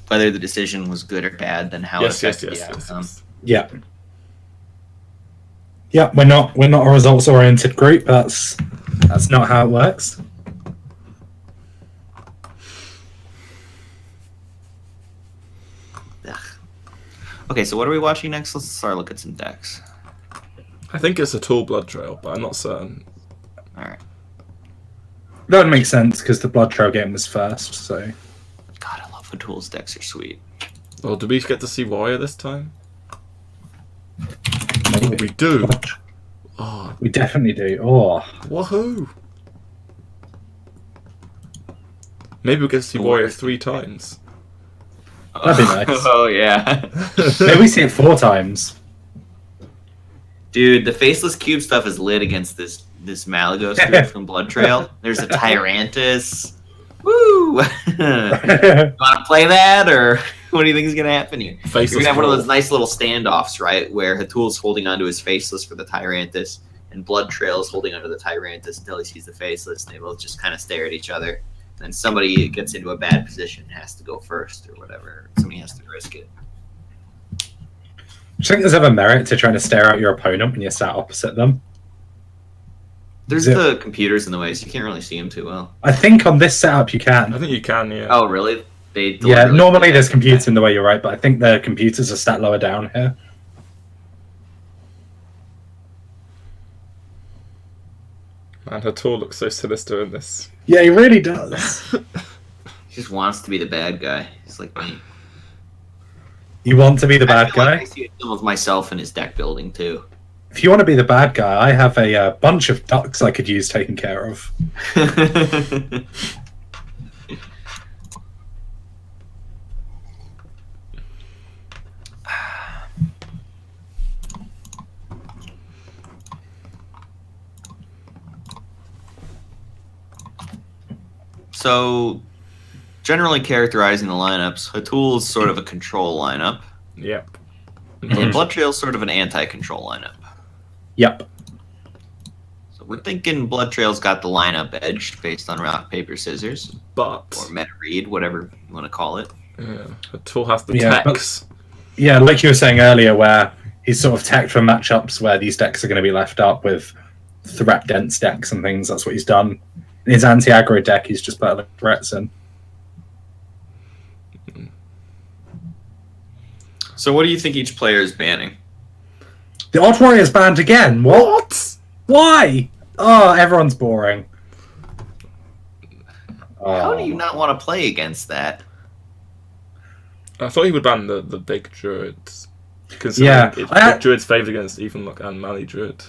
whether the decision was good or bad than how it affected the outcome. Yeah. Yeah, we're not a results oriented group. That's not how it works. Ugh. Okay, so what are we watching next? Let's start look at some decks. I think it's a Tool Blood Trail, but I'm not certain. All right. That would make sense because the Blood Trail game was first. So. God, I love when Tool's decks are sweet. Well, do we get to see Warrior this time? Oh, we do. Oh, We definitely do. Oh. woohoo! Maybe we'll get to see Warrior 3 times. That'd be nice. Oh yeah. Maybe we see it 4 times. Dude, the Faceless Cube stuff is lit against this Malagos dude from Blood Trail. There's a Tyrantus. Woo! Want to play that, or what do you think is going to happen here? Faceless You're going to have one of Brawl. those nice little standoffs, right, where Hatul's holding onto his Faceless for the Tyrantus, and Blood Trail is holding onto the Tyrantus until he sees the Faceless, and they both just kind of stare at each other. And somebody gets into a bad position, has to go first, or whatever. Somebody has to risk it. Do you think there's ever merit to trying to stare at your opponent when you're sat opposite them? There's Yeah. the computers in the way, so you can't really see them too well. I think on this setup you I can. think you can, yeah. Oh, really? They Yeah, deliberately normally did there's that. computers in the way, you're right, but I think the computers are stat lower down here. Man, her tool looks so sinister in this. Yeah, he really does. He just wants to be the bad guy. He's like me. You want to be the bad I feel like guy? I see some of myself in his deck building too. If you want to be the bad guy, I have a bunch of ducks I could use taken care of. So, generally characterizing the lineups, Hatool's sort of a control lineup. Yep. And Blood Trail's sort of an anti-control lineup. Yep. So we're thinking Blood Trail's got the lineup edge based on rock, paper, scissors. But Or meta read, whatever you want to call it. yeah, Hatul has the Yeah, techs. Yeah, like you were saying earlier, where he's sort of teched for matchups where these decks are going to be left up with threat-dense decks and things. That's what he's done. In his anti-aggro deck, he's just put a threats in. So what do you think each player is banning? The Odd Warrior's banned again. What? Why? Oh, everyone's boring. How do you not want to play against that? I thought he would ban the big druids. Yeah, Big druids favoured against even and Mali druid.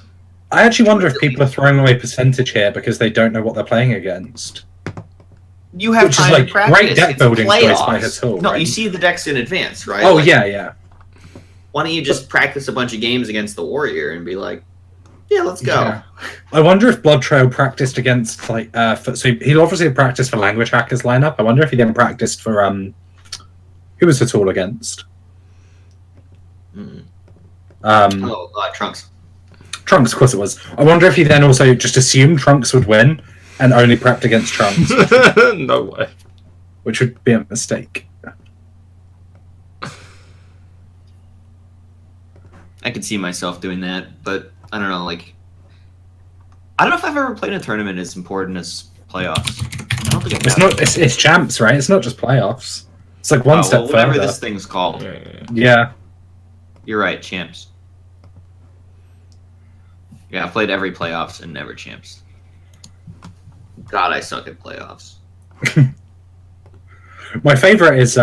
I actually wonder if people are throwing away percentage here because they don't know what they're playing against. You have Which is time like to practice. great deck It's building choice playoffs. by Hatul. No, right? you see the decks in advance, right? Oh Like, yeah. Why don't you just practice a bunch of games against the Warrior and be like, yeah, let's go. Yeah. I wonder if Blood Trail practiced against like so he obviously practiced for Language Hacker's lineup. I wonder if he then practiced for who was Hatul against? Trunks. Trunks, of course it was. I wonder if he then also just assumed Trunks would win and only prepped against Trunks, No way. which would be a mistake. I could see myself doing that, but I don't know. Like, I don't know if I've ever played in a tournament as important as playoffs. I don't think It's not. It's champs, right? It's not just playoffs. It's like one step whatever further. this thing's called. Yeah. You're right, champs. Yeah, I've played every playoffs and never champs. God, I suck at playoffs. My favorite is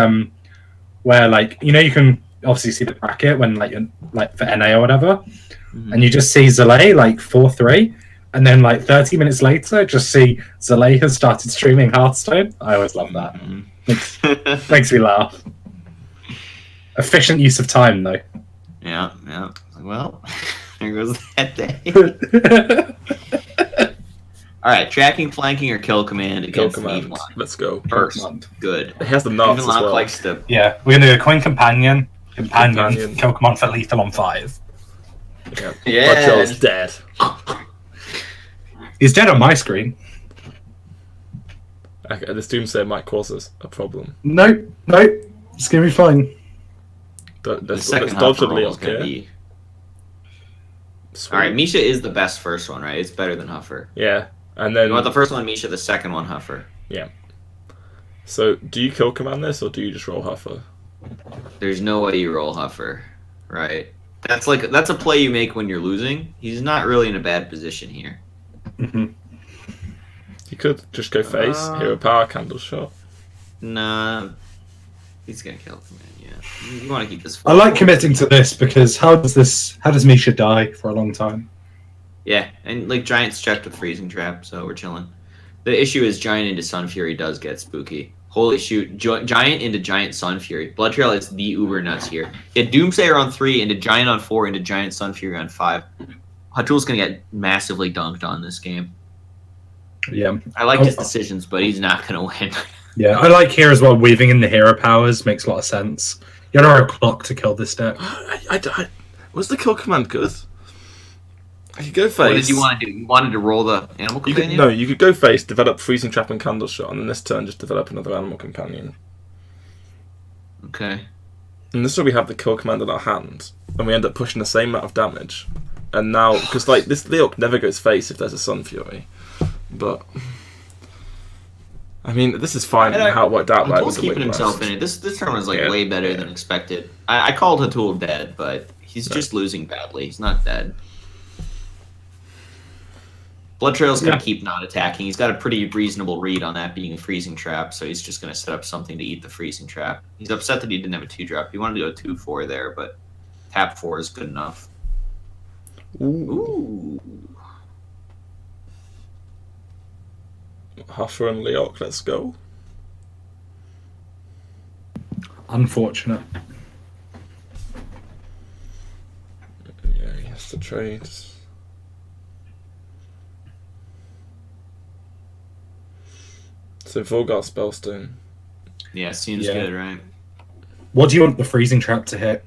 where like you can obviously see the bracket when like for NA or whatever, and you just see Zalay like 4-3, and then like 30 minutes later, just see Zalay has started streaming Hearthstone. I always love that. Makes me laugh. Efficient use of time though. Yeah. Well, there goes that day. All right, tracking, flanking, or kill command Kill against command. Evelyn. Let's go. First, good. He has the nuts as Evelyn well. likes to. Yeah, we're gonna do a coin companion, Companion. kill command for lethal on 5. Yeah. Butchell's dead. He's dead on my screen. Okay, this doomsday might cause us a problem. Nope, it's gonna be fine. The second half dodge of the the roll is Leok going to here. be. All right, Misha is the best first one, right? It's better than Huffer. Yeah, and then You want the first one, Misha, the second one, Huffer. So, do you kill command this, or do you just roll Huffer? There's no way you roll Huffer, right? That's a play you make when you're losing. He's not really in a bad position here. Mm-hmm. You could just go face, hero power, candle shot. Nah, he's gonna kill command. Yeah, you want to keep this. I like committing to this because how does Misha die for a long time? Yeah, and like Giant's checked with Freezing Trap, so we're chilling. The issue is Giant into Sun Fury does get spooky. Holy shoot, Giant into Giant Sun Fury. Blood Trail is the uber nuts here. Get Doomsayer on 3, into Giant on 4, into Giant Sun Fury on 5. Hatul's gonna get massively dunked on this game. Yeah, I like his decisions, but he's not gonna win. yeah. I like here as well. Weaving in the hero powers makes a lot of sense. You don't have a clock to kill this deck. Was the kill command good? I could go face. What did you want to do? You wanted to roll the Animal Companion? You could go face, develop Freezing Trap and Candle Shot, and then this turn just develop another Animal Companion. Okay. And this is where we have the kill command in our hand, and we end up pushing the same amount of damage. And now, because like this Leok never goes face if there's a Sun Fury, but I mean this is fine how it worked out. Right, Hatul's keeping himself in it. This turn was way better than expected. I called Hatul dead, but he's just losing badly. He's not dead. Blood Trail's going to keep not attacking. He's got a pretty reasonable read on that being a Freezing Trap, so he's just going to set up something to eat the Freezing Trap. He's upset that he didn't have a 2-drop. He wanted to go 2-4 there, but tap 4 is good enough. Ooh. Huffer and Leok, let's go. Unfortunate. Yeah, he has to trade. So Volgar Spellstone. Yeah, seems Yeah. good, right? What do you want the freezing trap to hit?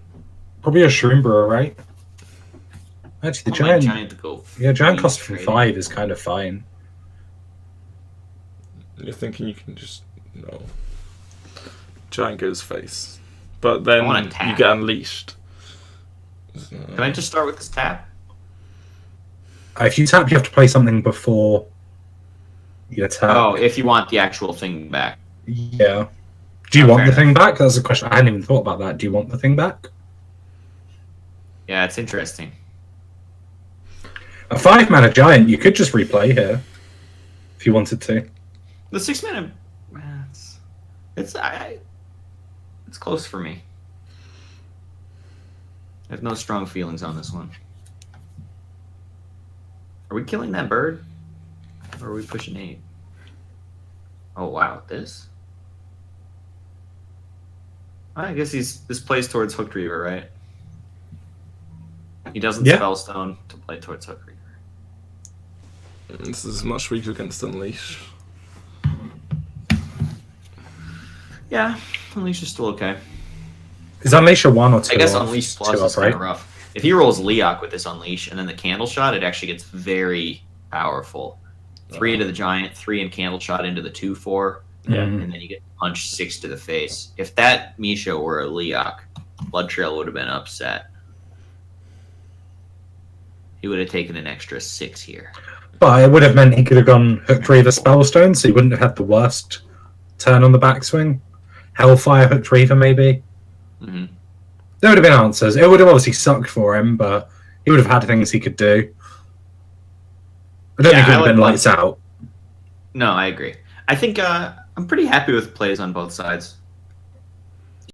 Probably a Shroom Brewer, right? Actually, the giant. Giant to go. Yeah, giant cost from trading. 5 is kind of fine. You're thinking you can just no. Giant goes face, but then I wanna you tap. get unleashed. Can I just start with this tap? If you tap, you have to play something before you attack. Oh, if you want the actual thing back. Yeah. Do you Oh, want fair the thing back? That's a question. I hadn't even thought about that. Do you want the thing back? Yeah, it's interesting. A 5-mana giant, you could just replay here if you wanted to. The 6-mana, it's close for me. I have no strong feelings on this one. Are we killing that bird? Or are we pushing 8? Oh wow, this? I guess this plays towards Hooked Reaver, right? He doesn't Yeah. Spellstone to play towards Hooked Reaver. This is much weaker against Unleash. Yeah, Unleash is still okay. Is Unleash a 1 or 2? I guess off? Unleash Plus 2 is off, kind right? of rough. If he rolls Leok with this Unleash and then the Candle Shot, it actually gets very powerful. 3 into the Giant, 3 in Candle Shot into the 2/4, Yeah. and then you get punch 6 to the face. If that Misha were a Leok, Blood Trail would have been upset. He would have taken an extra 6 here. But it would have meant he could have gone Hooked Reaver Spellstone, so he wouldn't have had the worst turn on the backswing. Hellfire Hooked Reaver, maybe. Mm-hmm. There would have been answers. It would have obviously sucked for him, but he would have had things he could do. I don't think it would have been lights out. No, I agree. I think I'm pretty happy with plays on both sides.